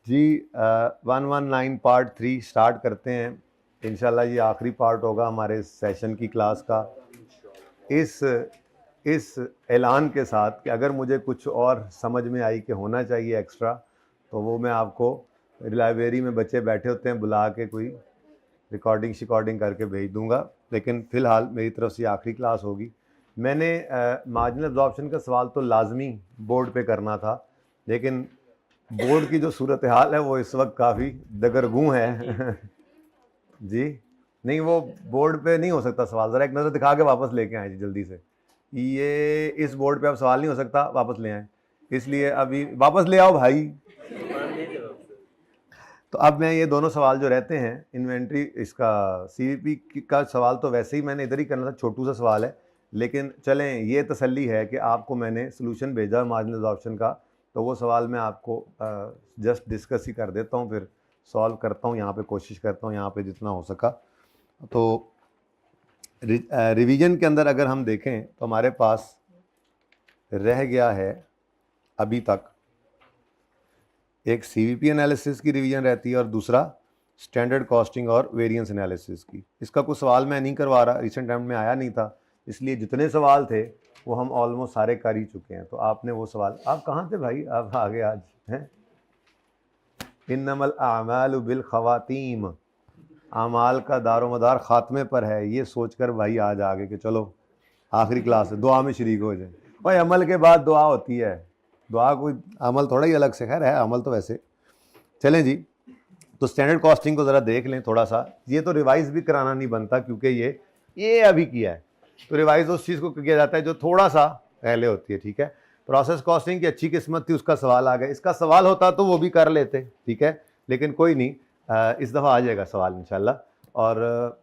जी 119 part 3 start करते हैं। इंशाल्लाह ये आखिरी पार्ट होगा हमारे सेशन की क्लास का। इस ऐलान के साथ कि अगर मुझे कुछ और समझ में आई कि होना चाहिए एक्स्ट्रा, तो वो मैं आपको लाइब्रेरी में बच्चे बैठे होते हैं, बुला के कोई रिकॉर्डिंग करके भेज दूंगा। लेकिन फ़िलहाल मेरी तरफ से आखिरी क्लास होगी। मैंने मार्जिनल एब्जॉर्प्शन का सवाल तो लाजमी बोर्ड पे करना था, लेकिन बोर्ड की जो सूरत हाल है वो इस वक्त काफ़ी दगरगूं है। जी नहीं, वो बोर्ड पे नहीं हो सकता सवाल। ज़रा एक नज़र दिखा के वापस लेके आए जी जल्दी से। ये इस बोर्ड पे अब सवाल नहीं हो सकता, वापस ले आए। इसलिए अभी वापस ले आओ भाई। तो अब मैं ये दोनों सवाल जो रहते हैं इन्वेंट्री, इसका सीवीपी का सवाल तो वैसे ही मैंने इधर ही करना था, छोटू सा सवाल है। लेकिन चलें, ये तसल्ली है कि आपको मैंने सोल्यूशन भेजा मार्जिनल एब्जॉर्प्शन का, तो वो सवाल मैं आपको जस्ट डिस्कस ही कर देता हूँ, फिर सॉल्व करता हूँ यहाँ पे, कोशिश करता हूँ यहाँ पे जितना हो सका। तो रिवीजन के अंदर अगर हम देखें तो हमारे पास रह गया है अभी तक एक सीवीपी एनालिसिस की रिवीजन रहती है और दूसरा स्टैंडर्ड कॉस्टिंग और वेरिएंस एनालिसिस की। इसका कोई सवाल मैं नहीं करवा रहा, रिसेंट टाइम में आया नहीं था, इसलिए जितने सवाल थे वो हम ऑलमोस्ट सारे कर ही चुके हैं। तो आपने वो सवाल, आप कहाँ थे भाई, आप आगे आज हैं। इन्नमल आमालु बिल खवातीम, आमाल का दारोमदार खात्मे पर है, ये सोचकर भाई आज आगे कि चलो आखिरी क्लास है, दुआ में शरीक हो जाए। भाई अमल के बाद दुआ होती है, दुआ कोई अमल थोड़ा ही अलग से, खैर है अमल तो वैसे। चलें जी, तो स्टैंडर्ड कॉस्टिंग को ज़रा देख लें थोड़ा सा। ये तो रिवाइज भी कराना नहीं बनता, क्योंकि ये अभी किया है, तो रिवाइज उस चीज़ को किया जाता है जो थोड़ा सा पहले होती है। ठीक है, प्रोसेस कॉस्टिंग की अच्छी किस्मत थी, उसका सवाल आ गया। इसका सवाल होता तो वो भी कर लेते, ठीक है, लेकिन कोई नहीं, इस दफ़ा आ जाएगा सवाल इंशाल्लाह। और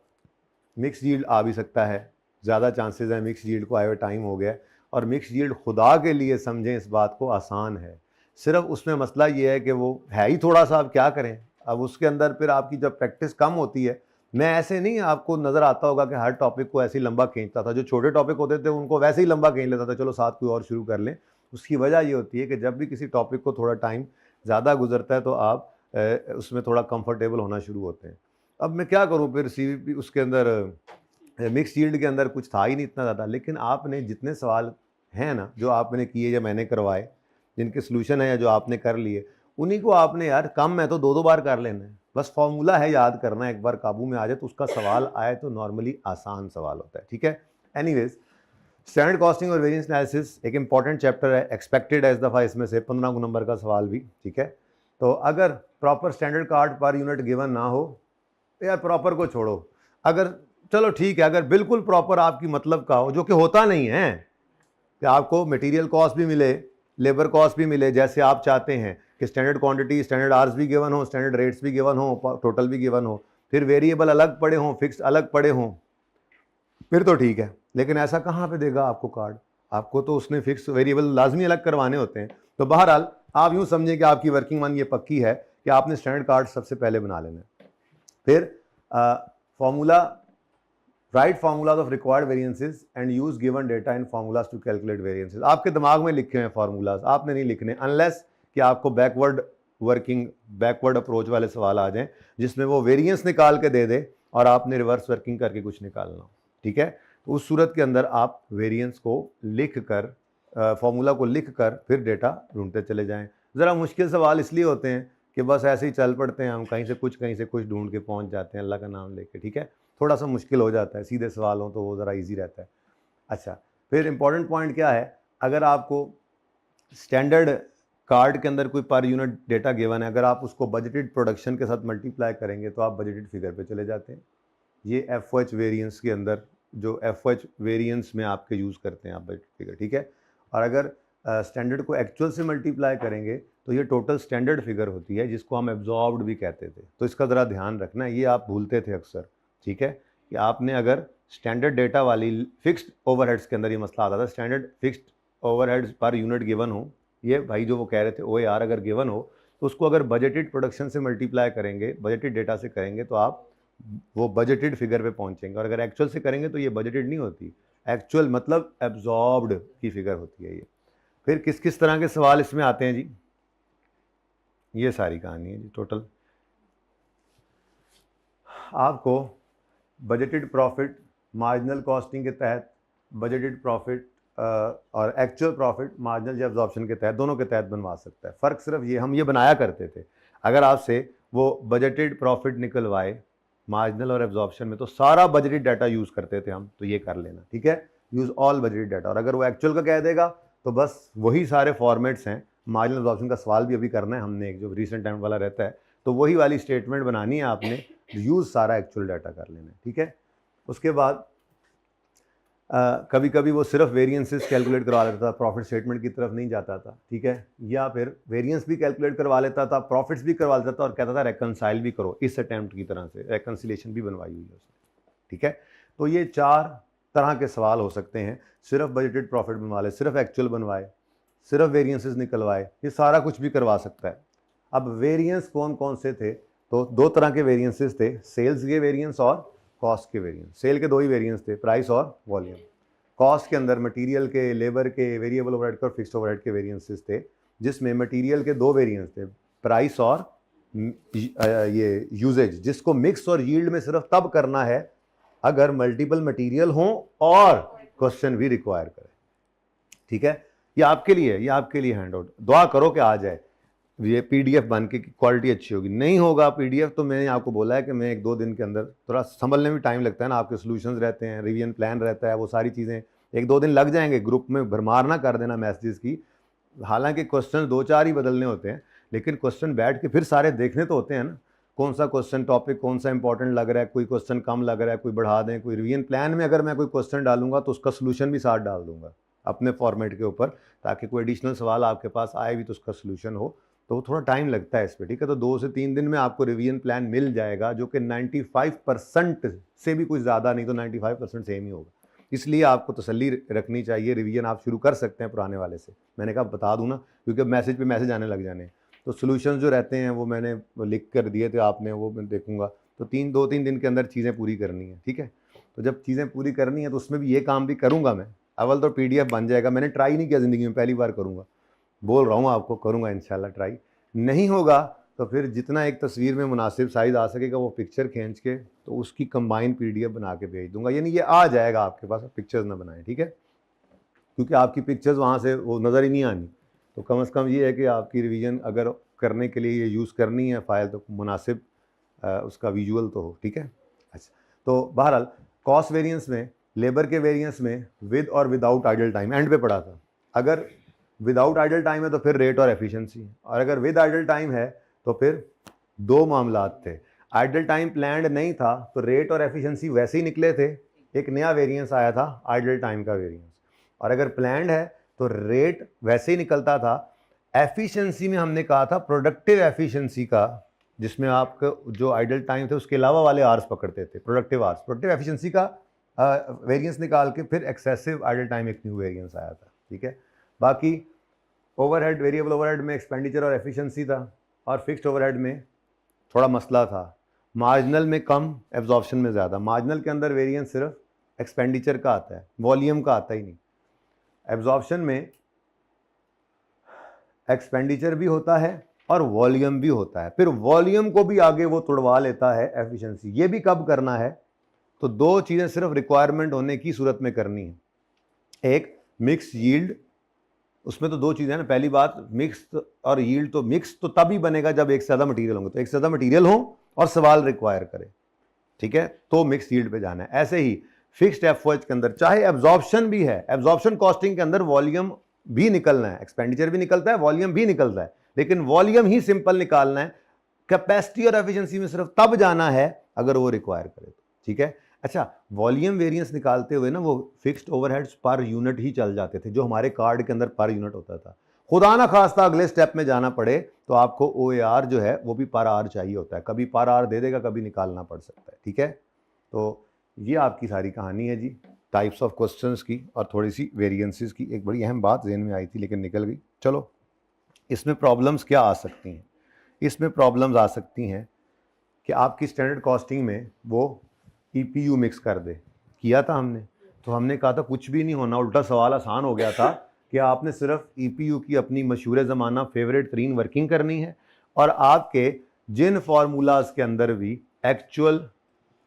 मिक्स यील्ड आ भी सकता है, ज़्यादा चांसेस हैं मिक्स यील्ड को आए हुए टाइम हो गया। और मिक्स यील्ड खुदा के लिए समझें, इस बात को आसान है, सिर्फ उसमें मसला ये है कि वो है ही थोड़ा सा, अब क्या करें। अब उसके अंदर फिर आपकी जब प्रैक्टिस कम होती है, मैं ऐसे नहीं, आपको नज़र आता होगा कि हर टॉपिक को ऐसे ही लंबा खींचता था, जो छोटे टॉपिक होते थे उनको वैसे ही लंबा खींच लेता था, चलो साथ कोई और शुरू कर लें। उसकी वजह ये होती है कि जब भी किसी टॉपिक को थोड़ा टाइम ज़्यादा गुजरता है तो आप उसमें थोड़ा कंफर्टेबल होना शुरू होते हैं। अब मैं क्या करूँ फिर, सीवीपी उसके अंदर मिक्स यील्ड के अंदर कुछ था ही नहीं इतना ज़्यादा, लेकिन आपने जितने सवाल हैं ना जो आपने किए या मैंने करवाए, जिनके सोल्यूशन है या जो आपने कर लिए, उन्हीं को आपने यार कम है तो दो दो बार कर लेना है। बस फॉर्मूला है, याद करना है, एक बार काबू में आ जाए तो उसका सवाल आए तो नॉर्मली आसान सवाल होता है। ठीक है, एनीवेज, स्टैंडर्ड कॉस्टिंग और वेरिएंस एनालिसिस एक इंपॉर्टेंट चैप्टर है, एक्सपेक्टेड है इस दफ़ा इसमें से 15 नंबर का सवाल भी। ठीक है, तो अगर proper standard card per unit given ना हो, यार प्रॉपर को छोड़ो, अगर चलो ठीक है, अगर बिल्कुल प्रॉपर आपकी मतलब का हो, जो कि होता नहीं है, कि आपको मटेरियल कॉस्ट भी मिले, लेबर कॉस्ट भी मिले जैसे आप चाहते हैं, कि स्टैंडर्ड क्वांटिटी, स्टैंडर्ड आवर्स भी गिवन हो, स्टैंडर्ड रेट्स भी गिवन हो, टोटल भी गिवन हो, फिर वेरिएबल अलग पड़े हों, फिक्स अलग पड़े हों, फिर तो ठीक है। लेकिन ऐसा कहाँ पे देगा आपको कार्ड, आपको तो उसने फिक्स वेरिएबल लाजमी अलग करवाने होते हैं। तो बहरहाल आप यूँ समझिए कि आपकी वर्किंग वन ये पक्की है कि आपने स्टैंडर्ड कार्ड सबसे पहले बना लेना है। फिर formula, write formulas of required variances and use given data in formulas to calculate variances. आपके दिमाग में लिखे हुए फार्मूलाज, आपने नहीं लिखने, अनलेस कि आपको बैकवर्ड अप्रोच वाले सवाल आ जाएं जिसमें वो वेरिएंस निकाल के दे दे और आपने रिवर्स वर्किंग करके कुछ निकालना। ठीक है, तो उस सूरत के अंदर आप वेरिएंस को लिख कर, फॉर्मूला को लिख कर फिर डेटा ढूंढते चले जाएं। ज़रा मुश्किल सवाल इसलिए होते हैं कि बस ऐसे ही चल पड़ते हैं हम, कहीं से कुछ ढूंढ के पहुंच जाते हैं अल्लाह का नाम लेके। ठीक है, थोड़ा सा मुश्किल हो जाता है, सीधे सवाल हो तो वो ज़रा इजी रहता है। अच्छा, फिर इंपॉर्टेंट पॉइंट क्या है, अगर आपको स्टैंडर्ड कार्ड के अंदर कोई पर यूनिट डेटा गिवन है, अगर आप उसको बजटेड प्रोडक्शन के साथ मल्टीप्लाई करेंगे तो आप बजटेड फिगर पे चले जाते हैं। ये एफ वेरिएंस के अंदर, जो एफ वेरिएंस में आपके यूज़ करते हैं आप बजट फिगर। ठीक है, और अगर स्टैंडर्ड को एक्चुअल से मल्टीप्लाई करेंगे तो ये टोटल स्टैंडर्ड फिगर होती है, जिसको हम एब्जॉर्ब्ड भी कहते थे। तो इसका ज़रा ध्यान रखना, ये आप भूलते थे अक्सर। ठीक है, कि आपने अगर स्टैंडर्ड डेटा वाली फिक्स्ड ओवरहेड्स के अंदर ये मसला आता था, standard fixed overheads per unit given हो, ये भाई जो वो कह रहे थे ओ यार अगर गिवन हो तो उसको अगर बजटेड प्रोडक्शन से मल्टीप्लाई करेंगे, बजटेड डेटा से करेंगे तो आप वो बजटेड फिगर पे पहुंचेंगे। और अगर एक्चुअल से करेंगे तो ये बजटेड नहीं होती, एक्चुअल मतलब एब्जॉर्ब्ड की फिगर होती है ये। फिर किस किस तरह के सवाल इसमें आते हैं जी, ये सारी कहानी है जी टोटल। आपको बजटेड प्रॉफिट, मार्जिनल कॉस्टिंग के तहत बजटेड प्रॉफिट और एक्चुअल प्रॉफिट मार्जिनल एब्जॉर्प्शन के तहत, दोनों के तहत बनवा सकता है। फ़र्क सिर्फ ये, हम ये बनाया करते थे, अगर आपसे वो बजटेड प्रॉफिट निकलवाए मार्जिनल और एब्जॉर्प्शन में तो सारा बजटेड डाटा यूज़ करते थे हम, तो ये कर लेना, ठीक है, यूज़ ऑल बजटेड डाटा। और अगर वो एक्चुअल का कह देगा तो बस वही सारे फॉर्मेट्स हैं। मार्जिनल एब्जॉर्प्शन का सवाल भी अभी करना है हमने, एक जो रिसेंट टाइम वाला रहता है, तो वही वाली स्टेटमेंट बनानी है आपने, यूज़ सारा एक्चुअल डाटा कर लेना है, ठीक है। उसके बाद कभी कभी वो सिर्फ वेरिएंसेस कैलकुलेट करवा लेता था, प्रॉफिट स्टेटमेंट की तरफ नहीं जाता था, ठीक है, या फिर वेरिएंस भी कैलकुलेट करवा लेता था, प्रॉफिट्स भी करवा लेता था और कहता था रेकनसाइल भी करो, इस अटेम्प्ट की तरह से रेकनसिलेशन भी बनवाई हुई है उसने, ठीक है। तो ये 4 तरह के सवाल हो सकते हैं, सिर्फ बजटेड प्रॉफिट बनवा ले, सिर्फ एक्चुअल बनवाए, सिर्फ वेरिएंसेस निकलवाए, ये सारा कुछ भी करवा सकता है। अब वेरिएंस कौन कौन से थे, तो 2 तरह के वेरिएंसेस थे, सेल्स के वेरिएंस और कॉस्ट के वेरिएंस। सेल के 2 ही वेरिएंस थे, प्राइस और वॉल्यूम। कॉस्ट के अंदर मटेरियल के, लेबर के, वेरिएबल ओवरहेड के और फिक्स्ड ओवरहेड के वेरिएंसेस थे, जिसमें मटेरियल के 2 वेरिएंस थे, प्राइस और ये यूजेज, जिसको मिक्स और यील्ड में सिर्फ तब करना है अगर मल्टीपल मटेरियल हो और क्वेश्चन भी रिक्वायर करे, ठीक है। ये आपके लिए, ये आपके लिए हैंड आउट, दुआ करो कि आ जाए ये पीडीएफ बन के, क्वालिटी अच्छी होगी। नहीं होगा पीडीएफ तो मैंने आपको बोला है कि मैं 1-2 दिन के अंदर, थोड़ा संभलने में टाइम लगता है ना, आपके सॉल्यूशंस रहते हैं, रिवीजन प्लान रहता है, वो सारी चीज़ें 1-2 दिन लग जाएंगे। ग्रुप में भरमार ना कर देना मैसेजेस की, हालांकि क्वेश्चन 2-4 ही बदलने होते हैं, लेकिन क्वेश्चन बैठ के फिर सारे देखने तो होते हैं ना, कौन सा क्वेश्चन टॉपिक कौन सा इंपॉर्टेंट लग रहा है, कोई क्वेश्चन कम लग रहा है, कोई बढ़ा दें, कोई रिवीजन प्लान में अगर मैं कोई क्वेश्चन डालूंगा तो उसका सोल्यूशन भी साथ डाल दूंगा अपने फॉर्मेट के ऊपर, ताकि कोई एडिशनल सवाल आपके पास आए भी तो उसका सोल्यूशन हो। तो थोड़ा टाइम लगता है इस पर, ठीक है। तो 2 से 3 दिन में आपको रिवीजन प्लान मिल जाएगा, जो कि 95% से भी कुछ ज़्यादा नहीं तो 95% सेम ही होगा। इसलिए आपको तसल्ली रखनी चाहिए, रिवीजन आप शुरू कर सकते हैं पुराने वाले से, मैंने कहा बता दूं ना, क्योंकि मैसेज पे मैसेज आने लग जाने। तो सोल्यूशन जो रहते हैं वो मैंने लिख कर दिए थे आपने, वो मैं देखूंगा। तो 2-3 दिन के अंदर चीज़ें पूरी करनी है, ठीक है। तो जब चीज़ें पूरी करनी है तो उसमें भी ये काम भी करूँगा मैं। अव्वल तो पीडीएफ बन जाएगा, मैंने ट्राई नहीं किया ज़िंदगी में, पहली बार करूँगा, बोल रहा हूँ आपको, करूँगा इंशाल्लाह ट्राई। नहीं होगा तो फिर जितना एक तस्वीर में मुनासिब साइज़ आ सकेगा वो पिक्चर खींच के तो उसकी कंबाइन पीडीएफ बना के भेज दूंगा, यानी ये आ जाएगा आपके पास, पिक्चर्स ना बनाएं, ठीक है, क्योंकि आपकी पिक्चर्स वहाँ से वो नज़र ही नहीं आनी। तो कम से कम ये है कि आपकी रिवीजन अगर करने के लिए ये यूज़ करनी है फाइल, तो मुनासिब उसका विजुअल तो हो, ठीक है। अच्छा, तो बहरहाल कॉस्ट वेरिएंस में, लेबर के वेरिएंस में विद और विदाउट आइडल टाइम एंड पे पड़ा था। अगर विदाउट आइडल टाइम है तो फिर रेट और एफिशिएंसी, और अगर विद आइडल टाइम है तो फिर 2 मामलात थे। आइडल टाइम प्लान्ड नहीं था तो रेट और एफिशिएंसी वैसे ही निकले थे, एक नया वेरिएंस आया था आइडल टाइम का वेरिएंस। और अगर प्लान्ड है तो रेट वैसे ही निकलता था। एफिशिएंसी में हमने कहा था प्रोडक्टिव एफिशिएंसी का, जिसमें आपका जो आइडल टाइम थे उसके अलावा वाले आर्स पकड़ते थे, प्रोडक्टिव आर्स, प्रोडक्टिव एफिशिएंसी का वेरिएंस निकाल के फिर एक्सेसिव आइडल टाइम एक न्यू वेरिएंस आया था, ठीक है। बाकी ओवरहेड, वेरिएबल ओवरहेड में एक्सपेंडिचर और एफिशिएंसी था, और फिक्स्ड ओवरहेड में थोड़ा मसला था। मार्जिनल में कम, एब्जॉर्प्शन में ज़्यादा। मार्जिनल के अंदर वेरिएंस सिर्फ एक्सपेंडिचर का आता है, वॉल्यूम का आता ही नहीं। एब्जॉर्प्शन में एक्सपेंडिचर भी होता है और वॉल्यूम भी होता है, फिर वॉल्यूम को भी आगे वो तुड़वा लेता है एफिशिएंसी। ये भी कब करना है, तो 2 चीज़ें सिर्फ रिक्वायरमेंट होने की सूरत में करनी है। एक मिक्स यील्ड, उसमें तो 2 चीज़ें हैं ना, पहली बात मिक्स और यील्ड, तो मिक्स तो तभी बनेगा जब एक से ज़्यादा मटीरियल होंगे, तो एक से ज़्यादा मटीरियल हो और सवाल रिक्वायर करे, ठीक है, तो मिक्स यील्ड पे जाना है। ऐसे ही फिक्स्ड एफओएच के अंदर चाहे एब्जॉर्प्शन भी है, एब्जॉर्प्शन कॉस्टिंग के अंदर वॉल्यूम भी निकलना है, एक्सपेंडिचर भी निकलता है, वॉल्यूम भी निकलता है, लेकिन वॉल्यूम ही सिंपल निकालना है। कैपेसिटी और एफिशिएंसी में सिर्फ तब जाना है अगर वो रिक्वायर करे तो, ठीक है। अच्छा, वॉल्यूम वेरिएंस निकालते हुए ना वो फिक्स्ड ओवरहेड्स पर यूनिट ही चल जाते थे, जो हमारे कार्ड के अंदर पर यूनिट होता था। खुदा ना खास्ता अगले स्टेप में जाना पड़े तो आपको ओएआर जो है वो भी पर आर चाहिए होता है, कभी पर आर दे देगा, कभी निकालना पड़ सकता है, ठीक है। तो ये आपकी सारी कहानी है जी, टाइप्स ऑफ क्वेश्चंस की और थोड़ी सी वेरिएंसेस की। एक बड़ी अहम बात ज़हन में आई थी लेकिन निकल गई। चलो, इसमें प्रॉब्लम्स क्या आ सकती हैं? इसमें प्रॉब्लम्स आ सकती हैं कि आपकी स्टैंडर्ड कॉस्टिंग में वो ईपीयू मिक्स कर दे। किया था हमने, तो हमने कहा था कुछ भी नहीं होना, उल्टा सवाल आसान हो गया था कि आपने सिर्फ ईपीयू की अपनी मशहूर ज़माना फेवरेट तरीन वर्किंग करनी है और आपके जिन फार्मूलाज के अंदर भी एक्चुअल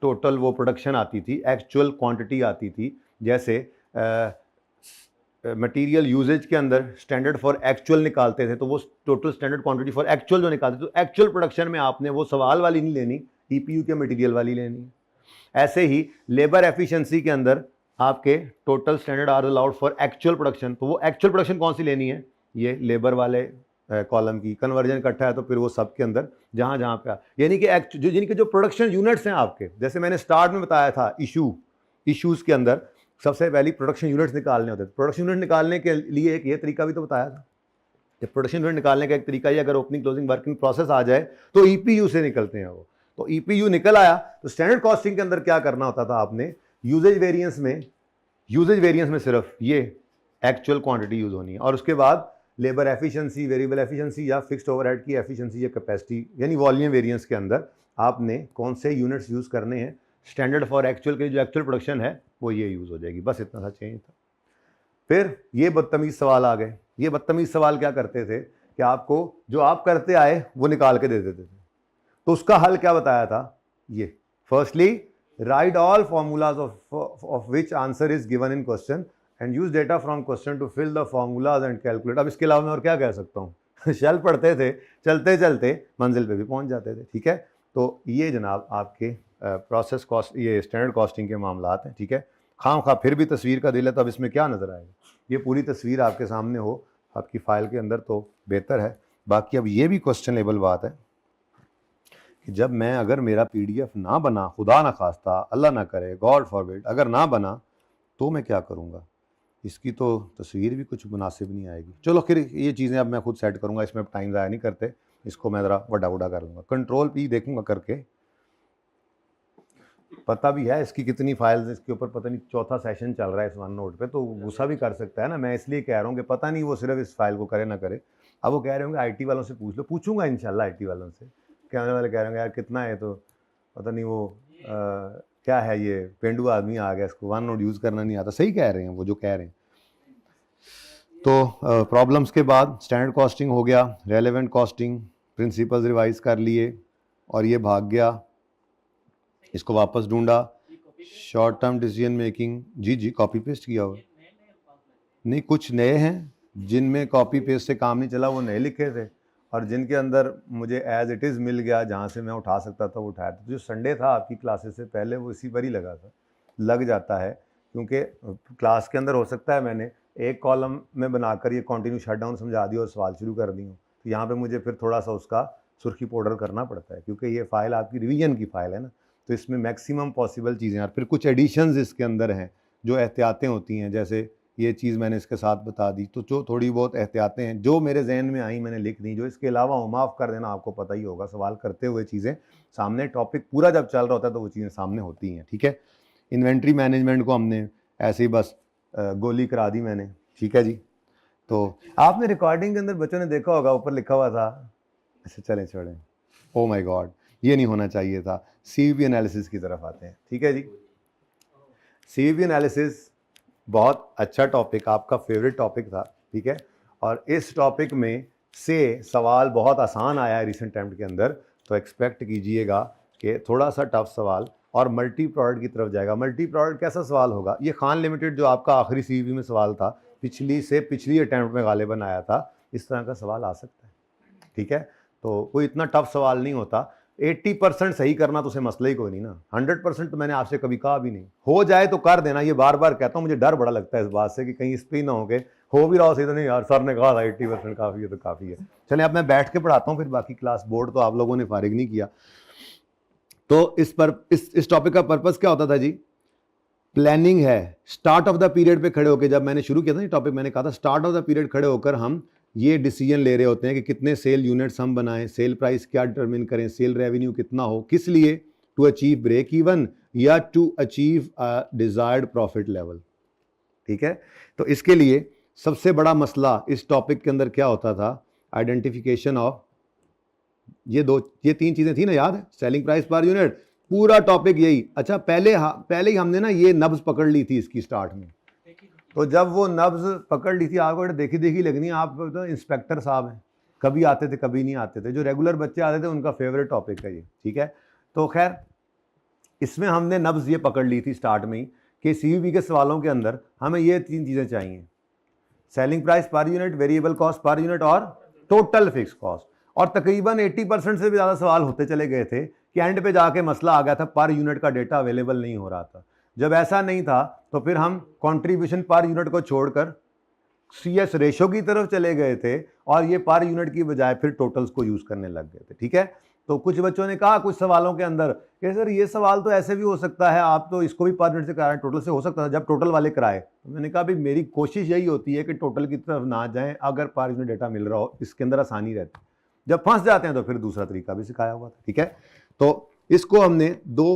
टोटल वो प्रोडक्शन आती थी, एक्चुअल क्वांटिटी आती थी, जैसे मटेरियल यूजेज के अंदर स्टैंडर्ड फॉर एक्चुअल निकालते थे, तो वो total standard quantity for actual जो निकालते थे, तो एक्चुअल प्रोडक्शन में आपने वो सवाल वाली नहीं लेनी, ईपीयू के मटेरियल वाली लेनी है। ऐसे ही लेबर एफिशिएंसी के अंदर आपके total standard are allowed for actual production, तो वो एक्चुअल प्रोडक्शन कौन सी लेनी है, ये लेबर वाले कॉलम की। कन्वर्जन इकट्ठा है तो फिर वो सब के अंदर जहां जहां पे, यानी कि जिनके जो प्रोडक्शन यूनिट्स हैं आपके, जैसे मैंने स्टार्ट में बताया था इश्यूज के अंदर सबसे पहली प्रोडक्शन यूनिट्स निकालने होते थे। प्रोडक्शन यूनिट निकालने के लिए एक ये तरीका भी तो बताया था, कि प्रोडक्शन यूनिट निकालने का एक तरीका ये, अगर ओपनिंग क्लोजिंग वर्किंग प्रोसेस आ जाए तो ईपीयू से निकलते हैं वो। तो ईपीयू निकल आया तो स्टैंडर्ड कॉस्टिंग के अंदर क्या करना होता था आपने, यूजेज वेरिएंस में सिर्फ ये एक्चुअल क्वांटिटी यूज होनी है, और उसके बाद लेबर एफिशिएंसी, वेरिएबल एफिशिएंसी या फिक्स्ड ओवरहेड की एफिशिएंसी या कैपेसिटी, यानी वॉल्यूम वेरिएंस के अंदर आपने कौन से यूनिट्स यूज करने हैं, स्टैंडर्ड फॉर एक्चुअल के जो एक्चुअल प्रोडक्शन है वो ये यूज हो जाएगी, बस इतना सा चेंज था। फिर ये बदतमीज सवाल आ गए। ये बदतमीज सवाल क्या करते थे कि आपको जो आप करते आए वो निकाल के दे देते थे। तो उसका हल क्या बताया था, ये firstly write all formulas of which answer is given in question and use data from question to fill the formulas and calculate. अब इसके अलावा मैं और क्या कह सकता हूँ शेल पढ़ते थे, चलते चलते मंजिल पे भी पहुंच जाते थे। ठीक है, तो ये जनाब आपके प्रोसेस कॉस्ट, ये स्टैंडर्ड कॉस्टिंग के मामलात हैं। ठीक है, खाम खा फिर भी तस्वीर का दिल है, तो अब इसमें क्या नज़र आएगा, ये पूरी तस्वीर आपके सामने हो आपकी फाइल के अंदर तो बेहतर है। बाकी अब ये भी क्वेश्चनेबल बात है कि जब मैं, अगर मेरा पीडीएफ ना बना, खुदा ना खास्ता, अल्लाह ना करे, गॉड फॉरबिड, अगर ना बना तो मैं क्या करूँगा, इसकी तो तस्वीर भी कुछ मुनासिब नहीं आएगी। चलो फिर ये चीज़ें अब मैं खुद सेट करूँगा, इसमें टाइम ज़ाया नहीं करते, इसको मैं ज़रा वड्डा कर लूँगा, कंट्रोल पी देखूँगा करके। पता भी है इसकी कितनी फाइल्स, इसके ऊपर पता नहीं चौथा सेशन चल रहा है इस वन नोट पे, तो गुस्सा भी कर सकता है ना। मैं इसलिए कह रहा हूँ कि पता नहीं वो सिर्फ इस फाइल को करे ना करे। अब वो कह रहे होंगे आईटी वालों से पूछ लो, पूछूंगा इंशाल्लाह आईटी वालों से। कहने वाले कह रहे होंगे यार कितना है, तो पता नहीं वो क्या है, ये पेंडू आदमी आ गया, इसको वन नोट यूज़ करना नहीं आता। सही कह रहे हैं वो जो कह रहे हैं। तो प्रॉब्लम्स के बाद स्टैंडर्ड कॉस्टिंग हो गया, रेलेवेंट कॉस्टिंग प्रिंसिपल्स रिवाइज कर लिए, और ये भाग गया, इसको वापस ढूंढा। शॉर्ट टर्म डिसीजन मेकिंग, जी कॉपी पेस्ट किया हुआ नहीं, कुछ नए हैं जिनमें कॉपी पेस्ट से काम नहीं चला, वो नए लिखे थे, और जिनके अंदर मुझे एज इट इज़ मिल गया, जहाँ से मैं उठा सकता था वो उठाया था। जो संडे था आपकी क्लासेस से पहले वो इसी पर ही लगा था, लग जाता है, क्योंकि क्लास के अंदर हो सकता है मैंने एक कॉलम में बनाकर ये कॉन्टिन्यू शट डाउन समझा दिया और सवाल शुरू कर दी हूँ, तो यहाँ पे मुझे फिर थोड़ा सा उसका सुर्खी पाउडर करना पड़ता है, क्योंकि ये फ़ाइल आपकी रिवीजन की फ़ाइल है ना, तो इसमें मैक्सिमम पॉसिबल चीज़ें हैं। फिर कुछ एडिशंस इसके अंदर हैं जो एहतियातें होती हैं, जैसे ये चीज़ मैंने इसके साथ बता दी, तो जो थोड़ी बहुत एहतियातें हैं जो मेरे जहन में आई मैंने लिख दी। जो इसके अलावा हो माफ़ कर देना, आपको पता ही होगा, सवाल करते हुए चीज़ें सामने, टॉपिक पूरा जब चल रहा होता है तो वो चीज़ें सामने होती हैं। ठीक है, इन्वेंट्री मैनेजमेंट को हमने ऐसे ही बस गोली करा दी मैंने। ठीक है जी, तो आपने रिकॉर्डिंग के अंदर बच्चों ने देखा होगा ऊपर लिखा हुआ था, अच्छा चलें छोड़ें, ओ माय गॉड ये नहीं होना चाहिए था। सीवीपी एनालिसिस की तरफ आते हैं। ठीक है जी, सीवीपी एनालिसिस बहुत अच्छा टॉपिक, आपका फेवरेट टॉपिक था। ठीक है, और इस टॉपिक में से सवाल बहुत आसान आया है रिसेंट अटेम्प्ट के अंदर, तो एक्सपेक्ट कीजिएगा कि थोड़ा सा टफ सवाल और मल्टी प्रोडक्ट की तरफ जाएगा। मल्टी प्रोडक्ट कैसा सवाल होगा, ये खान लिमिटेड जो आपका आखिरी सीवीपी में सवाल था, पिछली अटेम्प्ट में गालिबन आया था, इस तरह का सवाल आ सकता है। ठीक है, तो कोई इतना टफ सवाल नहीं होता। 80% सही करना तो उसे मसला ही कोई नहीं ना, 100% तो मैंने आपसे कभी कहा भी नहीं। हो जाए तो कर देना, ये बार बार कहता हूँ, मुझे डर बड़ा लगता है इस बात से कि कहीं इस पर ही ना हो के हो भी रहा हो सही तो नहीं यार सर ने कहा था 80% काफ़ी है तो काफ़ी है। चले अब मैं बैठ के पढ़ाता हूँ, फिर बाकी क्लास बोर्ड तो आप लोगों ने फारिग नहीं किया। तो इस टॉपिक का पर्पज़ क्या होता था जी, प्लानिंग है। स्टार्ट ऑफ द पीरियड पे खड़े होकर, जब मैंने शुरू किया था ये टॉपिक, मैंने कहा था स्टार्ट ऑफ द पीरियड खड़े होकर हम ये डिसीजन ले रहे होते हैं कि कितने सेल यूनिट्स हम बनाएं, सेल प्राइस क्या डिटरमिन करें, सेल रेवेन्यू कितना हो, किस लिए, टू अचीव ब्रेक इवन या to achieve desired profit level. ठीक है, तो इसके लिए सबसे बड़ा मसला इस टॉपिक के अंदर क्या होता था, आइडेंटिफिकेशन ऑफ ये तीन चीज़ें थी ना, याद है, सेलिंग प्राइस पर यूनिट, पूरा टॉपिक यही। अच्छा पहले ही हमने ना ये नब्ज पकड़ ली थी इसकी स्टार्ट में, तो जब वो नब्ज पकड़ ली थी, आपको देखी लगनी, आप तो इंस्पेक्टर साहब हैं, कभी आते थे कभी नहीं आते थे, जो रेगुलर बच्चे आते थे उनका फेवरेट टॉपिक है ये, ठीक है। तो खैर इसमें हमने नब्ज ये पकड़ ली थी स्टार्ट में ही कि सीवीपी के सवालों के अंदर हमें ये 3 चीज़ें चाहिए, selling price per unit, variable cost per unit और टोटल फिक्स कॉस्ट। और तकरीबन 80% से भी ज़्यादा सवाल होते चले गए थे कि एंड पे जाके मसला आ गया था पर यूनिट का डेटा अवेलेबल नहीं हो रहा था। जब ऐसा नहीं था तो फिर हम कंट्रीब्यूशन पर यूनिट को छोड़कर सीएस रेशो की तरफ चले गए थे और ये पर यूनिट की बजाय फिर टोटल्स को यूज़ करने लग गए थे, ठीक है। तो कुछ बच्चों ने कहा कुछ सवालों के अंदर कि सर ये सवाल तो ऐसे भी हो सकता है, आप तो इसको भी पर यूनिट से करा रहे हैं, टोटल से हो सकता है जब टोटल वाले कराए। तो मैंने कहा भाई मेरी कोशिश यही होती है कि टोटल की तरफ ना जाएं, अगर पर यूनिट डेटा मिल रहा हो इसके अंदर आसानी रहती है, जब फंस जाते हैं तो फिर दूसरा तरीका भी सिखाया हुआ था, ठीक है। तो इसको हमने 2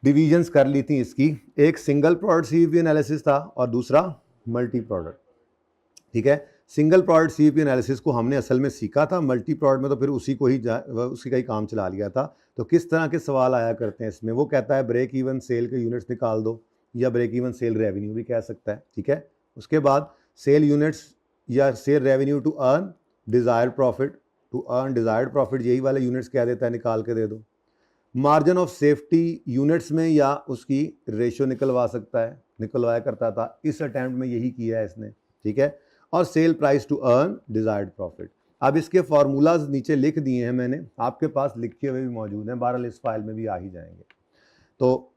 डिवीजन्स कर ली थी इसकी, एक सिंगल प्रोडक्ट सीवीपी एनालिसिस था और दूसरा मल्टी प्रोडक्ट, ठीक है। सिंगल प्रोडक्ट सीवीपी एनालिसिस को हमने असल में सीखा था, मल्टी प्रोडक्ट में तो फिर उसी का ही काम चला लिया था। तो किस तरह के सवाल आया करते हैं इसमें, वो कहता है ब्रेक इवन सेल के यूनिट्स निकाल दो, या ब्रेक इवन सेल रेवेन्यू भी कह सकता है, ठीक है। उसके बाद सेल यूनिट्स या sale revenue to earn desired profit, to earn desired profit यही वाले यूनिट्स क्या देता है, निकाल के दे दो। मार्जिन ऑफ सेफ्टी यूनिट्स में या उसकी रेशो निकलवा सकता है, निकलवाया करता था, इस अटैम्प्ट में यही किया है इसने, ठीक है। और sale price to earn desired profit. अब इसके फार्मूलाज नीचे लिख दिए हैं मैंने, आपके पास लिखे हुए भी मौजूद हैं, 12 इस फाइल में भी आ ही जाएंगे। तो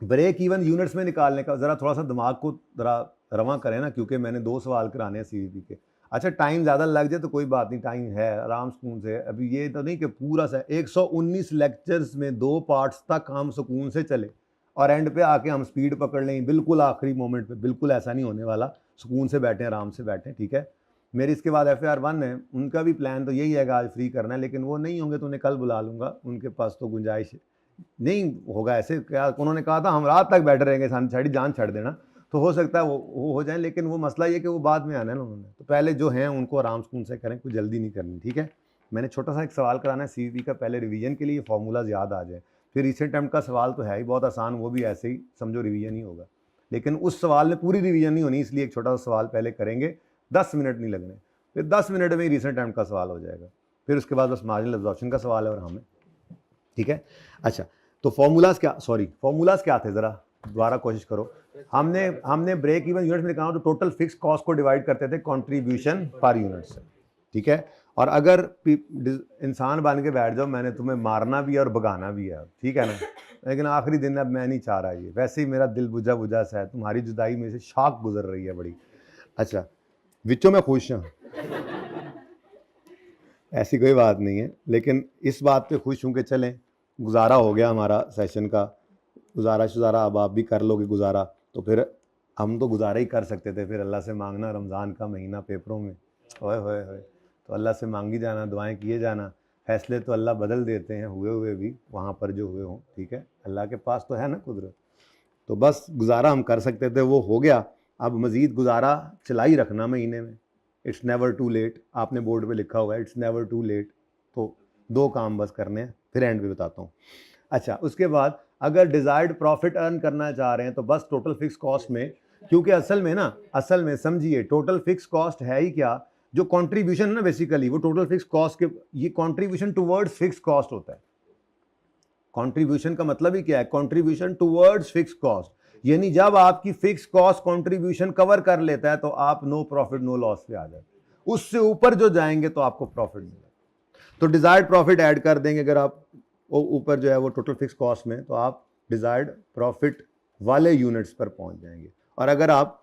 ब्रेक इवन यूनिट्स में निकालने का ज़रा थोड़ा सा दिमाग को ज़रा रवां करें ना, क्योंकि मैंने 2 सवाल कराने हैं सीवीपी के। अच्छा टाइम ज़्यादा लग जाए तो कोई बात नहीं, टाइम है आराम सुकून से, अभी ये तो नहीं कि पूरा सा 119 लेक्चर्स में 2 पार्ट्स तक हम सुकून से चले और एंड पे आके हम स्पीड पकड़ लें बिल्कुल आखिरी मोमेंट पे, बिल्कुल ऐसा नहीं होने वाला। सुकून से बैठें, आराम से बैठें, ठीक है। मेरी इसके बाद FAR1 है, उनका भी प्लान तो यही है कि आज फ्री करना है, लेकिन वो नहीं होंगे तो उन्हें कल बुला लूँगा, उनके पास तो गुंजाइश नहीं होगा ऐसे। क्या उन्होंने कहा था हम रात तक बैठे रहेंगे, सारी जान छड़ देना, तो हो सकता है वो हो जाए, लेकिन वो मसला ये कि वो बाद में आना है ना उन्होंने, तो पहले जो हैं उनको आराम सुकून से करें, कोई जल्दी नहीं करनी, ठीक है। मैंने छोटा सा एक सवाल कराना है सीवीपी का, पहले रिवीजन के लिए फार्मूलाज याद आ जाए, फिर रिसेंट अटेम्प्ट का सवाल तो है ही बहुत आसान, वो भी ऐसे ही समझो रिवीजन ही होगा, लेकिन उस सवाल में पूरी रिवीजन नहीं होनी, इसलिए एक छोटा सा सवाल पहले करेंगे, 10 मिनट नहीं लगने, फिर 10 मिनट में ही रिसेंट अटेम्प्ट का सवाल हो जाएगा, फिर उसके बाद बस मार्जिनल एब्जॉर्प्शन का सवाल है और हमें, ठीक है। अच्छा तो फॉर्मूलाज क्या थे, ज़रा दोबारा कोशिश करो। हमने ब्रेक इवन यूनिट में निकाला तो टोटल फिक्स कॉस्ट को डिवाइड करते थे कंट्रीब्यूशन पर यूनिट से, ठीक है। और अगर इंसान बन के बैठ जाओ, मैंने तुम्हें मारना भी है और भगाना भी है, ठीक है ना, लेकिन आखिरी दिन अब मैं नहीं चाह रहा ये, वैसे ही मेरा दिल बुझा बुझा सा है, तुम्हारी जुदाई में से शाख गुजर रही है बड़ी। अच्छा विचों में खुश हूँ ऐसी कोई बात नहीं है, लेकिन इस बात पे खुश हूँ कि चलें गुजारा हो गया हमारा सेशन का, गुजारा अब आप भी कर लोगे गुजारा, तो फिर हम तो गुजारा ही कर सकते थे, फिर अल्लाह से मांगना, रमज़ान का महीना पेपरों में होए होए होए, तो अल्लाह से मांगी जाना, दुआएं किए जाना, फैसले तो अल्लाह बदल देते हैं, हुए भी वहाँ पर जो हुए हों, ठीक है, अल्लाह के पास तो है ना कुदरत, तो बस गुजारा हम कर सकते थे, वो हो गया। अब मज़ीद गुजारा चला ही रखना महीने में, इट्स नेवर टू लेट, आपने बोर्ड पे लिखा हुआ है इट्स नेवर टू लेट, तो 2 काम बस करने हैं, फिर एंड पे बताता हूँ। अच्छा उसके बाद अगर डिज़ायर्ड प्रॉफिट अर्न करना चाह रहे हैं तो बस टोटल फिक्स कॉस्ट में, क्योंकि असल में समझिए टोटल फिक्स कॉस्ट है ही क्या, जो कंट्रीब्यूशन है ना बेसिकली वो टोटल फिक्स कॉस्ट के, ये कंट्रीब्यूशन टुवर्ड्स फिक्स कॉस्ट होता है। कंट्रीब्यूशन का मतलब ही क्या है, कंट्रीब्यूशन टुवर्ड्स फिक्स कॉस्ट, यानी जब आपकी फिक्स कॉस्ट कंट्रीब्यूशन कवर कर लेता है तो आप नो प्रॉफिट नो लॉस पे आ जाते, उससे ऊपर जो जाएंगे तो आपको प्रॉफिट मिलेगा, तो डिजायर्ड प्रॉफिट ऐड कर देंगे अगर आप ऊपर जो है वो टोटल फिक्स कॉस्ट में, तो आप डिजायर्ड प्रॉफिट वाले यूनिट्स पर पहुंच जाएंगे। और अगर आप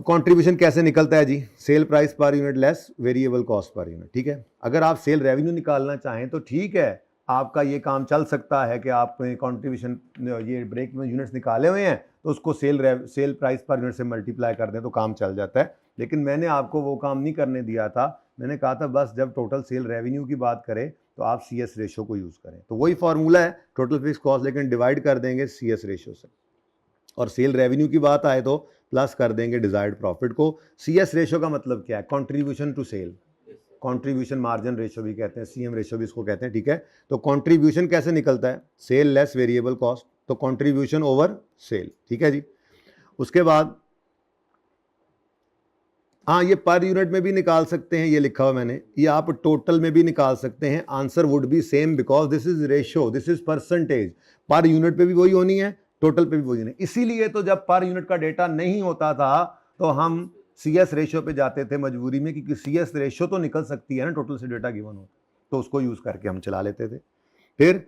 कंट्रीब्यूशन कैसे निकलता है जी, sale price per unit less variable cost per unit, ठीक है। अगर आप सेल रेवेन्यू निकालना चाहें तो ठीक है, आपका ये काम चल सकता है कि आपने कंट्रीब्यूशन ये ब्रेक में यूनिट्स निकाले हुए हैं तो उसको सेल प्राइस पर यूनिट से मल्टीप्लाई कर दें तो काम चल जाता है, लेकिन मैंने आपको वो काम नहीं करने दिया था, मैंने कहा था बस जब टोटल सेल रेवेन्यू की बात करें तो आप CS रेशो को यूज़ करें, तो वही फार्मूला है टोटल फिक्स कॉस्ट, लेकिन डिवाइड कर देंगे CS रेशो से, और सेल रेवेन्यू की बात आए तो प्लस कर देंगे डिजायर्ड प्रॉफिट को। CS रेशो का मतलब क्या है, contribution to sale, contribution margin ratio भी कहते हैं, CM रेशो भी इसको कहते हैं, ठीक है। तो कंट्रीब्यूशन कैसे निकलता है, सेल लेस वेरिएबल कॉस्ट, तो कंट्रीब्यूशन ओवर सेल, ठीक है जी। उसके बाद हाँ, ये पर यूनिट में भी निकाल सकते हैं, ये लिखा हुआ मैंने, ये आप टोटल में भी निकाल सकते हैं। Answer would be same because this is ratio, this is percentage. Per unit पे भी वही होनी है, टोटल पे भी वही होनी है। इसीलिए तो जब पर यूनिट का डेटा नहीं होता था तो हम CS रेशियो पे जाते थे मजबूरी में, क्योंकि CS रेशियो तो निकल सकती है ना टोटल से डेटा गिवन हो, तो उसको यूज करके हम चला लेते थे। फिर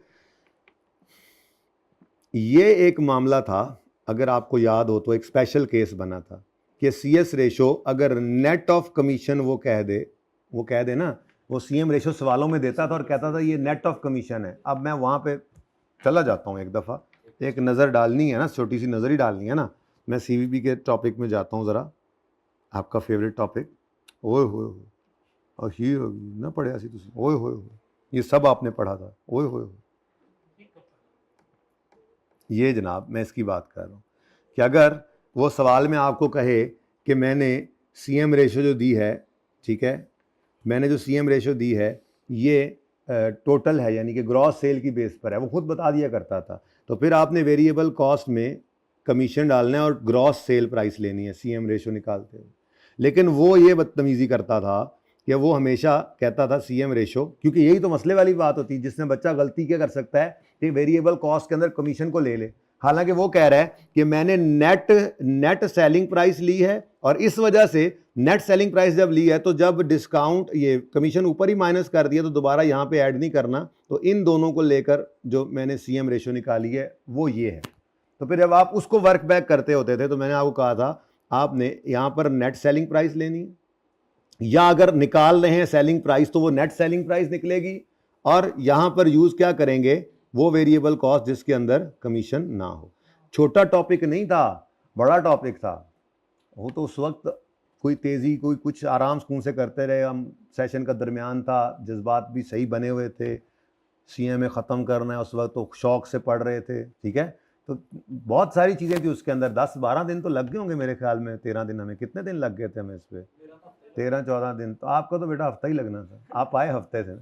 ये एक मामला था, अगर आपको याद हो तो एक स्पेशल केस बना था कि CS रेशो अगर नेट ऑफ कमीशन वो कह दे ना, वो CM रेशो सवालों में देता था और कहता था ये नेट ऑफ कमीशन है। अब मैं वहाँ पे चला जाता हूँ, एक दफ़ा एक नज़र डालनी है ना, छोटी सी नज़र ही डालनी है ना। मैं CVP के टॉपिक में जाता हूँ ज़रा, आपका फेवरेट टॉपिक। ओए होए और ही ना पढ़िया सी तुसी, ओए होए ये सब आपने पढ़ा था, ओए होए। ये जनाब मैं इसकी बात कर रहा हूँ कि अगर वो सवाल में आपको कहे कि मैंने CM रेशो जो दी है, ठीक है, मैंने जो CM रेशो दी है ये टोटल है, यानी कि ग्रॉस सेल की बेस पर है, वो खुद बता दिया करता था। तो फिर आपने वेरिएबल कॉस्ट में कमीशन डालना है और ग्रॉस सेल प्राइस लेनी है CM रेशो निकालते हुए। लेकिन वो ये बदतमीज़ी करता था कि वो हमेशा कहता था CM रेशो, क्योंकि यही तो मसले वाली बात होती है, जिसमें बच्चा गलती क्या कर सकता है कि वेरिएबल कॉस्ट के अंदर कमीशन को ले ले। हालांकि वो कह रहा है कि मैंने नेट सेलिंग प्राइस ली है और इस वजह से नेट सेलिंग प्राइस जब ली है तो जब डिस्काउंट ये कमीशन ऊपर ही माइनस कर दिया तो दोबारा यहाँ पे ऐड नहीं करना, तो इन दोनों को लेकर जो मैंने CM रेशो निकाली है वो ये है। तो फिर जब आप उसको वर्क बैक करते होते थे तो मैंने आपको कहा था आपने यहाँ पर नेट सेलिंग प्राइस लेनी है, या अगर निकाल रहे हैं सेलिंग प्राइस तो वो नेट सेलिंग प्राइस निकलेगी, और यहाँ पर यूज़ क्या करेंगे, वो वेरिएबल कॉस्ट जिसके अंदर कमीशन ना हो। छोटा टॉपिक नहीं था, बड़ा टॉपिक था। वो तो उस वक्त कोई तेज़ी कोई कुछ आराम सुकून से करते रहे, हम सेशन का दरमियान था, जज्बात भी सही बने हुए थे, CMA ख़त्म करना है उस वक्त तो शौक से पढ़ रहे थे, ठीक है। तो बहुत सारी चीज़ें थी उसके अंदर। 10-12 दिन तो लग गए होंगे मेरे ख्याल में, 13 दिन, हमें कितने दिन लग गए थे हमें इस पर? 13-14 दिन। तो आपका तो बेटा हफ्ता ही लगना था, आप आए हफ्ते थे,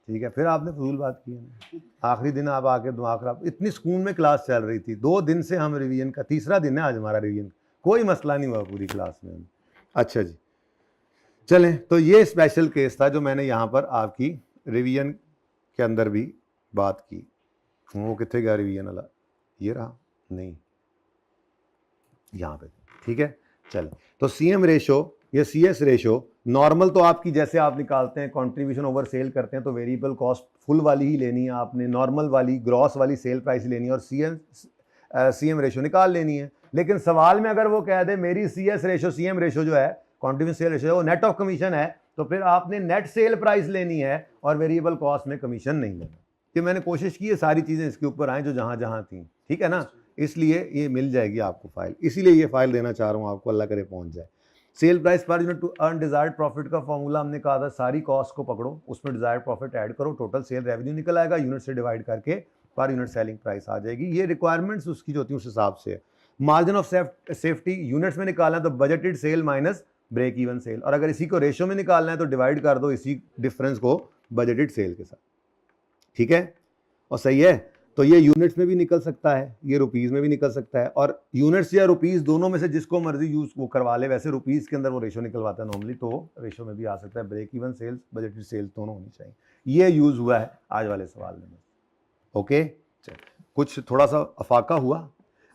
ठीक है। फिर आपने फजूल बात की है, आखिरी दिन आप आके दिमाग खराब। इतनी सुकून में क्लास चल रही थी, 2 दिन से हम रिवीजन का, तीसरा दिन है आज हमारा रिवीजन, कोई मसला नहीं हुआ पूरी क्लास में। अच्छा जी, चलें, तो ये स्पेशल केस था जो मैंने यहाँ पर आपकी रिवीजन के अंदर भी बात की। वो कितने गया रिवीजन वाला, ये रहा नहीं, यहाँ पे, ठीक है। चलें, तो CM रेशो या CS रेशो नॉर्मल तो आपकी जैसे आप निकालते हैं कंट्रीब्यूशन ओवर सेल करते हैं तो वेरिएबल कॉस्ट फुल वाली ही लेनी है आपने, नॉर्मल वाली ग्रॉस वाली सेल प्राइस लेनी है और CM रेशो निकाल लेनी है। लेकिन सवाल में अगर वो कह दे मेरी CS रेशो CM रेशो जो है कंट्रीब्यूशन सेल रेशो है वो नेट ऑफ कमीशन है, तो फिर आपने नेट सेल प्राइस लेनी है और वेरिएबल कॉस्ट में कमीशन नहीं लेना। कि मैंने कोशिश की है सारी चीज़ें इसके ऊपर आएँ जो जहाँ जहाँ थी, ठीक है ना, इसलिए ये मिल जाएगी आपको फाइल, इसीलिए ये फाइल देना चाह रहा हूँ आपको, अल्लाह करे पहुँच जाए। Sale price per unit to earn desired profit का फॉर्मूला हमने कहा था, सारी कॉस्ट को पकड़ो, उसमें डिजायर्ड प्रॉफिट ऐड करो, टोटल सेल रेवेन्यू निकल आएगा, यूनिट से डिवाइड करके पर यूनिट सेलिंग प्राइस आ जाएगी। ये रिक्वायरमेंट्स उसकी जो होती है उस हिसाब से है। मार्जिन ऑफ सेफ्टी यूनिट्स में निकालना है तो budgeted sale minus break even sale, और अगर इसी को रेशो में निकालना है तो डिवाइड कर दो इसी डिफरेंस को बजटेड सेल के साथ, ठीक है। और सही है, तो ये यूनिट्स में भी निकल सकता है, ये रुपीज़ में भी निकल सकता है, और यूनिट्स या रुपीज़ दोनों में से जिसको मर्जी यूज़ वो करवा ले। वैसे रुपीज़ के अंदर वो रेशो निकलवाता है नॉर्मली, तो रेशो में भी आ सकता है। Break even sales budgeted sales दोनों होनी चाहिए, ये यूज़ हुआ है आज वाले सवाल में। ओके, चल कुछ थोड़ा सा अफाका हुआ।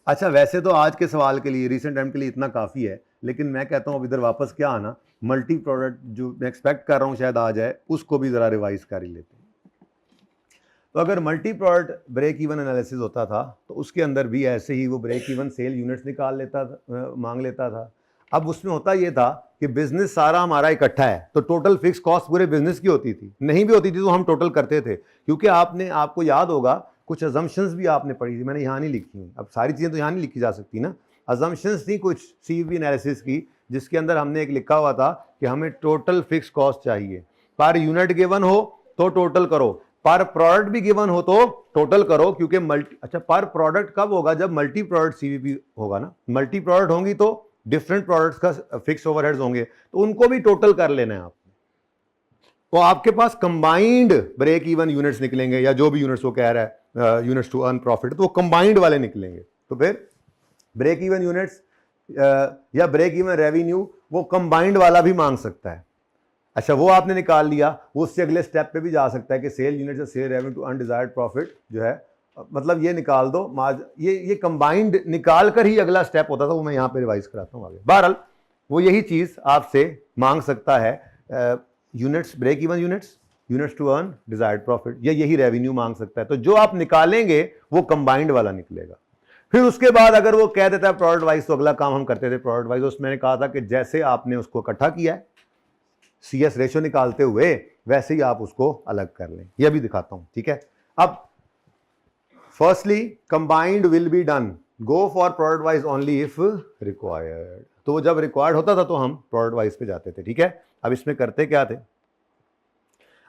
अच्छा, वैसे तो आज के सवाल के लिए रिसेंट टाइम के लिए इतना काफ़ी है, लेकिन मैं कहता हूँ अब इधर वापस क्या आना, मल्टी प्रोडक्ट जो मैं एक्सपेक्ट कर रहा हूँ शायद आ जाए, उसको भी ज़रा रिवाइज कर ही लेते हैं। तो अगर multi product break even analysis होता था तो उसके अंदर भी ऐसे ही वो ब्रेक इवन सेल यूनिट्स निकाल लेता था, मांग लेता था। अब उसमें होता ये था कि बिजनेस सारा हमारा इकट्ठा है तो टोटल फिक्स कॉस्ट पूरे बिजनेस की होती थी, नहीं भी होती थी तो हम टोटल करते थे, क्योंकि आपको याद होगा कुछ अजम्पशंस भी आपने पढ़ी थी, मैंने यहाँ नहीं लिखी हुई। अब सारी चीज़ें तो यहाँ नहीं लिखी जा सकती ना, अजम्पशंस थी कुछ CVP एनालिसिस की, जिसके अंदर हमने एक लिखा हुआ था कि हमें टोटल फिक्स कॉस्ट चाहिए, पर यूनिट गिवन हो तो टोटल करो, पर प्रोडक्ट भी गिवन हो तो टोटल करो, क्योंकि अच्छा पर प्रोडक्ट कब होगा, जब मल्टी प्रोडक्ट CVP होगा ना, मल्टी प्रोडक्ट होंगी तो डिफरेंट प्रोडक्ट्स का फिक्स ओवरहेड्स होंगे तो उनको भी टोटल कर लेना है आपने। तो आपके पास कंबाइंड ब्रेक इवन यूनिट्स निकलेंगे, या जो भी यूनिट्स वो कह रहा है यूनिट्स टू अर्न प्रॉफिट, तो वो कंबाइंड वाले निकलेंगे। तो फिर ब्रेक इवन यूनिट्स या ब्रेक इवन रेवेन्यू वो कंबाइंड वाला भी मांग सकता है। अच्छा, वो आपने निकाल लिया, वो उससे अगले स्टेप पे भी जा सकता है कि सेल यूनिट से sale revenue to undesired profit जो है, मतलब ये निकाल दो, ये कंबाइंड निकाल कर ही अगला स्टेप होता था, वो मैं यहाँ पे रिवाइज कराता हूँ आगे। बहरहाल वो यही चीज़ आपसे मांग सकता है, units, break even units to earn desired profit, या यही रेवेन्यू मांग सकता है। तो जो आप निकालेंगे वो कंबाइंड वाला निकलेगा। फिर उसके बाद अगर वो कह देता है प्रोडक्ट वाइज, तो अगला काम हम करते थे प्रोडक्ट वाइज। उसमें मैंने कहा था कि जैसे आपने उसको इकट्ठा किया है CS रेशियो निकालते हुए, वैसे ही आप उसको अलग कर लें। यह भी दिखाता हूं, ठीक है। अब firstly combined will be done, go for product wise only if required. तो जब रिक्वायर्ड होता था तो हम प्रोडक्ट वाइज पे जाते थे, ठीक है। अब इसमें करते क्या थे,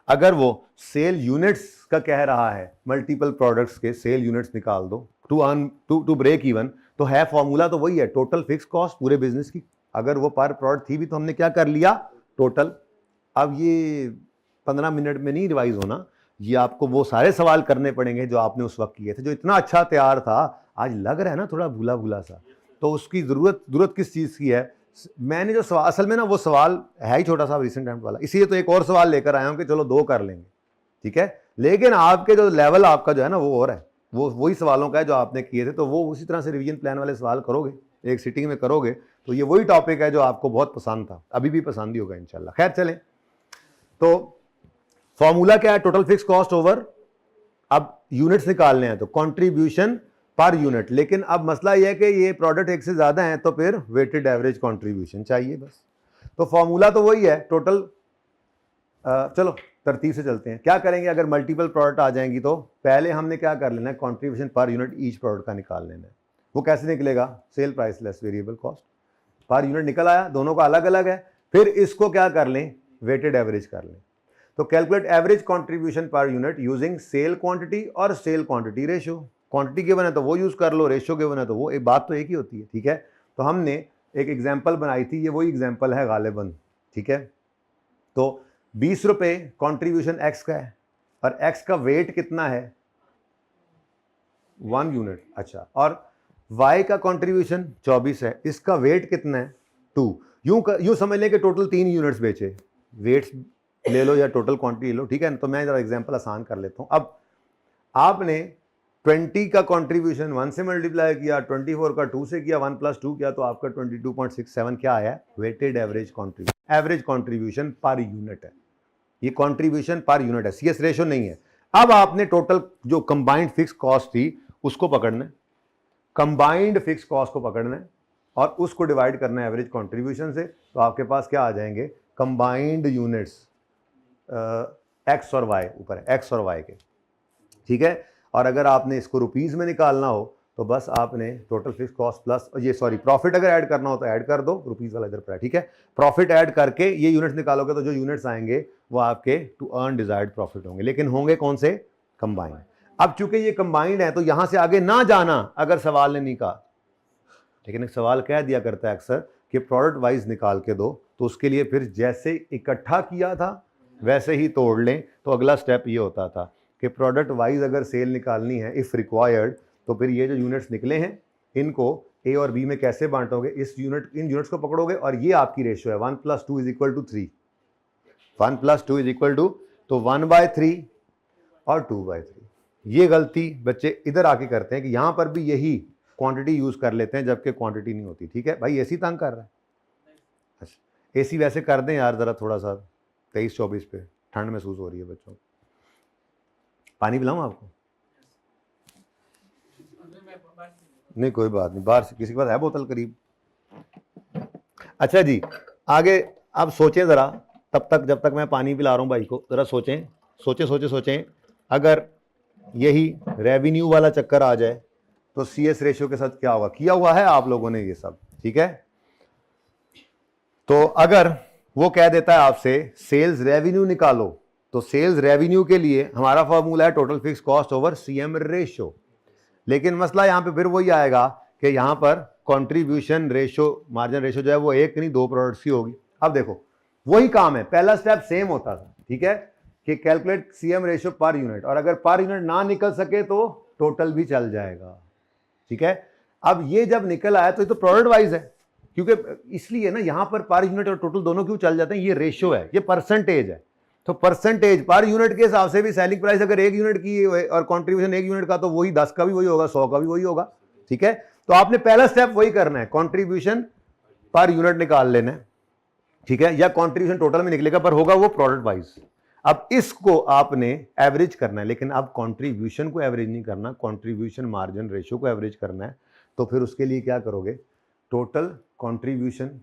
अगर वो सेल यूनिट्स का कह रहा है, मल्टीपल प्रोडक्ट्स के सेल यूनिट्स निकाल दो to earn to break even, तो है फॉर्मूला तो वही है, टोटल फिक्स कॉस्ट पूरे बिजनेस की। अगर वो पर प्रोडक्ट थी भी तो हमने क्या कर लिया, टोटल। अब ये 15 मिनट में नहीं रिवाइज होना, ये आपको वो सारे सवाल करने पड़ेंगे जो आपने उस वक्त किए थे, जो इतना अच्छा तैयार था, आज लग रहा है ना थोड़ा भूला भूला सा। तो उसकी जरूरत किस चीज़ की है, मैंने जो सवाल, असल में ना वो सवाल है ही छोटा सा रिसेंट टाइम वाला, इसलिए तो एक और सवाल लेकर आया हूँ कि चलो 2 कर लेंगे, ठीक है। लेकिन आपके जो लेवल आपका जो है ना वो और है, वो वही सवालों का है जो आपने किए थे, तो वो उसी तरह से रिवीजन प्लान वाले सवाल करोगे, एक सिटिंग में करोगे, तो ये वही टॉपिक है जो आपको बहुत पसंद था, अभी भी पसंद ही होगा इंशाल्लाह। खैर चलें, तो फॉर्मूला क्या है, टोटल फिक्स कॉस्ट ओवर, अब यूनिट्स निकालने हैं तो कंट्रीब्यूशन पर यूनिट। लेकिन अब मसला यह है कि ये प्रोडक्ट एक से ज्यादा है तो फिर वेटेड एवरेज कंट्रीब्यूशन चाहिए बस। तो फॉर्मूला तो वही है टोटल। चलो तरतीब से चलते हैं, क्या करेंगे अगर मल्टीपल प्रोडक्ट आ जाएंगी तो पहले हमने क्या कर लेना है, contribution per unit each product का निकाल लेना है। वो कैसे निकलेगा, sale price less variable cost, per unit निकल आया, दोनों का अलग अलग है, फिर इसको क्या कर लें, वेटेड एवरेज कर लें। तो calculate average contribution per unit using sale quantity और sale quantity ratio. Quantity given है तो वो यूज कर लो, रेशियो गिवन है तो वो, एक बात तो एक ही होती है, ठीक है। तो हमने एक एग्जांपल बनाई थी, ये वही एग्जांपल है गालिबन, ठीक है। तो 20 रुपए कंट्रीब्यूशन एक्स का है और एक्स का वेट कितना है, 1 यूनिट। अच्छा, और वाई का कंट्रीब्यूशन 24 है, इसका वेट कितना है, 2। यूं समझ लें कि टोटल 3 यूनिट्स बेचे, वेट्स ले लो या टोटल क्वांटिटी ले लो, ठीक है। तो मैं जरा एग्जांपल आसान कर लेता हूं। अब आपने 20 का कंट्रीब्यूशन 1 से मल्टीप्लाई किया, 24 का 2 से किया, 1 + 2 किया, तो आपका 22.67 क्या आया, weighted average contribution. Average contribution per unit है, ये कंट्रीब्यूशन पर यूनिट है, CS रेशियो नहीं है। अब आपने टोटल जो कंबाइंड फिक्स कॉस्ट थी उसको पकड़ना है, कंबाइंड फिक्स कॉस्ट को पकड़ना है और उसको डिवाइड करना है एवरेज कंट्रीब्यूशन से। तो आपके पास क्या आ जाएंगे, कंबाइंड यूनिट्स एक्स और वाई, ऊपर एक्स और वाई के, ठीक है। और अगर आपने इसको रुपीस में निकालना हो तो बस आपने टोटल फिक्स कॉस्ट प्लस ये प्रॉफिट अगर ऐड करना हो तो ऐड कर दो, रुपीस वाला इधर पर है, ठीक है। प्रॉफिट ऐड करके ये यूनिट्स निकालोगे तो जो यूनिट्स आएंगे वो आपके टू अर्न डिजायर्ड प्रॉफिट होंगे, लेकिन होंगे कौन से, कंबाइंड। अब चूंकि ये कंबाइंड है तो यहां से आगे ना जाना अगर सवाल ने नहीं कहा, लेकिन एक सवाल कह दिया करता है अक्सर कि प्रोडक्ट वाइज निकाल के दो, तो उसके लिए फिर जैसे इकट्ठा किया था वैसे ही तोड़ लें। तो अगला स्टेप ये होता था कि प्रोडक्ट वाइज अगर सेल निकालनी है इफ़ रिक्वायर्ड, तो फिर ये जो यूनिट्स निकले हैं इनको ए और बी में कैसे बांटोगे, इन यूनिट्स को पकड़ोगे और ये आपकी रेशियो है 1 + 2 = 3, 1 + 2 = तो 1/3 और 2/3। ये गलती बच्चे इधर आके करते हैं कि यहां पर भी यही क्वांटिटी यूज कर लेते हैं जबकि क्वांटिटी नहीं होती, ठीक है। भाई एसी तंग कर रहा है, अच्छा एसी वैसे कर दें यार जरा थोड़ा सा, 23-24 पे ठंड महसूस हो रही है बच्चों। पानी पिलाऊं आपको, नहीं कोई बात नहीं, बाहर किसी के पास है बोतल करीब। अच्छा जी आगे, अब सोचें ज़रा, तब तक जब तक मैं पानी पिला रहा हूँ भाई को, ज़रा सोचें अगर यही रेवेन्यू वाला चक्कर आ जाए तो CS रेशियो के साथ क्या होगा, किया हुआ है आप लोगों ने ये सब, ठीक है। तो अगर वो कह देता है आपसे सेल्स रेवेन्यू निकालो, तो सेल्स रेवेन्यू के लिए हमारा फॉर्मूला है total fix cost over CM ratio. लेकिन मसला यहाँ पे फिर वही आएगा कि यहाँ पर कंट्रीब्यूशन रेशियो, मार्जिन रेशियो जो है वो एक नहीं 2 प्रोडक्ट्स की होगी। अब देखो वही काम है, पहला स्टेप सेम होता था, ठीक है, कि calculate CM ratio per unit, और अगर पर यूनिट ना निकल सके तो टोटल भी चल जाएगा, ठीक है। अब ये जब निकल आया तो ये तो प्रोडक्ट वाइज है, क्योंकि इसलिए ना यहाँ पर पर यूनिट और टोटल दोनों क्यों चल जाते हैं, ये रेशियो है, ये परसेंटेज है। तो परसेंटेज पर यूनिट के हिसाब से भी सेलिंग प्राइस अगर 1 यूनिट की और कंट्रीब्यूशन 1 यूनिट का, तो वही 10 का भी वही होगा, 100 का भी वही होगा। ठीक है, तो आपने पहला स्टेप वही करना है, कंट्रीब्यूशन पर यूनिट निकाल लेना है। ठीक है, या कंट्रीब्यूशन टोटल में निकलेगा पर होगा वो प्रोडक्ट वाइज। अब इसको आपने एवरेज करना है, लेकिन अब कंट्रीब्यूशन को एवरेज नहीं करना, कंट्रीब्यूशन मार्जिन रेशियो को एवरेज करना है। तो फिर उसके लिए क्या करोगे, टोटल कंट्रीब्यूशन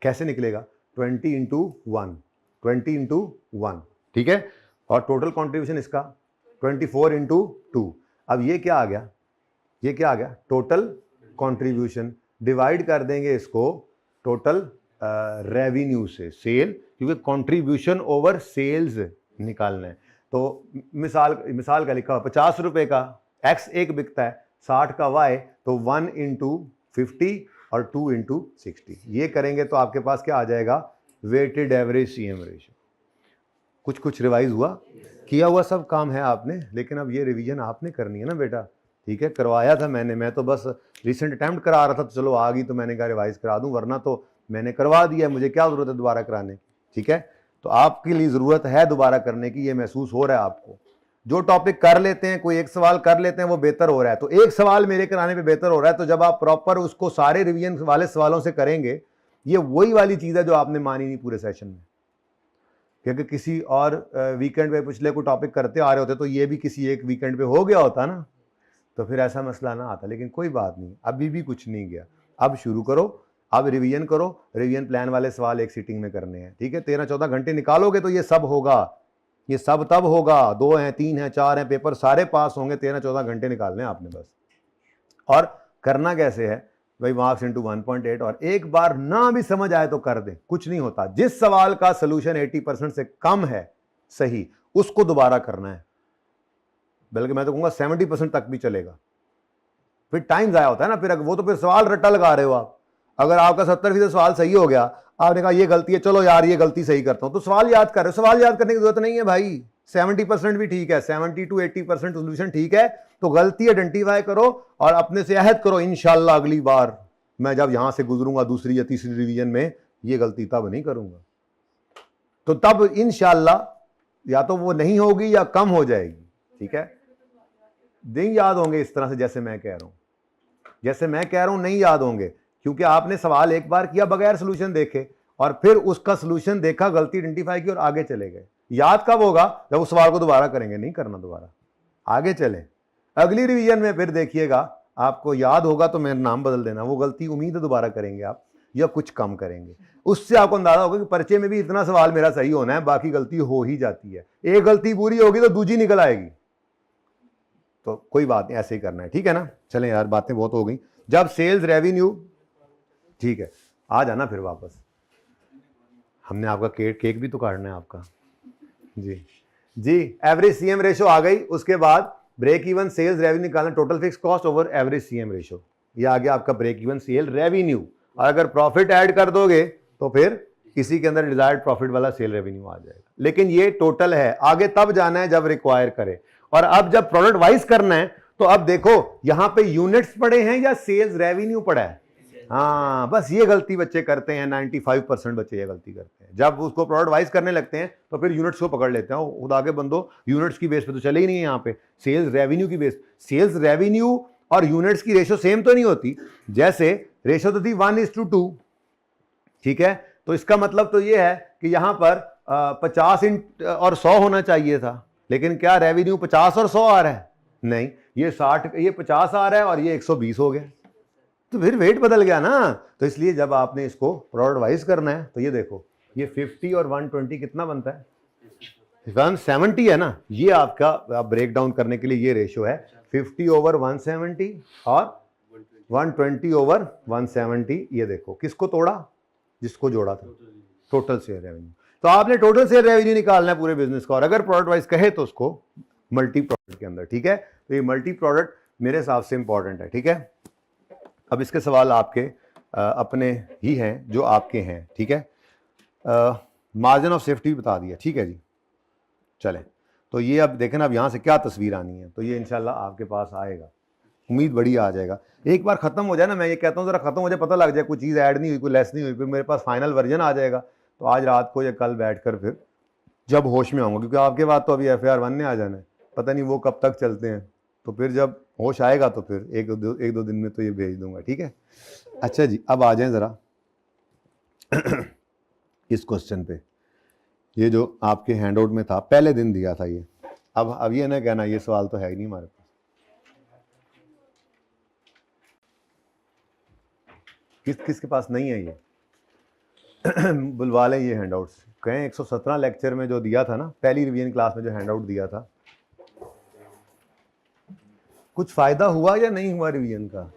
कैसे निकलेगा, 20 इंटू 1, 20 इंटू 1। ठीक है, और टोटल कंट्रीब्यूशन इसका 24 इंटू 2। अब ये क्या आ गया, ये क्या आ गया, टोटल कंट्रीब्यूशन। डिवाइड कर देंगे इसको टोटल रेवेन्यू से, सेल, क्योंकि कंट्रीब्यूशन ओवर सेल्स निकालना है। तो मिसाल का लिखा हुआ 50 रुपए का एक्स एक बिकता है, 60 का वाई, तो 1 इंटू 50 और 2 इंटू 60। ये करेंगे तो आपके पास क्या आ जाएगा, वेटेड एवरेज सीएम रेशियो। कुछ रिवाइज हुआ, किया हुआ सब काम है आपने, लेकिन अब ये रिवीजन आपने करनी है ना बेटा। ठीक है, करवाया था मैंने, मैं तो बस रिसेंट अटेम्प्ट करा रहा था, तो चलो आ गई तो मैंने कहा रिवाइज करा दूं, वरना तो मैंने करवा दिया, मुझे क्या जरूरत है दोबारा कराने की। ठीक है, तो आपके लिए जरूरत है दोबारा करने की, ये महसूस हो रहा है आपको। जो टॉपिक कर लेते हैं, कोई एक सवाल कर लेते हैं, वो बेहतर हो रहा है। तो एक सवाल मेरे कराने पे बेहतर हो रहा है, तो जब आप प्रॉपर उसको सारे रिवीजन वाले सवालों से करेंगे, ये वही वाली चीज है जो आपने मानी नहीं पूरे सेशन में। क्योंकि किसी और वीकेंड पे पिछले को टॉपिक करते आ रहे होते, तो ये भी किसी एक वीकेंड पे हो गया होता ना, तो फिर ऐसा मसला ना आता। लेकिन कोई बात नहीं, अभी भी कुछ नहीं गया, अब शुरू करो, अब रिवीजन करो। रिवीजन प्लान वाले सवाल एक सीटिंग में करने हैं। ठीक है, 13-14 घंटे निकालोगे तो ये सब होगा, ये सब तब होगा। 2 हैं, 3 हैं, 4 हैं, पेपर सारे पास होंगे, 13-14 घंटे निकालने हैं आपने बस। और करना कैसे है भाई, मार्क्स इंटू 1.8। और एक बार ना भी समझ आए तो कर दें, कुछ नहीं होता। जिस सवाल का सोल्यूशन 80% से कम है सही, उसको दोबारा करना है, बल्कि मैं तो कहूंगा 70% तक भी चलेगा। फिर टाइम जाया होता है ना, फिर वो तो फिर सवाल रट्टा लगा रहे हो आप। अगर आपका 70% सवाल सही हो गया, आपने कहा ये गलती है, चलो यार ये गलती सही करता हूं, तो सवाल याद कर रहे हो। सवाल याद करने की जरूरत नहीं है भाई, 70% भी ठीक है, 70 to 80% सोल्यूशन ठीक है। तो गलती आइडेंटिफाई करो और अपने से अहद करो, इंशाल्लाह अगली बार मैं जब यहां से गुजरूंगा दूसरी या तीसरी रिवीजन में, ये गलती तब नहीं करूंगा। तो तब इंशाल्लाह या तो वो नहीं होगी या कम हो जाएगी। ठीक है, दिन याद होंगे इस तरह से जैसे मैं कह रहा हूं, जैसे मैं कह रहा हूं नहीं याद होंगे, क्योंकि आपने सवाल एक बार किया बगैर सोल्यूशन देखे, और फिर उसका सोल्यूशन देखा, गलती आइडेंटिफाई की और आगे चले गए। याद कब होगा, जब उस सवाल को दोबारा करेंगे, नहीं करना दोबारा, आगे चले। अगली रिवीजन में फिर देखिएगा आपको याद होगा तो मेरा नाम बदल देना, वो गलती उम्मीद है दोबारा करेंगे आप या कुछ कम करेंगे। उससे आपको अंदाजा होगा कि पर्चे में भी इतना सवाल मेरा सही होना है, बाकी गलती हो ही जाती है। एक गलती पूरी होगी तो दूसरी निकल आएगी। तो कोई बात नहीं, ऐसे ही करना है। ठीक है ना, चलें यार, बातें बहुत हो गई। जब सेल्स रेवेन्यू, ठीक है, आ जाना फिर वापस, हमने आपका केक भी तो काटना है आपका। जी, एवरेज सीएम रेशियो आ गई। उसके बाद ब्रेक इवन सेल्स रेवेन्यू निकालना, total fix cost over average CM ratio, ये आ गया आपका ब्रेक इवन सेल रेवेन्यू। और अगर प्रॉफिट ऐड कर दोगे तो फिर इसी के अंदर डिजायर्ड प्रॉफिट वाला सेल रेवेन्यू आ जाएगा। लेकिन ये टोटल है, आगे तब जाना है जब रिक्वायर करे। और अब जब प्रोडक्ट वाइज करना है, तो अब देखो यहां पे यूनिट्स पड़े हैं या सेल्स रेवेन्यू पड़ा है। हाँ, बस ये गलती बच्चे करते हैं, 95% बच्चे ये गलती करते हैं। जब उसको प्रोडक्ट वाइज करने लगते हैं तो फिर यूनिट्स को पकड़ लेते हैं। खुदा के बंदो, यूनिट्स की बेस पे तो चले ही नहीं है, यहाँ पे सेल्स रेवेन्यू की बेस। सेल्स रेवेन्यू और यूनिट्स की रेशो सेम तो नहीं होती। जैसे रेशो तो थी 1:2, ठीक है, तो इसका मतलब तो ये है कि यहां पर 50 और 100 होना चाहिए था, लेकिन क्या रेवेन्यू 50 और 100 आ रहा है? नहीं, ये 60, ये 50 आ रहा है और ये 120 हो गया, तो फिर वेट बदल गया ना। तो इसलिए जब आपने इसको प्रोडक्ट वाइज करना है तो ये देखो, ये 50 और 120 कितना बनता है? 170 है ना। ये आपका ब्रेक डाउन करने के लिए ये रेशियो है, 50 ओवर 170 और 120 ओवर 170। ये देखो किसको तोड़ा, जिसको जोड़ा था, टोटल शेयर रेवेन्यू। तो आपने टोटल शेयर रेवेन्यू निकालना है पूरे बिजनेस का, और अगर प्रोडक्ट वाइज कहे तो उसको मल्टी प्रोडक्ट के अंदर। ठीक है, तो ये मल्टी प्रोडक्ट मेरे हिसाब से इंपॉर्टेंट है। ठीक है, अब इसके सवाल आपके अपने ही हैं जो आपके हैं। ठीक है, मार्जिन ऑफ सेफ्टी बता दिया। ठीक है जी, चलें। तो ये अब देखें ना, अब यहाँ से क्या तस्वीर आनी है, तो ये इंशाल्लाह आपके पास आएगा। उम्मीद बड़ी आ जाएगा। एक बार खत्म हो जाए ना, मैं ये कहता हूँ जरा खत्म हो जाए, पता लग जाए कोई चीज़ ऐड नहीं हुई, कोई लेस नहीं हुई, फिर मेरे पास फाइनल वर्जन आ जाएगा, तो आज रात को या कल बैठकर फिर जब होश में आऊँगा, क्योंकि आपके बाद तो अभी FAR 1 ने आ जाना है, पता नहीं वो कब तक चलते हैं, तो फिर जब होश आएगा तो फिर एक दो दिन में तो ये भेज दूंगा, ठीक है। अच्छा जी, अब आ जाएं ज़रा इस क्वेश्चन पे, ये जो आपके हैंडआउट में था, पहले दिन दिया था ये। अब ये ना कहना ये सवाल तो है ही नहीं हमारे पास। किसके पास नहीं है ये बुलवा लें ये हैंडआउट्स, कहें 117 लेक्चर में जो दिया था ना, पहली रिवीजन क्लास में जो हैंडआउट दिया था, कुछ फ़ायदा हुआ या नहीं हुआ रिवीजन का?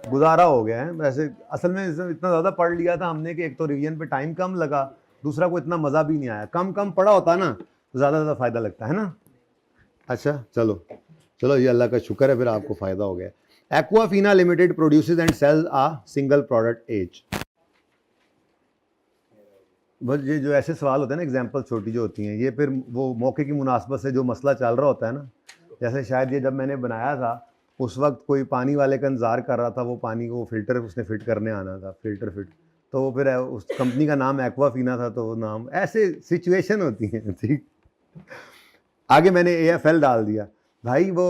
गुजारा हो गया है वैसे। असल में इतना ज़्यादा पढ़ लिया था हमने कि एक तो रिवीजन पे टाइम कम लगा, दूसरा को इतना मज़ा भी नहीं आया। कम पढ़ा होता ना तो ज़्यादा फ़ायदा लगता है ना। अच्छा चलो ये अल्लाह का शुक्र है, फिर आपको फ़ायदा हो गया। Aquafina limited produces and sells a single product each. बस ये जो ऐसे सवाल होते हैं ना, एग्जाम्पल छोटी जो होती हैं, ये फिर वो मौके की मुनासबत से जो मसला चल रहा होता है ना, जैसे शायद ये जब मैंने बनाया था उस वक्त कोई पानी वाले का इंतज़ार कर रहा था, वो पानी को फिल्टर उसने फिट करने आना था, फिल्टर फिट, तो वो फिर उस कंपनी का नाम एक्वाफिना था, तो वो नाम, ऐसे सिचुएशन होती हैं, ठीक। आगे मैंने AFL डाल दिया भाई। वो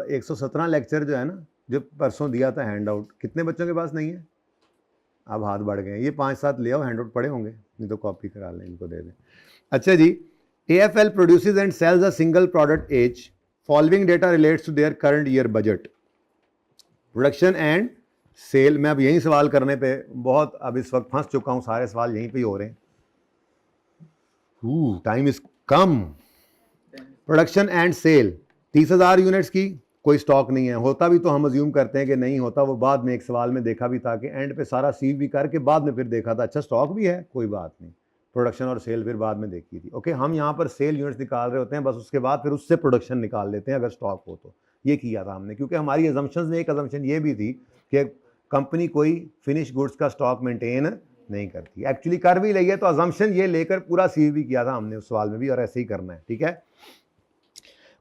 117 लेक्चर जो है ना, जो परसों दिया था हैंड आउट, कितने बच्चों के पास नहीं है? अब हाथ बढ़ गए, ये 5-7 ले आओ, हैंड आउट पड़े होंगे, नहीं तो कॉपी करा लें, इनको दे दें। अच्छा जी, AFL produces and sells a single product each, following data relates to their current year budget, production and sale. मैं अब यही सवाल करने पे बहुत अब इस वक्त फंस चुका हूँ, सारे सवाल यहीं पे ही हो रहे हैं। Time is come. Production and sale 30,000 units की कोई स्टॉक नहीं है, होता भी तो हम अज्यूम करते हैं कि नहीं होता, वो बाद में एक सवाल में देखा भी था कि एंड पे सारा सीव भी करके बाद में फिर देखा था अच्छा स्टॉक भी है, कोई बात नहीं, प्रोडक्शन और सेल फिर बाद में देखी थी। ओके, हम यहाँ पर सेल यूनिट्स निकाल रहे होते हैं बस, उसके बाद फिर उससे प्रोडक्शन निकाल लेते हैं अगर स्टॉक हो तो। ये किया था हमने, क्योंकि हमारी अजम्पशंस में एक अजम्पशन ये भी थी कि कंपनी कोई फिनिश गुड्स का स्टॉक मेंटेन नहीं करती, एक्चुअली कर भी रही है, तो अजम्पशन ये लेकर पूरा सीव भी किया था हमने उस सवाल में भी, और ऐसे ही करना है, ठीक है।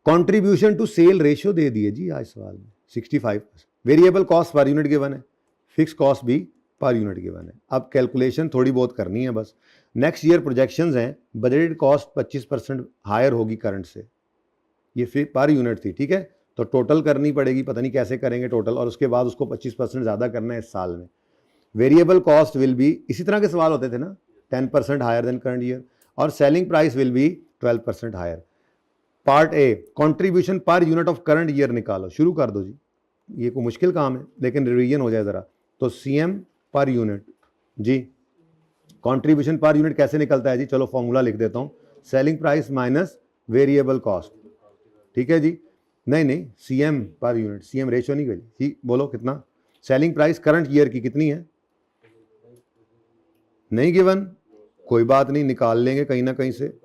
कंट्रीब्यूशन टू सेल रेशियो दे दिए जी आज सवाल में 65%। Variable cost per unit given है, फिक्स कॉस्ट भी पर यूनिट गिवन है। अब कैलकुलेशन थोड़ी बहुत करनी है बस। नेक्स्ट ईयर प्रोजेक्शंस हैं, बजटेड कॉस्ट 25% हायर होगी करंट से, ये पर यूनिट थी, ठीक है, तो टोटल करनी पड़ेगी, पता नहीं कैसे करेंगे टोटल, और उसके बाद उसको 25% ज़्यादा करना है इस साल में। वेरिएबल कॉस्ट विल बी, इसी तरह के सवाल होते थे ना, 10% हायर देन करंट ईयर, और selling price will be 12% higher. Part A, contribution per unit of current year निकालो, शुरू कर दो जी, ये कोई मुश्किल काम है लेकिन रिवीजन हो जाए ज़रा। तो CM पर यूनिट जी, कंट्रीब्यूशन पर यूनिट कैसे निकलता है जी, चलो फॉर्मूला लिख देता हूँ, selling price minus variable cost, ठीक है जी। नहीं CM per unit, CM ratio नहीं गई, बोलो कितना, सेलिंग प्राइस करंट ईयर की कितनी है, नहीं गिवन, कोई बात नहीं, निकाल लेंगे कहीं ना कहीं से।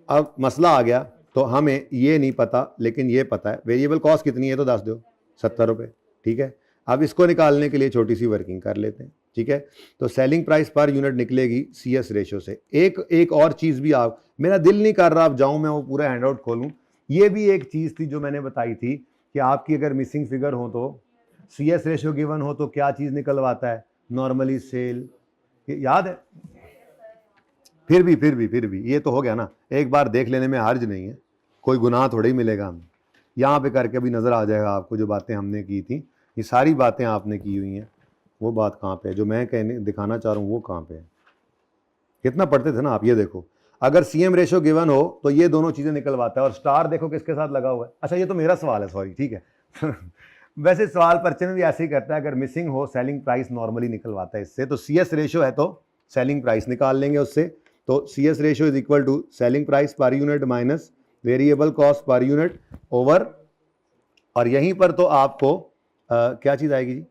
अब मसला आ गया, तो हमें ये नहीं पता लेकिन ये पता है वेरिएबल कॉस्ट कितनी है, तो 10 दो, 70 रुपये, ठीक है। अब इसको निकालने के लिए छोटी सी वर्किंग कर लेते हैं, ठीक है। तो सेलिंग प्राइस पर यूनिट निकलेगी CS रेशियो से। एक और चीज़ भी, आप, मेरा दिल नहीं कर रहा अब जाऊँ मैं वो पूरा हैंड आउट खोलूँ, ये भी एक चीज़ थी जो मैंने बताई थी कि आपकी अगर मिसिंग फिगर हो तो CS रेशियो गिवन हो तो क्या चीज़ निकलवाता है, नॉर्मली सेल, याद है। फिर भी ये तो हो गया ना, एक बार देख लेने में हर्ज नहीं है, कोई गुनाह थोड़ा ही मिलेगा हमें। यहाँ पे करके अभी नज़र आ जाएगा आपको जो बातें हमने की थी, ये सारी बातें आपने की हुई हैं, वो बात कहाँ पे है जो मैं कहने दिखाना चाह रहा हूँ, वो कहाँ पे है। कितना पढ़ते थे ना आप, ये देखो, अगर CM रेशो गिवन हो तो ये दोनों चीज़ें निकलवाता है, और स्टार देखो किसके साथ लगा हुआ है। अच्छा ये तो मेरा सवाल है, सॉरी, ठीक है वैसे सवाल पर्चे में भी ऐसे ही करता है, अगर मिसिंग हो सेलिंग प्राइस नॉर्मली निकलवाता है इससे, तो CS रेशो है तो सेलिंग प्राइस निकाल लेंगे उससे, तो CS ratio is equal to selling price per unit minus variable cost per unit over, और यहीं पर तो आपको क्या चीज़ आएगी जी,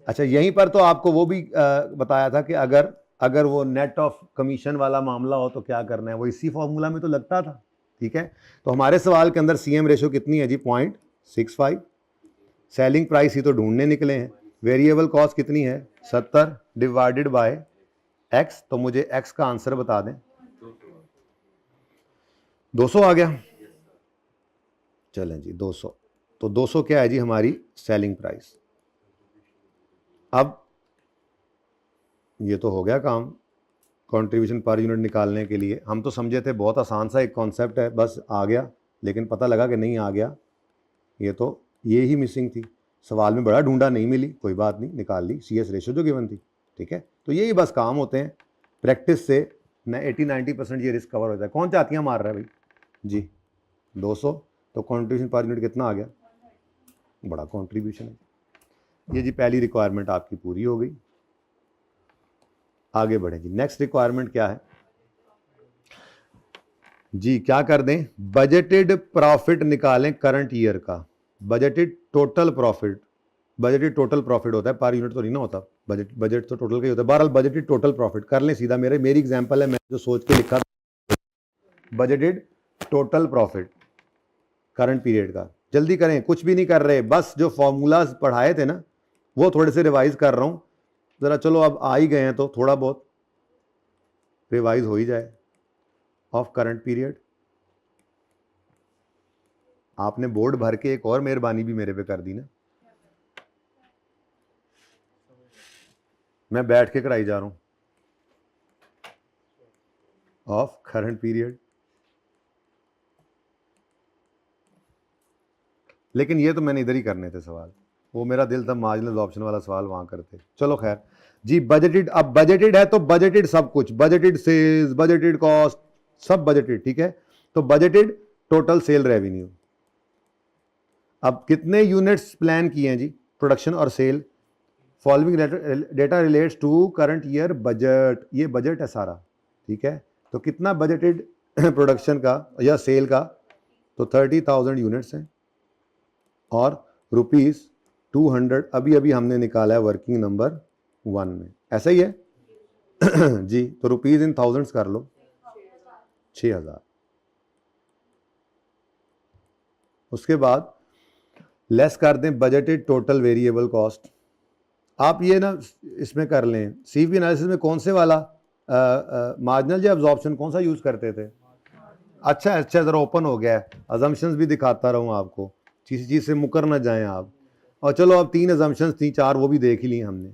अच्छा यहीं पर तो आपको वो भी बताया था कि अगर वो नेट ऑफ कमीशन वाला मामला हो तो क्या करना है, वो इसी फॉर्मूला में तो लगता था, ठीक है। तो हमारे सवाल के अंदर CM रेशो कितनी है जी, 0.65, सेलिंग प्राइस ही तो ढूंढने निकले हैं, वेरिएबल कॉस्ट कितनी है 70 डिवाइडेड बाय x, तो मुझे x का आंसर बता दें, 200 आ गया, चलें जी 200, तो 200 क्या है जी हमारी सेलिंग प्राइस। अब ये तो हो गया काम कंट्रीब्यूशन पर यूनिट निकालने के लिए। हम तो समझे थे बहुत आसान सा एक कॉन्सेप्ट है, बस आ गया, लेकिन पता लगा कि नहीं आ गया, ये ही मिसिंग थी। सवाल में बड़ा ढूंढा, नहीं मिली, कोई बात नहीं, निकाल ली CS रेशो जो गिवन थी। ठीक है, तो यही बस काम होते हैं, प्रैक्टिस से 80-90% ये रिस्क कवर होता है। कौन चाहतियाँ मार रहा है भाई जी 200, तो कंट्रीब्यूशन पर यूनिट कितना आ गया, बड़ा कंट्रीब्यूशन है ये जी। पहली रिक्वायरमेंट आपकी पूरी हो गई, आगे बढ़ें जी। नेक्स्ट रिक्वायरमेंट क्या है जी, क्या कर दें, बजटेड प्रॉफिट निकालें करंट ईयर का। Budgeted total profit, budgeted total profit होता है, पर यूनिट तो नहीं ना होता, बजट तो टोटल का ही होता है। बहरहाल बजटेड टोटल प्रॉफिट कर लें सीधा, मेरी एग्जांपल है, मैं जो सोच के लिखा, budgeted total profit current period का। जल्दी करें, कुछ भी नहीं कर रहे, बस जो फॉर्मूलाज पढ़ाए थे ना वो थोड़े से रिवाइज कर रहा हूं जरा। चलो अब आ ही गए हैं तो थोड़ा बहुत रिवाइज हो ही जाए। ऑफ करंट पीरियड, आपने बोर्ड भर के एक और मेहरबानी भी मेरे पे कर दी ना, मैं बैठ के कराई जा रहा हूं। ऑफ करंट पीरियड, लेकिन ये तो मैंने इधर ही करने थे सवाल, वो मेरा दिल था मार्जिनल ऑप्शन वाला सवाल वहां करते। चलो खैर जी, बजटेड, अब बजटेड है तो बजटेड सब कुछ, बजटेड सेल्स, बजटेड कॉस्ट, सब बजटेड। ठीक है, तो बजटेड टोटल सेल रेवेन्यू। अब कितने यूनिट्स प्लान किए हैं जी, प्रोडक्शन और sale. Following data relates to current year budget, ये बजट है सारा। ठीक है, तो कितना बजटेड प्रोडक्शन का या सेल का, तो 30,000 यूनिट्स हैं और ₹200 अभी अभी हमने निकाला है वर्किंग नंबर 1 में, ऐसा ही है जी। तो रुपीज इन थाउजेंड्स कर लो, 6,000। उसके बाद लेस कर दें बजटेड टोटल वेरिएबल कॉस्ट। आप ये ना इसमें कर लें, सीवी एनालिसिस में कौन से वाला मार्जिनल या एब्जॉर्प्शन कौन सा यूज करते थे। अच्छा ज़रा ओपन हो गया है, अजम्पशंस भी दिखाता रहूँ आपको, किसी चीज़ से मुकर ना जाएं आप। और चलो अब 3 अजम्पशंस थी, 4 वो भी देख ही ली हमने।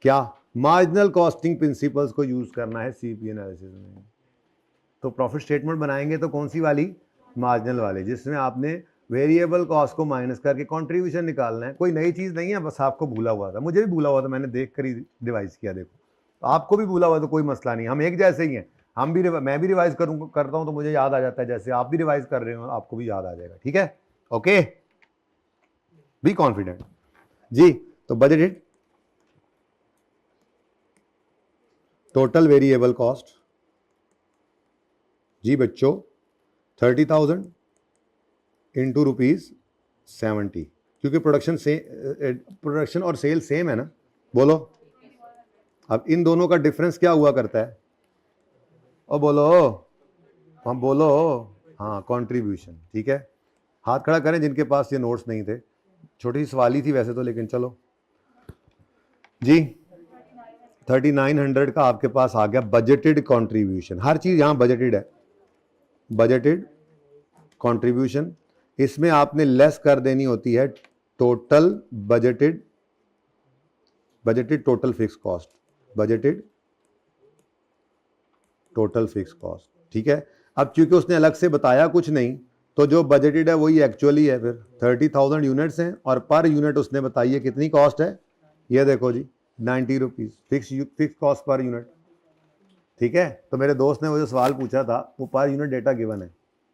क्या, मार्जिनल कॉस्टिंग प्रिंसिपल्स को यूज़ करना है सीपी एनालिसिस में। तो प्रॉफिट स्टेटमेंट बनाएंगे तो कौन सी वाली, मार्जिनल वाले, जिसमें आपने वेरिएबल कॉस्ट को माइनस करके कंट्रीब्यूशन निकालना है। कोई नई चीज़ नहीं है, बस आपको भूला हुआ था, मुझे भी भूला हुआ था, मैंने देख कर ही रिवाइज किया। देखो तो आपको भी भूला हुआ तो कोई मसला नहीं, हम एक जैसे ही हैं। हम भी, मैं भी रिवाइज करता हूँ तो मुझे याद आ जाता है, जैसे आप भी रिवाइज कर रहे हो आपको भी याद आ जाएगा। ठीक है, ओके, बी कॉन्फिडेंट जी। तो बजटेड टोटल वेरिएबल कॉस्ट जी बच्चों 30,000 इंटू ₹70, क्योंकि प्रोडक्शन और सेल सेम है ना, बोलो। अब इन दोनों का डिफरेंस क्या हुआ करता है, और बोलो, हम बोलो, हाँ कंट्रीब्यूशन। ठीक है, हाथ खड़ा करें जिनके पास ये नोट्स नहीं थे, छोटी सी सवाल ही थी वैसे तो, लेकिन चलो जी। 3900 का आपके पास आ गया बजटेड कंट्रीब्यूशन। हर चीज़ यहाँ बजटेड है, बजटेड कंट्रीब्यूशन। इसमें आपने लेस कर देनी होती है total budgeted total fix cost, budgeted total fix cost. ठीक है, अब क्योंकि उसने अलग से बताया कुछ नहीं, तो जो बजटेड है वही एक्चुअली है। फिर 30,000 यूनिट्स हैं और पर यूनिट उसने बताई है कितनी कॉस्ट है, ये देखो जी 90 rupees fix cost per unit. ठीक है, तो मेरे दोस्त ने वो जो सवाल पूछा था वो पर यूनिट डेटा गिवन है,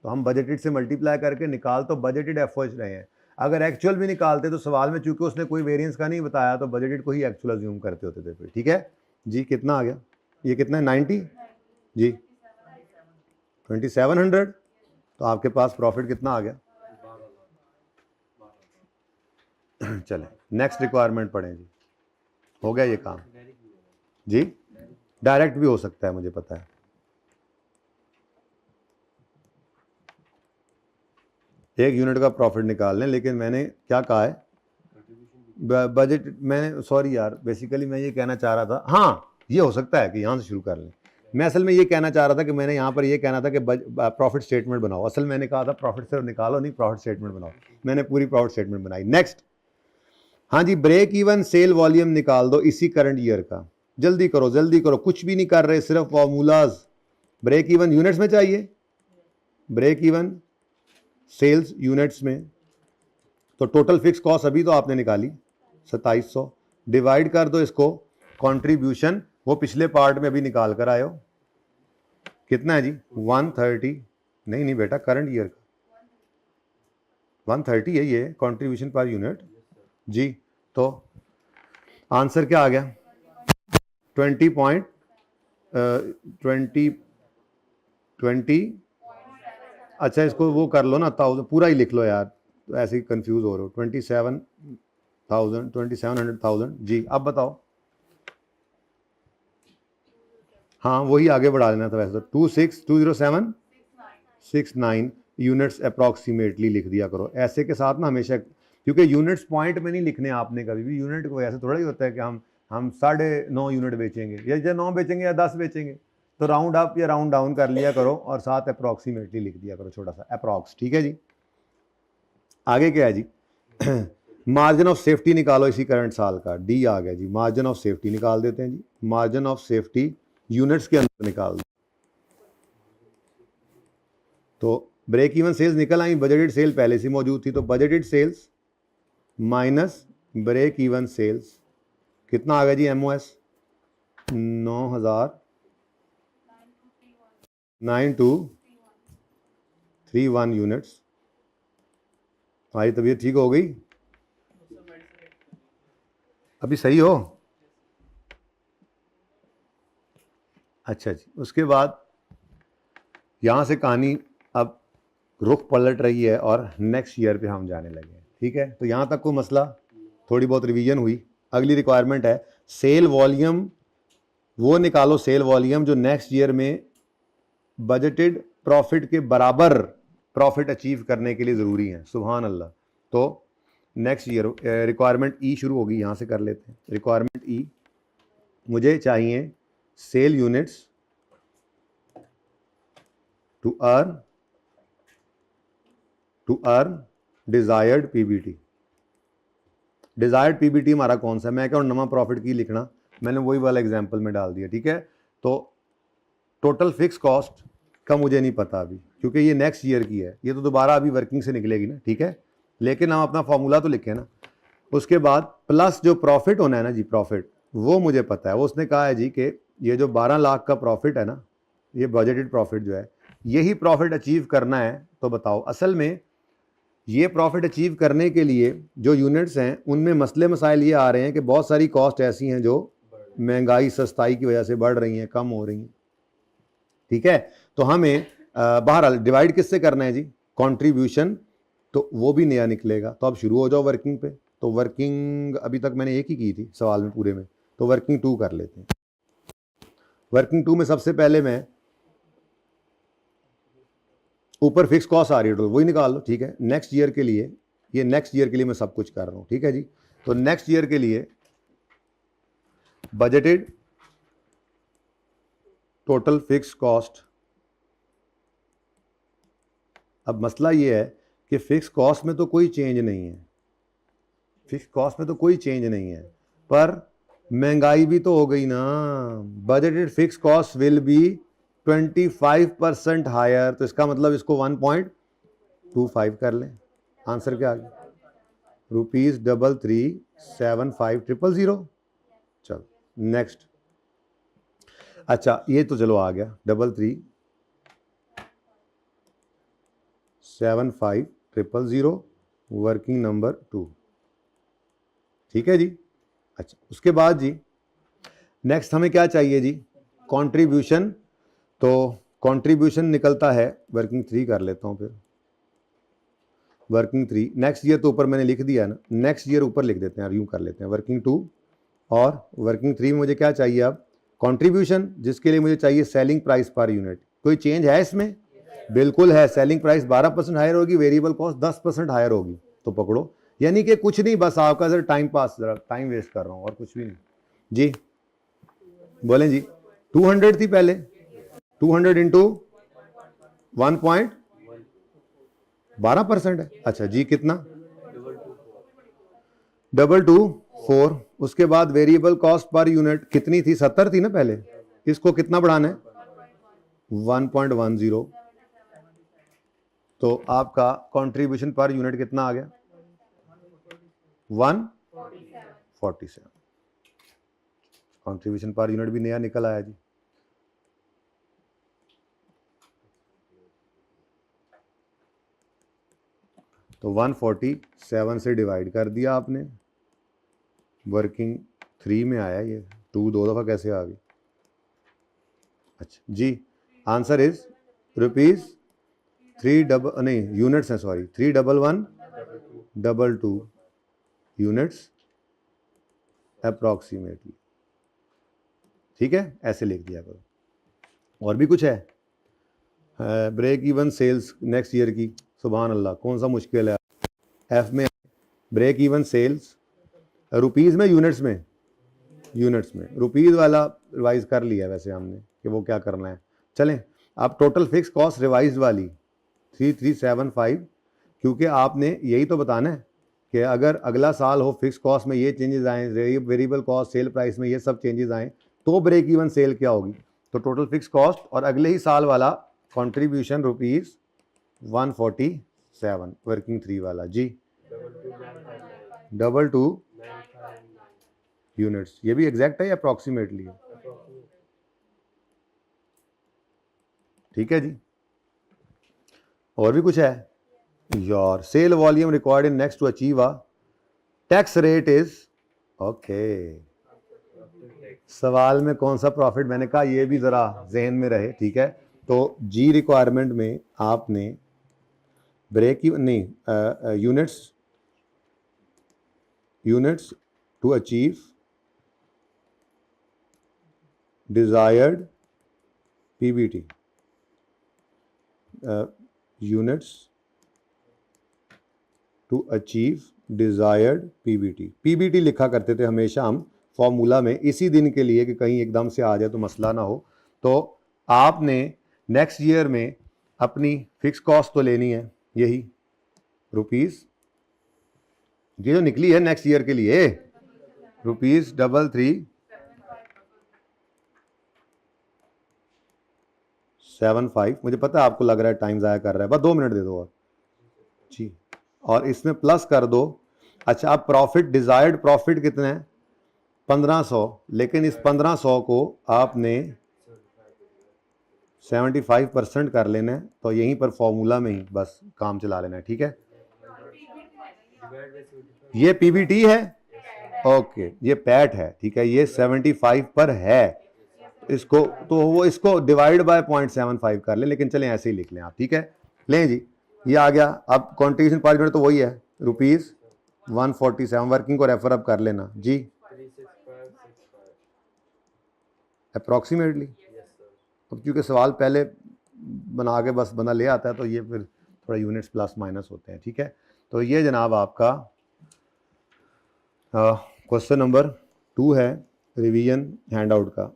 तो हम बजटेड से मल्टीप्लाई करके निकाल तो बजटेड एफओएच रहे हैं। अगर एक्चुअल भी निकालते तो सवाल में चूंकि उसने कोई वेरिएंस का नहीं बताया तो बजटेड को ही एक्चुअल अज्यूम करते होते थे फिर। ठीक है जी, कितना आ गया, ये कितना है 90 जी 2700। तो आपके पास प्रॉफिट कितना आ गया चले नेक्स्ट रिक्वायरमेंट पढ़ें जी। हो गया ये काम जी, डायरेक्ट भी हो सकता है मुझे पता है। एक यूनिट का प्रॉफिट निकाल लें, लेकिन मैंने क्या कहा है बजट, मैंने सॉरी यार, बेसिकली मैं ये कहना चाह रहा था, हाँ ये हो सकता है कि यहाँ से शुरू कर लें। मैं असल में ये कहना चाह रहा था कि मैंने यहाँ पर ये कहना था कि प्रॉफिट स्टेटमेंट बनाओ, असल मैंने कहा था प्रॉफिट से निकालो नहीं, प्रॉफिट स्टेटमेंट बनाओ, मैंने पूरी प्रॉफिट स्टेटमेंट बनाई। नेक्स्ट, हाँ जी, ब्रेक इवन सेल वॉल्यूम निकाल दो इसी करंट ईयर का, जल्दी करो जल्दी करो, कुछ भी नहीं कर रहे, सिर्फ फॉर्मूलाज। ब्रेक इवन यूनिट्स में चाहिए, ब्रेक इवन सेल्स यूनिट्स में, तो टोटल फिक्स कॉस्ट अभी तो आपने निकाली 2700, डिवाइड कर दो इसको कंट्रीब्यूशन, वो पिछले पार्ट में अभी निकाल कर आए हो, कितना है जी 130, नहीं बेटा करंट ईयर का 130 है ये कंट्रीब्यूशन पर यूनिट जी। तो आंसर क्या आ गया 20 अच्छा इसको वो कर लो ना 1000, पूरा ही लिख लो यार, तो ऐसे ही कंफ्यूज हो रहे हो, 27,000 जी। अब बताओ, हाँ वही आगे बढ़ा देना था वैसे तो 2620769 यूनिट्स अप्रॉक्सीमेटली लिख दिया करो ऐसे के साथ ना हमेशा, क्योंकि यूनिट्स पॉइंट में नहीं लिखने आपने कभी भी, यूनिट को ऐसे थोड़ा ही होता है कि हम 9.5 यूनिट बेचेंगे या 9 बेचेंगे या 10 बेचेंगे, तो राउंड अप या राउंड डाउन कर लिया करो और साथ अप्रॉक्सीमेटली लिख दिया करो छोटा सा अप्रॉक्स, ठीक है जी। आगे क्या है जी मार्जिन ऑफ सेफ्टी निकालो इसी करंट साल का, डी आ गया जी, मार्जिन ऑफ सेफ्टी निकाल देते हैं जी, मार्जिन ऑफ सेफ्टी यूनिट्स के अंदर निकाल दो, तो ब्रेक इवन सेल्स निकल आई, बजटेड सेल पहले से मौजूद थी, तो budgeted sales minus break even sales कितना आ गया जी, एमओएस 9,9231 यूनिट्स। हमारी तबीयत ठीक हो गई, अभी सही हो, अच्छा जी। उसके बाद यहाँ से कहानी अब रुख पलट रही है और नेक्स्ट ईयर पे हम जाने लगे हैं, ठीक है। तो यहाँ तक कोई मसला, थोड़ी बहुत रिवीजन हुई। अगली रिक्वायरमेंट है सेल वॉल्यूम, वो निकालो सेल वॉल्यूम जो नेक्स्ट ईयर में बजटेड प्रॉफिट के बराबर प्रॉफिट अचीव करने के लिए ज़रूरी है, सुभान अल्लाह। तो नेक्स्ट ईयर रिक्वायरमेंट ई शुरू होगी, यहाँ से कर लेते हैं। रिक्वायरमेंट ई, मुझे चाहिए sale units to earn desired PBT. Desired PBT हमारा कौन सा है, मैं क्या नवा प्रॉफिट की लिखना, मैंने वही वाला एग्जांपल में डाल दिया, ठीक है। तो टोटल फिक्स कॉस्ट का मुझे नहीं पता अभी, क्योंकि ये नेक्स्ट ईयर की है, ये तो दोबारा अभी वर्किंग से निकलेगी ना, ठीक है। लेकिन हम अपना फॉर्मूला तो लिखे ना। उसके बाद प्लस जो प्रॉफिट होना है ना जी, प्रॉफिट वो मुझे पता है, वो उसने कहा है जी कि ये जो 12 लाख का प्रॉफिट है ना, ये बजटेड प्रॉफिट जो है, यही प्रॉफिट अचीव करना है। तो बताओ असल में ये प्रॉफिट अचीव करने के लिए जो यूनिट्स हैं उनमें मसले मसाइल ये आ रहे हैं कि बहुत सारी कॉस्ट ऐसी हैं जो महंगाई सस्ताई की वजह से बढ़ रही हैं, कम हो रही हैं, ठीक है। तो हमें बहरहाल डिवाइड किससे करना है जी, कंट्रीब्यूशन, तो वो भी नया निकलेगा। तो अब शुरू हो जाओ वर्किंग पे। तो वर्किंग अभी तक मैंने एक ही की थी सवाल में पूरे में, तो वर्किंग 2 कर लेते हैं। वर्किंग 2 में सबसे पहले मैं ऊपर फिक्स कॉस्ट आ रही है तो वही निकाल लो, ठीक है। नेक्स्ट ईयर के लिए, ये नेक्स्ट ईयर के लिए मैं सब कुछ कर रहा हूँ, ठीक है जी। तो नेक्स्ट ईयर के लिए बजटेड टोटल फिक्स कॉस्ट, अब मसला ये है कि फिक्स कॉस्ट में तो कोई चेंज नहीं है, फिक्स कॉस्ट में तो कोई चेंज नहीं है, पर महंगाई भी तो हो गई ना। Budgeted fix cost will be 25% higher, तो इसका मतलब इसको 1.25 कर लें। आंसर क्या आ गया, ₹33,375,000। चलो नेक्स्ट, अच्छा ये तो चलो आ गया 33,750,000 वर्किंग नंबर 2, ठीक है जी। अच्छा उसके बाद जी नेक्स्ट हमें क्या चाहिए जी, कंट्रीब्यूशन। तो कंट्रीब्यूशन निकलता है वर्किंग 3 कर लेता हूँ, फिर वर्किंग 3 नेक्स्ट ईयर तो ऊपर मैंने लिख दिया ना, नेक्स्ट ईयर ऊपर लिख देते हैं, यूँ कर लेते हैं वर्किंग 2 और वर्किंग 3 में मुझे क्या चाहिए अब, कंट्रीब्यूशन, जिसके लिए मुझे चाहिए सेलिंग प्राइस पर यूनिट। कोई चेंज है इसमें, बिल्कुल है, सेलिंग प्राइस 12% हायर होगी, वेरिएबल कॉस्ट 10% हायर होगी। तो पकड़ो, यानी कि कुछ नहीं, बस आपका सर टाइम पास, जरा टाइम वेस्ट कर रहा हूँ और कुछ भी नहीं जी। बोलें जी 200 थी पहले, 200 इंटू 1.12% है। अच्छा जी, कितना? 224। उसके बाद वेरिएबल कॉस्ट पर यूनिट कितनी थी? 70 थी ना पहले। इसको कितना बढ़ाना है? 1.10। तो आपका कंट्रीब्यूशन पर यूनिट कितना आ गया? 147। कंट्रीब्यूशन पर यूनिट भी नया निकल आया जी। तो 147 से डिवाइड कर दिया आपने, वर्किंग 3 में आया ये, 2 दो दफ़ा कैसे आ गई? अच्छा जी, answer is rupees 311 units approximately. ठीक है, ऐसे लिख दिया करो। और भी कुछ है? Break even sales next year की, सुभान अल्लाह, कौन सा मुश्किल है? एफ में ब्रेक इवन सेल्स रुपीज़ में, यूनिट्स में? यूनिट्स में। रुपीज़ वाला रिवाइज कर लिया वैसे हमने कि वो क्या करना है। चलें, अब टोटल फिक्स कॉस्ट रिवाइज वाली 3375, क्योंकि आपने यही तो बताना है कि अगर अगला साल हो, फिक्स कॉस्ट में ये चेंजेस आए, वेरिएबल कॉस्ट, सेल प्राइस में ये सब चेंजेस आए, तो ब्रेक इवन सेल क्या होगी? तो टोटल फिक्स कॉस्ट और अगले ही साल वाला कंट्रीब्यूशन रुपीज़ 147 वर्किंग 3 वाला जी। 22 यूनिट्स। ये भी एग्जैक्ट है या अप्रॉक्सीमेटली है? ठीक है जी। और भी कुछ है? Your sale volume required in next to achieve a tax rate is okay. सवाल में कौन सा प्रॉफिट? मैंने कहा ये भी जरा जहन में रहे। ठीक है, तो जी रिक्वायरमेंट में आपने ब्रेक नहीं, units to achieve desired PBT, units to achieve desired PBT. PBT लिखा करते थे हमेशा हम फॉर्मूला में, इसी दिन के लिए कि कहीं एकदम से आ जाए तो मसला ना हो। तो आपने नेक्स्ट ईयर में अपनी फिक्स कॉस्ट तो लेनी है, यही रुपीज़, ये जो निकली है नेक्स्ट ईयर के लिए, रुपीज़ 3375। मुझे पता है आपको लग रहा है टाइम ज़ाया कर रहा है, बस 2 मिनट दे दो और जी, और इसमें प्लस कर दो। अच्छा, अब प्रॉफिट, डिजायर्ड प्रॉफिट कितना है? 1500, लेकिन इस 1500 को आपने 75% कर लेना है, तो यहीं पर फॉर्मूला में ही बस काम चला लेना है। ठीक है, ये पीबीटी है, ओके, ये पैट है। ठीक है, ये 75 पर है, इसको तो वो इसको डिवाइड बाय 0.75 कर ले, लेकिन चलें ऐसे ही लिख लें आप। ठीक है, लें जी, ये आ गया। अब कंट्रीब्यूशन पर यूनिट तो वही है, रुपीज़ 147। वर्किंग को रेफर अप कर लेना जी, अप्रॉक्सीमेटली। अब क्योंकि सवाल पहले बना के बस बंदा ले आता है, तो ये फिर थोड़ा यूनिट्स प्लस माइनस होते हैं। ठीक है, तो ये जनाब आपका क्वेश्चन नंबर 2 है रिवीजन हैंडआउट का।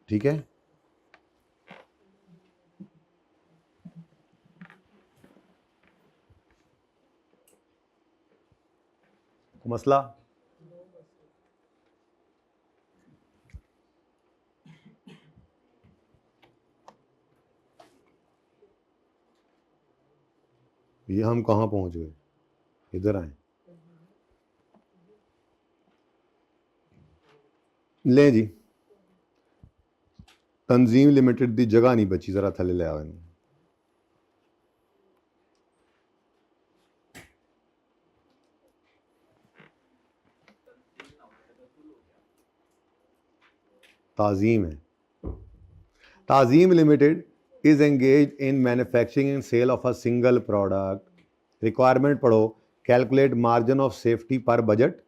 ठीक है, मसला ये हम कहाँ पहुंच गए? इधर आए, ले जी, तंजीम लिमिटेड दी जगह नहीं बची, जरा थले ले आओ। ताजीम है, Tazim limited is engage in manufacturing and sale of a single product. Requirement पढ़ो, कैलकुलेट मार्जिन ऑफ सेफ्टी पर बजट,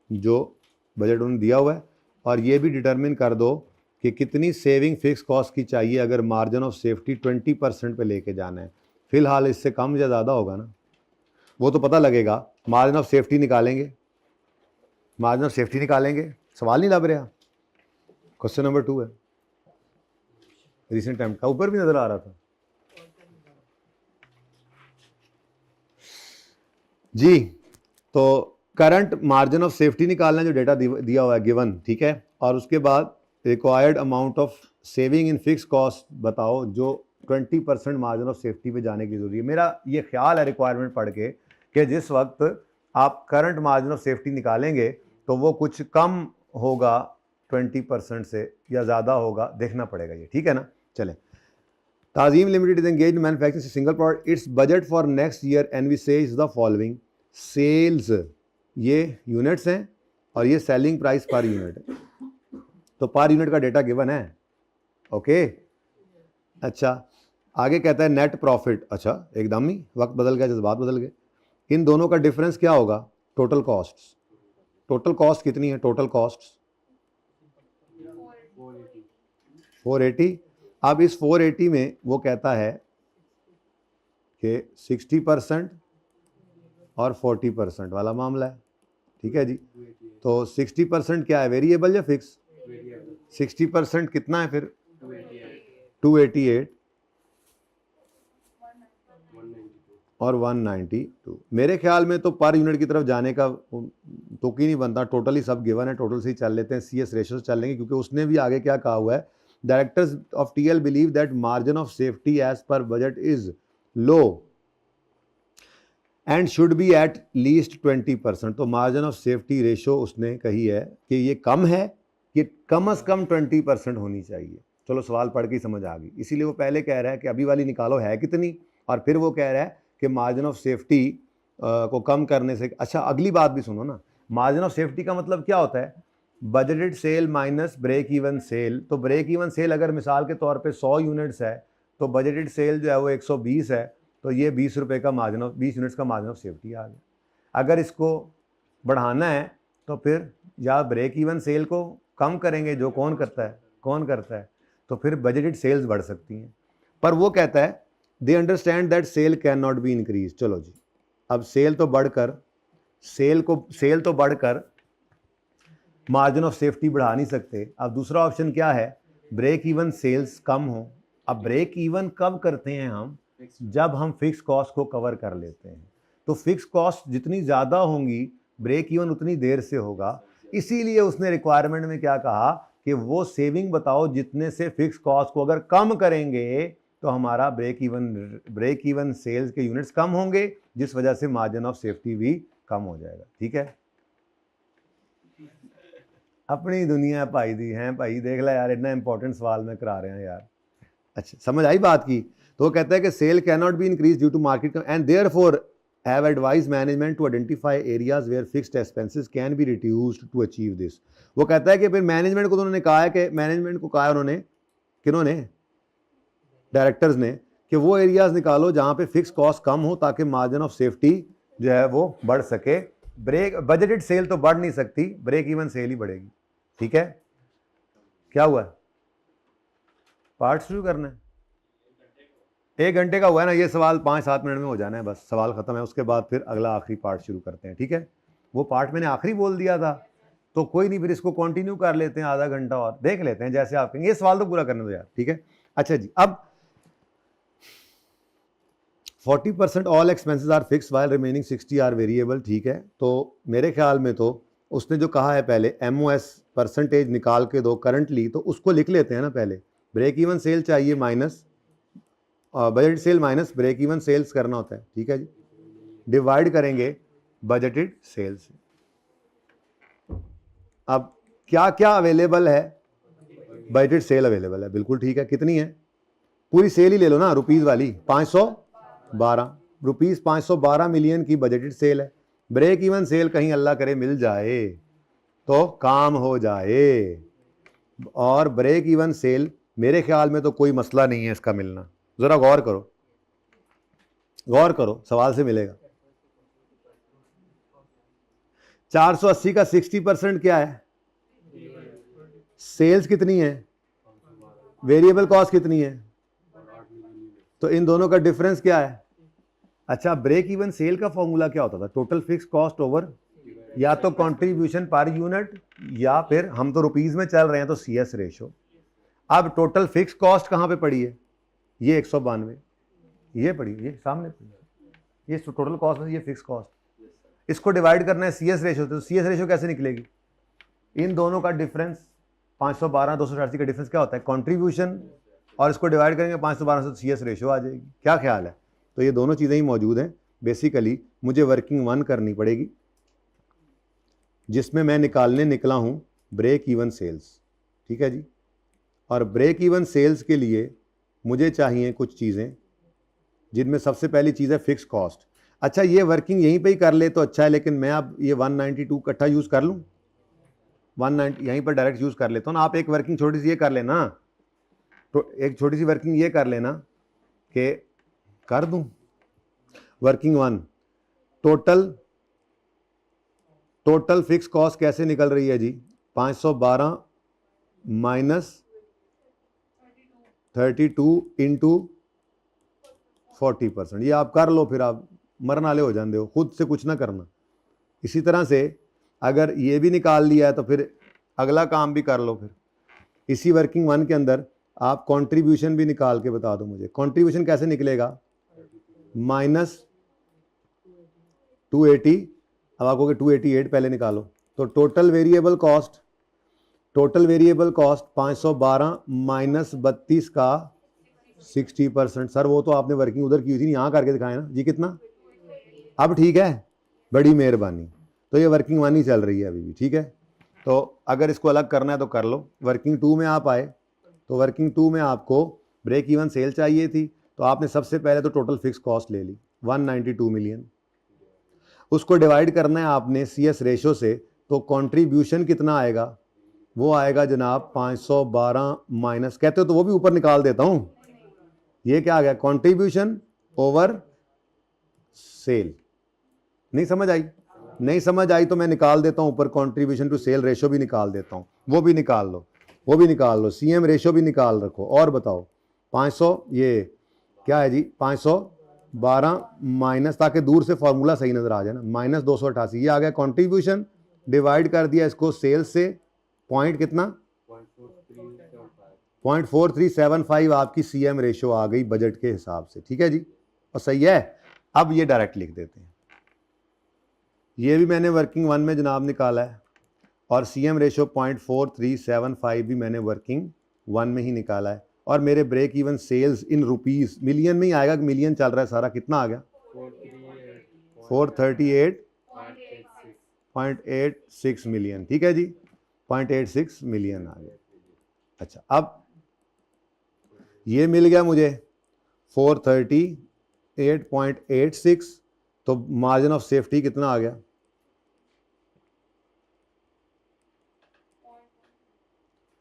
जो बजट उन्होंने दिया हुआ है, और ये भी डिटरमिन कर दो कि कितनी सेविंग फिक्स कॉस्ट की चाहिए अगर मार्जिन ऑफ सेफ्टी 20% पे लेके जाना है। फिलहाल इससे कम या ज़्यादा होगा ना, वो तो पता लगेगा। मार्जिन ऑफ सेफ्टी निकालेंगे, मार्जिन ऑफ सेफ्टी निकालेंगे, सवाल नहीं लग रहा, क्वेश्चन नंबर 2 है, रिसेंट टाइम का ऊपर भी नजर आ रहा था जी। तो करंट मार्जिन ऑफ सेफ्टी निकालना, जो डेटा दिया हुआ है गिवन, ठीक है, और उसके बाद required amount of saving in fix cost बताओ जो 20% मार्जिन ऑफ सेफ्टी पे जाने की जरूरी है। मेरा ये ख्याल है रिक्वायरमेंट पढ़ के कि जिस वक्त आप करंट मार्जिन ऑफ सेफ्टी निकालेंगे तो वो कुछ कम होगा 20% से या ज़्यादा होगा, देखना पड़ेगा ये, ठीक है ना। चलें, Tazim limited is engage manufacturing single product, it's budget for next year and we say is the following. Sales ये यूनिट्स हैं और ये सेलिंग प्राइस पर यूनिट है, तो पर यूनिट का डेटा गिवन है, ओके। अच्छा, आगे कहता है नेट प्रॉफिट, अच्छा एकदम ही वक्त बदल गया, जज्बात बदल गए। इन दोनों का डिफरेंस क्या होगा? Total cost. टोटल कॉस्ट कितनी है? Total cost 480। अब इस 480 में वो कहता है कि 60% और 40% वाला मामला है, ठीक है जी। तो 60% क्या है, वेरिएबल या फिक्स? 60% कितना है फिर? 288 और 192। मेरे ख्याल में तो पर यूनिट की तरफ जाने का तो की नहीं बनता, टोटल ही सब गिवन है, टोटल से ही चल लेते हैं, CS रेशियो से चल लेंगे, क्योंकि उसने भी आगे क्या कहा हुआ है, directors of TL believe that margin of safety as per budget is low and should be at least 20%। तो मार्जिन ऑफ सेफ्टी रेशो उसने कही है कि ये कम है, कि कम से कम 20% होनी चाहिए। चलो सवाल पढ़ के ही समझ आ गई, इसीलिए वो पहले कह रहा है कि अभी वाली निकालो है कितनी, और फिर वो कह रहा है कि मार्जिन ऑफ सेफ्टी को कम करने से। अच्छा, अगली बात भी सुनो ना, मार्जिन ऑफ सेफ्टी का मतलब क्या होता है? Budgeted sale minus break even sale. तो ब्रेक इवन सेल अगर मिसाल के तौर पे 100 यूनिट्स है तो बजटेड सेल जो है वो 120 है, तो ये 20 रुपये का मार्जिन ऑफ 20 यूनिट्स का मार्जिन ऑफ सेफ्टी आ गया। अगर इसको बढ़ाना है तो फिर या ब्रेक इवन सेल को कम करेंगे, जो कौन करता है, तो फिर बजटेड सेल्स बढ़ सकती हैं। पर वो कहता है they understand that sale can not be increase. चलो जी, अब सेल तो बढ़कर मार्जिन ऑफ सेफ्टी बढ़ा नहीं सकते। अब दूसरा ऑप्शन क्या है? ब्रेक इवन सेल्स कम हो। अब ब्रेक इवन कब करते हैं हम? जब हम फिक्स कॉस्ट को कवर कर लेते हैं। तो फिक्स कॉस्ट जितनी ज़्यादा होंगी ब्रेक इवन उतनी देर से होगा। इसीलिए उसने रिक्वायरमेंट में क्या कहा कि वो सेविंग बताओ जितने से फिक्स कॉस्ट को अगर कम करेंगे तो हमारा ब्रेक इवन सेल्स के यूनिट्स कम होंगे, जिस वजह से मार्जिन ऑफ सेफ्टी भी कम हो जाएगा, ठीक है। अपनी दुनिया भाई दी हैं भाई, देख ला यार, इतना इंपॉर्टेंट सवाल में करा रहे हैं यार। अच्छा, समझ आई बात की। तो वो कहता है कि sale can not be increase due to market and therefore have advise management to identify areas where fixed expenses can be reduced to achieve this. वो कहता है कि फिर मैनेजमेंट को तो उन्होंने कहा है कि उन्होंने किन्होंने डायरेक्टर्स ने कि वो एरियाज निकालो जहां पे फिक्स कॉस्ट कम हो ताकि मार्जिन ऑफ सेफ्टी जो है वो बढ़ सके। बजटेड सेल तो बढ़ नहीं सकती, ब्रेक इवन सेल ही बढ़ेगी, ठीक है। क्या हुआ? पार्ट शुरू करना है, 1 घंटे का हुआ है ना ये सवाल, 5-7 मिनट में हो जाना है, बस सवाल खत्म है। उसके बाद फिर अगला आखिरी पार्ट शुरू करते हैं, ठीक है। वो पार्ट मैंने आखिरी बोल दिया था, तो कोई नहीं, फिर इसको कंटिन्यू कर लेते हैं, आधा घंटा और देख लेते हैं जैसे आप कहेंगे। ये सवाल तो पूरा करने दो यार, ठीक है। अच्छा जी, अब 40% all expenses are fix while remaining 60 are variable, ठीक है। तो मेरे ख्याल में तो उसने जो कहा है पहले MOS परसेंटेज निकाल के दो करंटली, तो उसको लिख लेते हैं ना पहले। ब्रेक इवन सेल चाहिए minus budgeted sale minus break even sales करना होता है, ठीक है जी। डिवाइड करेंगे बजटेड सेल से। अब क्या क्या अवेलेबल है? बजटेड सेल अवेलेबल है, बिल्कुल ठीक है। कितनी है? पूरी सेल ही ले लो ना, रुपीज़ वाली 512 मिलियन की बजटेड सेल है। ब्रेक इवन सेल कहीं अल्लाह करे मिल जाए तो काम हो जाए, और ब्रेक इवन सेल मेरे ख्याल में तो कोई मसला नहीं है इसका मिलना। जरा गौर करो, सवाल से मिलेगा। 480 का 60% क्या है? सेल्स कितनी है? वेरिएबल कॉस्ट कितनी है? तो इन दोनों का डिफरेंस क्या है? अच्छा, ब्रेक इवन सेल का फॉर्मूला क्या होता था? टोटल फिक्स कॉस्ट ओवर या तो कंट्रीब्यूशन पर यूनिट या फिर हम तो रुपीस में चल रहे हैं तो CS रेशो। अब टोटल फिक्स कॉस्ट कहाँ पे पड़ी है, ये 192 ये पड़ी, ये सामने पड़ी, ये टोटल कॉस्ट है, ये फिक्स कॉस्ट। इसको डिवाइड करना है CS रेशो से, तो CS रेशो कैसे निकलेगी, इन दोनों का डिफरेंस 512 288 का डिफरेंस क्या होता है, कंट्रीब्यूशन, और इसको डिवाइड करेंगे 512 से तो CS रेशो आ जाएगी। क्या ख्याल है, तो ये दोनों चीज़ें ही मौजूद हैं। बेसिकली मुझे वर्किंग 1 करनी पड़ेगी जिसमें मैं निकालने निकला हूँ ब्रेक इवन सेल्स, ठीक है जी। और ब्रेक इवन सेल्स के लिए मुझे चाहिए कुछ चीज़ें, जिनमें सबसे पहली चीज़ है फिक्स कॉस्ट। अच्छा ये वर्किंग यहीं पे ही कर ले तो अच्छा है, लेकिन मैं अब ये 192 इकट्ठा यूज़ कर लूँ, 190 यहीं पर डायरेक्ट यूज़ कर लेता हूँ ना। आप एक वर्किंग छोटी सी ये कर लेना, तो एक छोटी सी वर्किंग ये कर लेना कि कर दूँ वर्किंग 1, टोटल फिक्स कॉस्ट कैसे निकल रही है जी, 512 माइनस 32 इंटू 40%। ये आप कर लो, फिर आप मरने वाले हो जाते हो, खुद से कुछ ना करना। इसी तरह से अगर ये भी निकाल लिया है तो फिर अगला काम भी कर लो। फिर इसी वर्किंग 1 के अंदर आप कंट्रीब्यूशन भी निकाल के बता दो मुझे, कंट्रीब्यूशन कैसे निकलेगा, माइनस 280, अब आप कहोगे 288 पहले निकालो, तो टोटल वेरिएबल कॉस्ट 512 माइनस 32 का 60%। सर वो तो आपने वर्किंग उधर की थी, यहाँ करके दिखाए ना जी, कितना, अब ठीक है, बड़ी मेहरबानी। तो ये वर्किंग 1 ही चल रही है अभी भी, ठीक है। तो अगर इसको अलग करना है तो कर लो। वर्किंग 2 में आप आए तो वर्किंग 2 में आपको ब्रेक इवन सेल चाहिए थी, तो आपने सबसे पहले तो टोटल फिक्स कॉस्ट ले ली 192 मिलियन, उसको डिवाइड करना है आपने CS रेशो से, तो कंट्रीब्यूशन कितना आएगा, वो आएगा जनाब 512 माइनस, कहते हो तो वो भी ऊपर निकाल देता हूं, ये क्या आ गया, कंट्रीब्यूशन ओवर सेल। नहीं समझ आई, नहीं समझ आई तो मैं निकाल देता हूं ऊपर, कंट्रीब्यूशन टू सेल रेशो भी निकाल देता हूं, वो भी निकाल लो, CM रेशो भी निकाल रखो। और बताओ 500 ये क्या है जी, 512 माइनस, ताकि दूर से फॉर्मूला सही नजर आ जाए ना, माइनस 288, ये आ गया कंट्रीब्यूशन, डिवाइड कर दिया इसको सेल से, पॉइंट कितना 0.4375 आपकी CM रेशो आ गई बजट के हिसाब से, ठीक है जी, और सही है। अब ये डायरेक्ट लिख देते हैं, ये भी मैंने वर्किंग 1 में जनाब निकाला है, और CM रेशो 0.4375 भी मैंने वर्किंग 1 में ही निकाला है, और मेरे ब्रेक इवन सेल्स इन रुपीस मिलियन में ही आएगा, कि मिलियन चल रहा है सारा, कितना आ गया 438.86 मिलियन, ठीक है जी, 0.86 मिलियन आ गया। अच्छा अब ये मिल गया मुझे 438.86, तो मार्जिन ऑफ सेफ्टी कितना आ गया,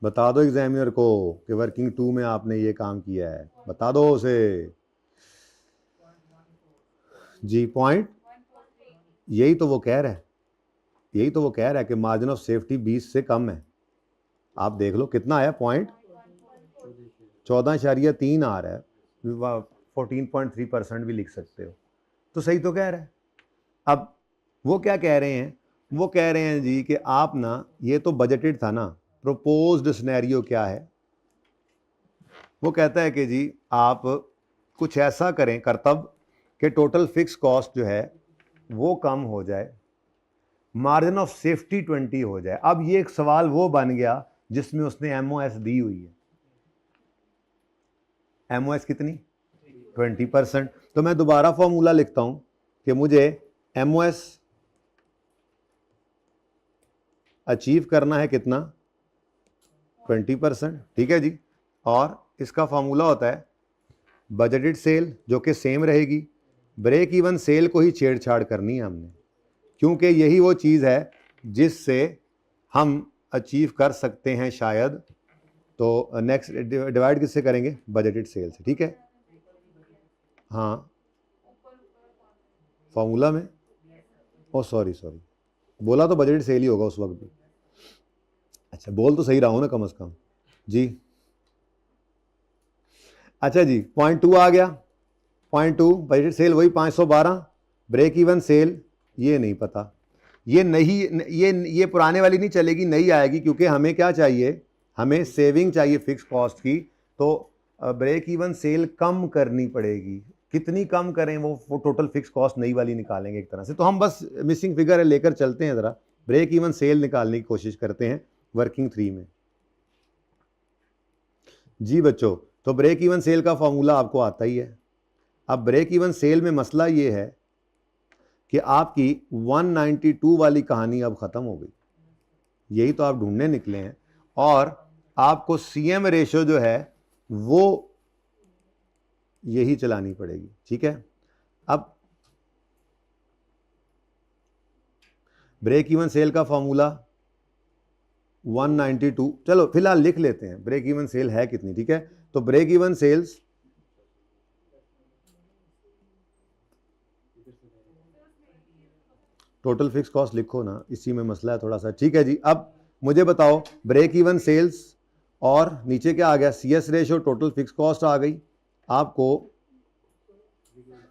बता दो एग्जामिनर को कि वर्किंग 2 में आपने ये काम किया है, बता दो उसे जी। पॉइंट, यही तो वो कह रहा है, कि मार्जिन ऑफ सेफ्टी 20 से कम है। आप देख लो कितना आया, 14.3 आ रहा है, 14.3% भी लिख सकते हो, तो सही तो कह रहा है। अब वो क्या कह रहे हैं, वो कह रहे हैं जी कि आप ना, ये तो बजटेड था ना, प्रोपोज्ड सिनेरियो क्या है, वो कहता है कि जी आप कुछ ऐसा करें करतब कि टोटल फिक्स कॉस्ट जो है वो कम हो जाए, मार्जिन ऑफ सेफ्टी 20 हो जाए। अब ये एक सवाल वो बन गया जिसमें उसने MOS दी हुई है, MOS कितनी 20%। तो मैं दोबारा फॉर्मूला लिखता हूं कि मुझे MOS अचीव करना है कितना 20%, ठीक है जी। और इसका फॉर्मूला होता है बजटेड सेल, जो कि सेम रहेगी, ब्रेक इवन सेल को ही छेड़छाड़ करनी है हमने, क्योंकि यही वो चीज़ है जिससे हम अचीव कर सकते हैं शायद। तो नेक्स्ट डिवाइड किससे करेंगे, बजटेड सेल से, ठीक है। हाँ फॉर्मूला में, ओ सॉरी बोला तो बजटेड सेल ही होगा उस वक्त भी। अच्छा बोल तो सही रहा हूँ ना कम से कम जी। अच्छा जी 0.2 आ गया, 0.2 बजटेड सेल वही 512, ब्रेक इवन सेल ये नहीं पता, ये नहीं, ये पुराने वाली नहीं चलेगी, नई आएगी, क्योंकि हमें क्या चाहिए, हमें सेविंग चाहिए फिक्स कॉस्ट की। तो ब्रेक इवन सेल कम करनी पड़ेगी। कितनी कम करें, वो टोटल फिक्स कॉस्ट नई वाली निकालेंगे एक तरह से। तो हम बस मिसिंग फिगर है लेकर चलते हैं, ज़रा ब्रेक इवन सेल निकालने की कोशिश करते हैं वर्किंग 3 में। जी बच्चों, तो ब्रेक इवन सेल का फॉर्मूला आपको आता ही है। अब ब्रेक इवन सेल में मसला ये है कि आपकी 192 वाली कहानी अब ख़त्म हो गई, यही तो आप ढूंढने निकले हैं, और आपको सीएम रेशो जो है वो यही चलानी पड़ेगी, ठीक है। अब ब्रेक इवन सेल का फॉर्मूला 192, चलो फिलहाल लिख लेते हैं ब्रेक इवन सेल है कितनी, ठीक है। तो break even sales total fix cost लिखो ना, इसी में मसला है थोड़ा सा, ठीक है जी। अब मुझे बताओ ब्रेक इवन सेल्स और नीचे क्या आ गया, CS ratio total fix cost आ गई आपको।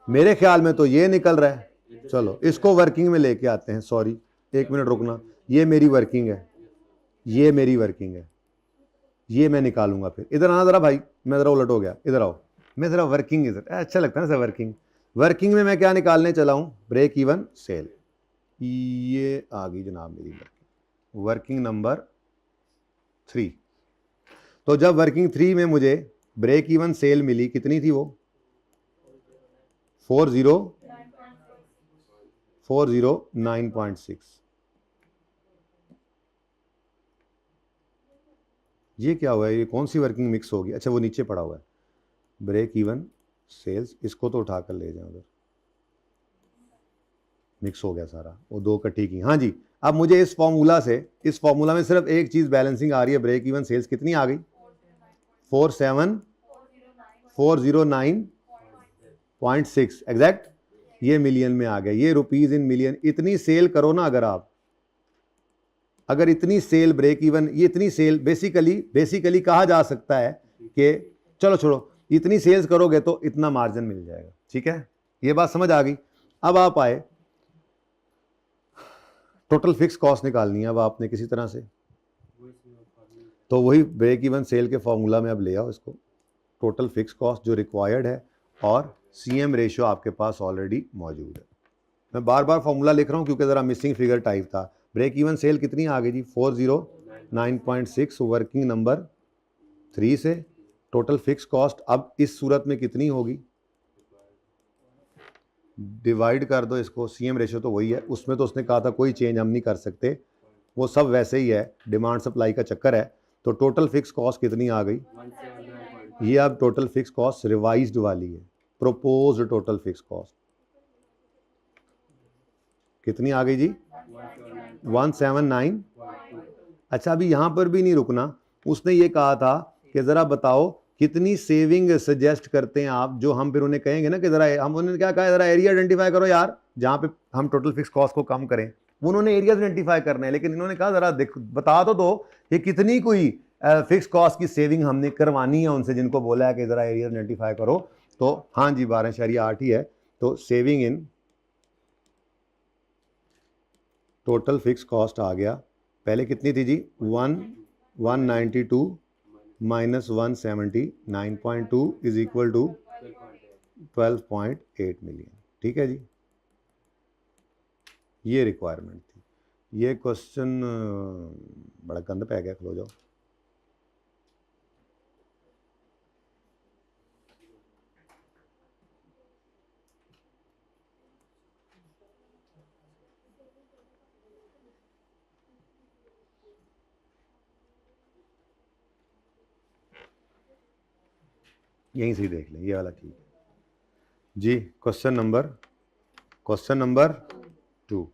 मेरे ख्याल में तो ये निकल रहा है, चलो इसको वर्किंग में लेके आते हैं। सॉरी, एक मिनट रुकना, ये मेरी वर्किंग है, ये मेरी वर्किंग है, ये मैं निकालूंगा फिर। इधर आना ज़रा भाई, मैं ज़रा उलट हो गया, इधर आओ, मैं ज़रा वर्किंग, इधर अच्छा लगता है ना सर वर्किंग। वर्किंग में मैं क्या निकालने चला हूँ, ब्रेक इवन सेल, ये आ गई जनाब मेरी वर्किंग नंबर 3। तो जब वर्किंग 3 में मुझे ब्रेक इवन सेल मिली, कितनी थी वो, 409.6। ये क्या हुआ है, ये कौन सी वर्किंग मिक्स होगी, अच्छा वो नीचे पड़ा हुआ है ब्रेक इवन सेल्स, इसको तो उठाकर ले जाओ उधर, मिक्स हो गया सारा, वो दो इकट्ठी की। हाँ जी, अब मुझे इस फॉर्मूला से, इस फॉर्मूला में सिर्फ एक चीज़ बैलेंसिंग आ रही है, ब्रेक इवन सेल्स कितनी आ गई, 47409.6 एग्जैक्ट, ये मिलियन में आ गया, ये रुपीज़ इन मिलियन। इतनी सेल करो ना अगर आप, अगर इतनी सेल ब्रेक इवन, ये इतनी सेल बेसिकली कहा जा सकता है कि चलो छोड़ो, इतनी सेल्स करोगे तो इतना मार्जिन मिल जाएगा, ठीक है, ये बात समझ आ गई। अब आप आए, टोटल फिक्स कॉस्ट निकालनी है अब आपने किसी तरह से, तो वही ब्रेक इवन सेल के फॉर्मूला में अब ले आओ इसको, टोटल फिक्स कॉस्ट जो रिक्वायर्ड है, और सीएम रेशियो आपके पास ऑलरेडी मौजूद है। मैं बार बार फॉर्मूला लिख रहा हूँ क्योंकि ज़रा मिसिंग फिगर टाइप था। ब्रेक इवन सेल कितनी आ गई जी, 409.6 वर्किंग नंबर 3 से। टोटल फिक्स कॉस्ट अब इस सूरत में कितनी होगी, डिवाइड कर दो इसको, सीएम रेशियो तो वही है, उसमें तो उसने कहा था कोई चेंज हम नहीं कर सकते, वो सब वैसे ही है, डिमांड सप्लाई का चक्कर है। तो टोटल फिक्स कॉस्ट कितनी आ गई, ये अब टोटल फिक्स कॉस्ट रिवाइज्ड वाली है, प्रोपोज्ड टोटल फिक्स कॉस्ट कितनी आ गई जी, 179। अच्छा अभी यहाँ पर भी नहीं रुकना, उसने ये कहा था कि ज़रा बताओ कितनी सेविंग सजेस्ट करते हैं आप, जो हम फिर उन्हें कहेंगे ना कि ज़रा, हम उन्होंने क्या कहा, ज़रा एरिया आइडेंटिफाई करो यार जहाँ पे हम टोटल फिक्स कॉस्ट को कम करें। उन्होंने एरिया आइडेंटिफाई करना है, लेकिन इन्होंने कहा ज़रा देखो बता तो दो ये कितनी कोई फिक्स कॉस्ट की सेविंग हमने करवानी है उनसे, जिनको बोला है कि ज़रा एरिया आइडेंटिफाई करो। तो हाँ जी 12.8 ही है, तो saving in total fix cost आ गया, पहले कितनी थी जी, 192 minus 179.2 is equal to 12.8 million, ठीक है जी, ये रिक्वायरमेंट थी। ये क्वेश्चन बड़ा गंद पै गया, खलो जाओ। यहीं से ही देख लें, ये वाला ठीक है जी। क्वेश्चन नंबर 2,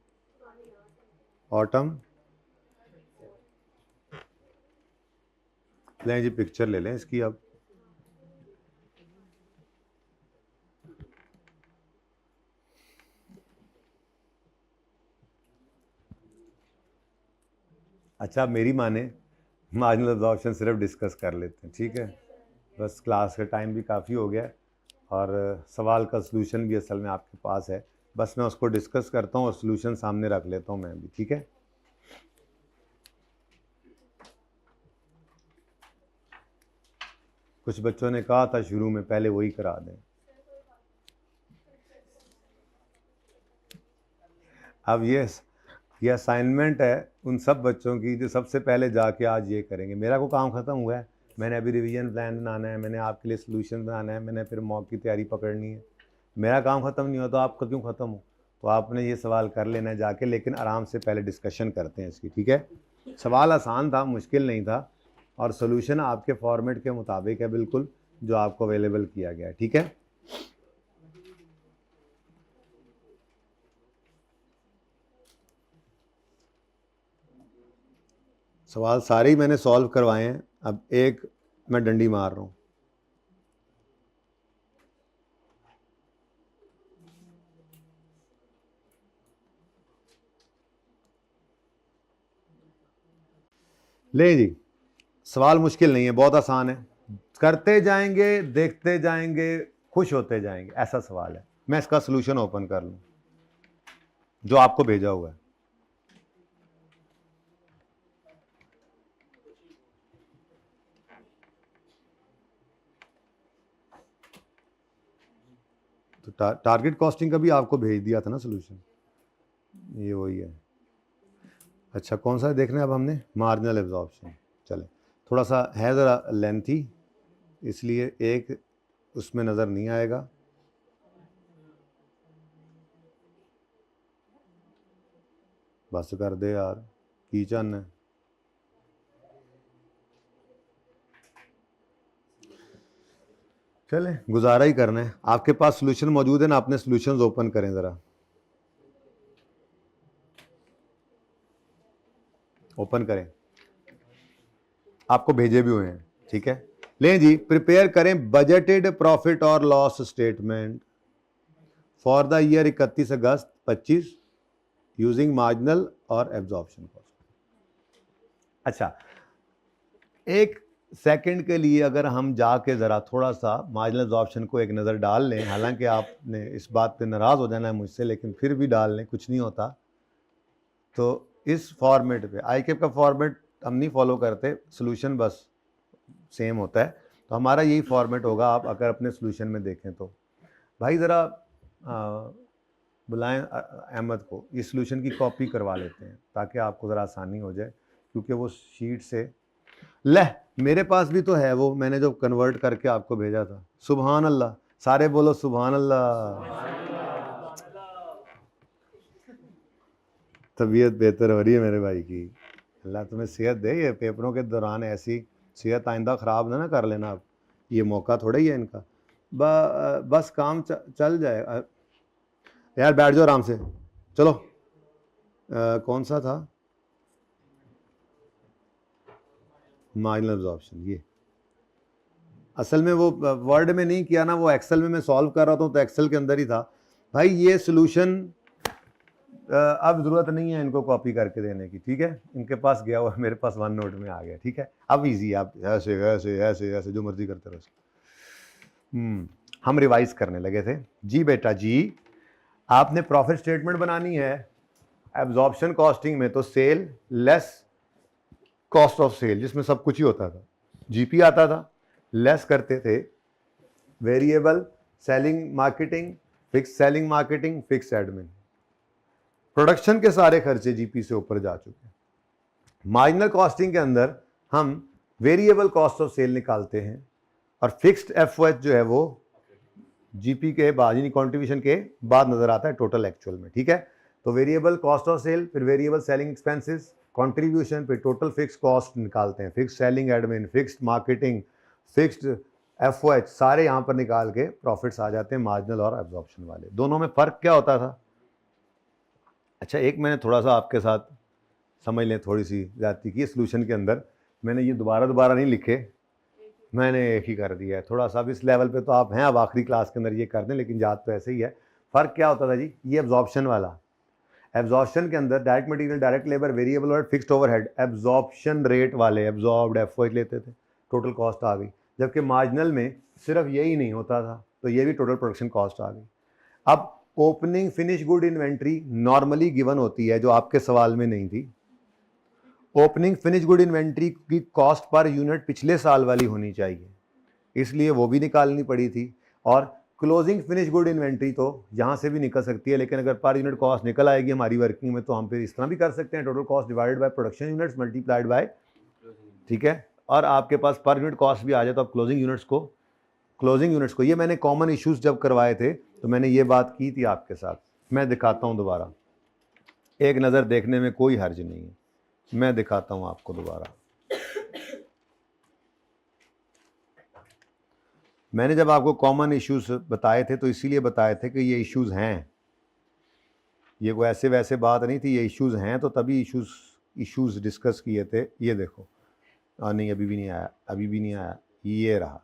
ऑटम, लें जी पिक्चर ले लें इसकी। अब अच्छा मेरी माने मार्जिनल अब्जॉर्प्शन सिर्फ डिस्कस कर लेते हैं, ठीक है, बस क्लास का टाइम भी काफ़ी हो गया और सवाल का सलूशन भी असल में आपके पास है, बस मैं उसको डिस्कस करता हूँ और सॉल्यूशन सामने रख लेता हूँ मैं भी, ठीक है। कुछ बच्चों ने कहा था शुरू में पहले वही करा दें, अब ये असाइनमेंट है उन सब बच्चों की जो सबसे पहले जाके आज ये करेंगे। मेरा को काम ख़त्म हुआ है, मैंने अभी रिवीजन प्लान बनाना है, मैंने आपके लिए सॉल्यूशन बनाना है, मैंने फिर मॉक की तैयारी पकड़नी है। मेरा काम ख़त्म नहीं हुआ तो आपका क्यों ख़त्म हो? तो आपने ये सवाल कर लेना है जाके, लेकिन आराम से पहले डिस्कशन करते हैं इसकी, ठीक है। सवाल आसान था, मुश्किल नहीं था, और सोल्यूशन आपके फॉर्मेट के मुताबिक है बिल्कुल, जो आपको अवेलेबल किया गया है, ठीक है। सवाल सारे ही मैंने सॉल्व करवाए हैं, अब एक मैं डंडी मार रहा हूँ। ले जी, सवाल मुश्किल नहीं है, बहुत आसान है, करते जाएंगे, देखते जाएंगे, खुश होते जाएंगे, ऐसा सवाल है। मैं इसका सॉल्यूशन ओपन कर लूँ जो आपको भेजा हुआ है। तो टारगेट कॉस्टिंग का भी आपको भेज दिया था ना सॉल्यूशन, ये वही है। अच्छा, कौन सा देखना है अब हमने? Marginal absorption. चले, थोड़ा सा है ज़रा लेंथी, इसलिए एक उसमें नज़र नहीं आएगा। बस कर दे यार, की चन है। चले, गुजारा ही करना है। आपके पास सॉल्यूशन मौजूद है ना, अपने सॉल्यूशंस ओपन करें ज़रा, ओपन करें, आपको भेजे भी हुए हैं, ठीक है। लें जी, प्रिपेयर करें बजटेड प्रॉफिट और loss statement for the year 31 August 25 using marginal और एब्जॉर्प्शन कॉस्ट। अच्छा, एक सेकंड के लिए अगर हम जाके ज़रा थोड़ा सा मार्जिनल एब्जॉर्प्शन को एक नज़र डाल लें, हालांकि आपने इस बात पे नाराज़ हो जाना है मुझसे, लेकिन फिर भी डाल लें, कुछ नहीं होता। तो इस फॉर्मेट पे आईकेप का फॉर्मेट हम नहीं फॉलो करते, सॉल्यूशन बस सेम होता है, तो हमारा यही फॉर्मेट होगा। आप अगर अपने सॉल्यूशन में देखें तो भाई ज़रा बुलाएं अहमद को, ये सॉल्यूशन की कॉपी करवा लेते हैं ताकि आपको ज़रा आसानी हो जाए, क्योंकि वो शीट से मेरे पास भी तो है, वो मैंने जो कन्वर्ट करके आपको भेजा था। सुभान अल्लाह, सारे बोलो सुभान अल्लाह। तबीयत बेहतर हो रही है मेरे भाई की, अल्लाह तुम्हें सेहत दे। ये पेपरों के दौरान ऐसी सेहत आइंदा ख़राब ना कर लेना आप, ये मौका थोड़ा ही है इनका। बस काम चल जाए यार, बैठ जाओ आराम से। चलो, कौन सा था? Marginal absorption. ये असल में वो वर्ड में नहीं किया ना, वो एक्सेल में मैं सॉल्व कर रहा था, तो एक्सेल के अंदर ही था भाई। ये सॉल्यूशन अब ज़रूरत नहीं है इनको कॉपी करके देने की, ठीक है। इनके पास गया हुआ, मेरे पास वन नोट में आ गया, ठीक है। अब इजी, आप ऐसे ऐसे ऐसे ऐसे जो मर्जी करते रहो। हम रिवाइज करने लगे थे जी बेटा जी। आपने प्रॉफिट स्टेटमेंट बनानी है एब्जॉर्प्शन कॉस्टिंग में, तो sale less cost of sale, जिसमें सब कुछ ही होता था, जीपी आता था, लेस करते the variable selling marketing, fix selling marketing, fix admin. Production के सारे खर्चे जीपी से ऊपर जा चुके हैं। मार्जिनल कॉस्टिंग के अंदर हम वेरिएबल कॉस्ट ऑफ सेल निकालते हैं, और फिक्स्ड एफओएच जो है वो जीपी के बाद, यानी कॉन्ट्रीब्यूशन के बाद नजर आता है टोटल एक्चुअल में, ठीक है। तो वेरिएबल कॉस्ट ऑफ सेल, फिर वेरिएबल सेलिंग एक्सपेंसेस, कॉन्ट्रीब्यूशन, फिर टोटल फिक्स कॉस्ट निकालते हैं, fix selling admin, fixed marketing, fixed FOH, सारे यहाँ पर निकाल के प्रॉफिट्स आ जाते हैं मार्जिनल और एब्जॉर्प्शन वाले। दोनों में फ़र्क क्या होता था? अच्छा, एक मैंने थोड़ा सा आपके साथ समझ लें, थोड़ी सी ज़्यादती की सॉल्यूशन के अंदर। मैंने ये दोबारा नहीं लिखे, मैंने एक ही कर दिया है थोड़ा सा। अब इस लेवल पे तो आप हैं, अब आखिरी क्लास के अंदर ये कर दें, लेकिन याद तो ऐसे ही है। फ़र्क क्या होता था जी? ये एब्जॉर्प्शन वाला, एब्जॉर्प्शन के अंदर direct material, direct labour, variable और फिक्स्ड ओवरहेड, एब्जॉर्प्शन रेट वाले एब्जॉर्ब्ड एफओएच लेते थे, टोटल कॉस्ट आ गई। जबकि मार्जिनल में सिर्फ यही नहीं होता था, तो ये भी टोटल प्रोडक्शन कॉस्ट आ गई। अब opening finish good inventory normally given होती है, जो आपके सवाल में नहीं थी। ओपनिंग फिनिश गुड इन्वेंट्री की कॉस्ट पर यूनिट पिछले साल वाली होनी चाहिए, इसलिए वो भी निकालनी पड़ी थी। और क्लोजिंग फिनिश गुड इन्वेंट्री तो यहाँ से भी निकल सकती है, लेकिन अगर पर यूनिट कॉस्ट निकल आएगी हमारी वर्किंग में तो हम फिर इस तरह भी कर सकते हैं, total cost divided by production units multiplied by, ठीक है, और आपके पास पर यूनिट कॉस्ट भी आ जाए तो आप क्लोजिंग यूनिट्स को ये मैंने कॉमन इश्यूज जब करवाए थे तो मैंने ये बात की थी आपके साथ। मैं दिखाता हूँ दोबारा, एक नज़र देखने में कोई हर्ज नहीं है, मैं दिखाता हूँ आपको दोबारा। मैंने जब आपको कॉमन इश्यूज बताए थे तो इसीलिए बताए थे कि ये इश्यूज हैं, ये कोई ऐसे वैसे बात नहीं थी, ये इश्यूज हैं तो तभी इश्यूज डिस्कस किए थे। ये देखो, नहीं अभी भी नहीं आया, ये रहा।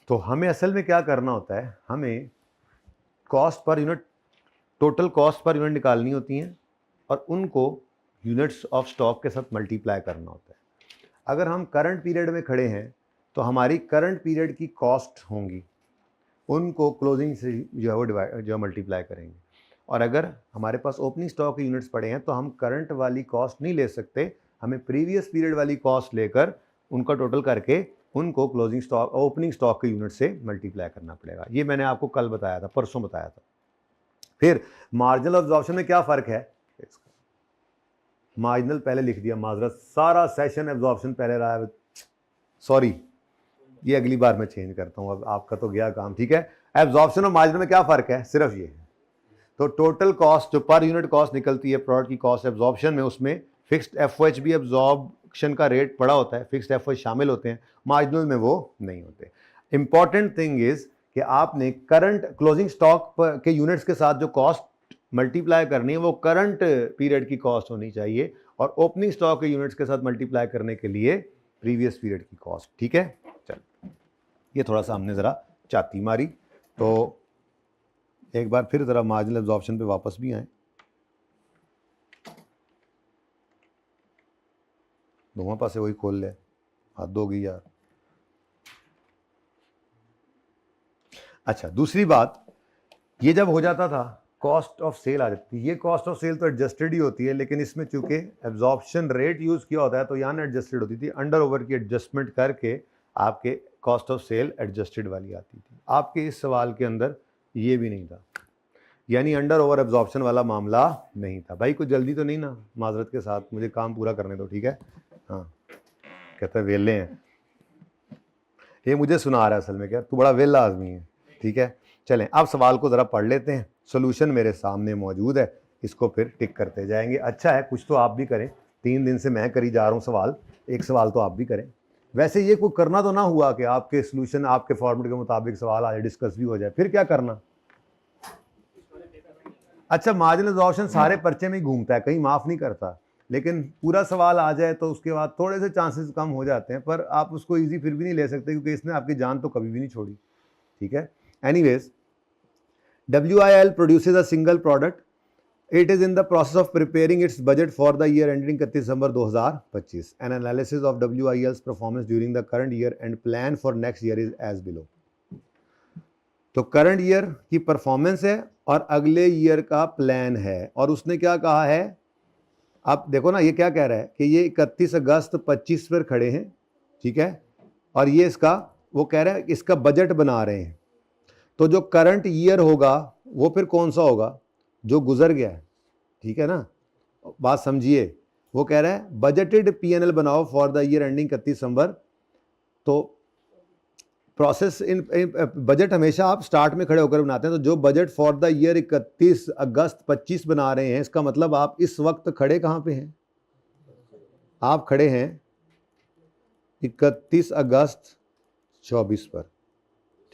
तो हमें असल में क्या करना होता है, हमें cost per unit, total cost per unit निकालनी होती हैं और उनको यूनिट्स ऑफ स्टॉक के साथ मल्टीप्लाई करना होता है। अगर हम करंट पीरियड में खड़े हैं तो हमारी करंट पीरियड की कॉस्ट होंगी, उनको क्लोजिंग से जो है वो डिवाइड जो मल्टीप्लाई करेंगे। और अगर हमारे पास ओपनिंग स्टॉक के यूनिट्स पड़े हैं तो हम करंट वाली कॉस्ट नहीं ले सकते, हमें प्रीवियस पीरियड वाली कॉस्ट लेकर उनका टोटल करके उनको क्लोजिंग स्टॉक ओपनिंग स्टॉक के यूनिट से मल्टीप्लाई करना पड़ेगा। ये मैंने आपको कल बताया था, परसों बताया था। फिर मार्जिनल अब्जॉर्प्शन में क्या फ़र्क है, मार्जिनल पहले लिख दिया, माजरत, सारा सेशन एब्जॉर्प्शन पहले रहा है, सॉरी, ये अगली बार मैं चेंज करता हूँ, अब आपका तो गया काम, ठीक है। एब्जॉर्प्शन और मार्जिनल में क्या फ़र्क है, सिर्फ ये है। तो टोटल कॉस्ट जो पर यूनिट कॉस्ट निकलती है प्रोडक्ट की कॉस्ट एब्जॉर्प्शन में, उसमें फिक्स्ड एफओएचबी एब्जॉर्प्शन का रेट पड़ा होता है, फिक्स्ड एफओएच शामिल होते हैं, मार्जिनल में वो नहीं होते। इंपॉर्टेंट थिंग इज कि आपने करंट क्लोजिंग स्टॉक के यूनिट्स के साथ जो कॉस्ट मल्टीप्लाई करनी है वो करंट पीरियड की कॉस्ट होनी चाहिए, और ओपनिंग स्टॉक के यूनिट्स के साथ मल्टीप्लाई करने के लिए प्रीवियस पीरियड की कॉस्ट, ठीक है। चल, ये थोड़ा सा हमने ज़रा चाती मारी, तो एक बार फिर ज़रा मार्जिनल एब्जॉर्प्शन पे वापस भी आए। दोनों पासे वही खोल ले, हद होगी यार। अच्छा, दूसरी बात, ये जब हो जाता था कॉस्ट ऑफ सेल आ जाती थी, ये कॉस्ट ऑफ सेल तो एडजस्टेड ही होती है, लेकिन इसमें चूंकि एब्जॉर्प्शन रेट यूज़ किया होता है तो यहाँ एडजस्टेड होती थी, अंडर ओवर की एडजस्टमेंट करके आपके कॉस्ट ऑफ सेल एडजस्टेड वाली आती थी। आपके इस सवाल के अंदर ये भी नहीं था, यानी अंडर ओवर एब्जॉर्प्शन वाला मामला नहीं था। भाई कुछ जल्दी तो नहीं ना, माजरत के साथ, मुझे काम पूरा करने दो, ठीक है। हाँ, कहते हैं वेले हैं, ये मुझे सुना रहा है असल में, क्या तू बड़ा वेला आदमी है, ठीक है। चलें अब सवाल को ज़रा पढ़ लेते हैं, सोल्यूशन मेरे सामने मौजूद है, इसको फिर टिक करते जाएंगे। अच्छा है, कुछ तो आप भी करें, 3 दिन से मैं करी जा रहा हूँ सवाल, एक सवाल तो आप भी करें। वैसे ये कोई करना तो ना हुआ कि आपके सोल्यूशन आपके फॉर्मेट के मुताबिक सवाल आ जाए, डिस्कस भी हो जाए, फिर क्या करना। अच्छा, मार्जिनल एब्जॉर्प्शन सारे पर्चे में ही घूमता है, कहीं माफ़ नहीं करता, लेकिन पूरा सवाल आ जाए तो उसके बाद थोड़े से चांसेस कम हो जाते हैं, पर आप उसको इजी फिर भी नहीं ले सकते क्योंकि इसने आपकी जान तो कभी भी नहीं छोड़ी, ठीक है। Anyways, WIL produces a single product. It is in the process of preparing its budget for the year ending 31 December 2025. An analysis of WIL's performance during the current year and plan for next year is as below. तो current year की performance है और अगले year का plan है, और उसने क्या कहा है, आप देखो ना, ये क्या कह रहा है कि ये 31 अगस्त 25 पर खड़े हैं, ठीक है, और ये इसका वो कह रहा है इसका बजट बना रहे हैं। तो जो करंट ईयर होगा वो फिर कौन सा होगा, जो गुजर गया है, ठीक है ना, बात समझिए। वो कह रहा है बजटेड P&L बनाओ फॉर द ईयर एंडिंग 31 दिसंबर। तो प्रोसेस इन बजट हमेशा आप स्टार्ट में खड़े होकर बनाते हैं, तो जो बजट फॉर द ईयर 31 अगस्त 25 बना रहे हैं, इसका मतलब आप इस वक्त खड़े कहाँ पे हैं, आप खड़े हैं 31 अगस्त 24 पर,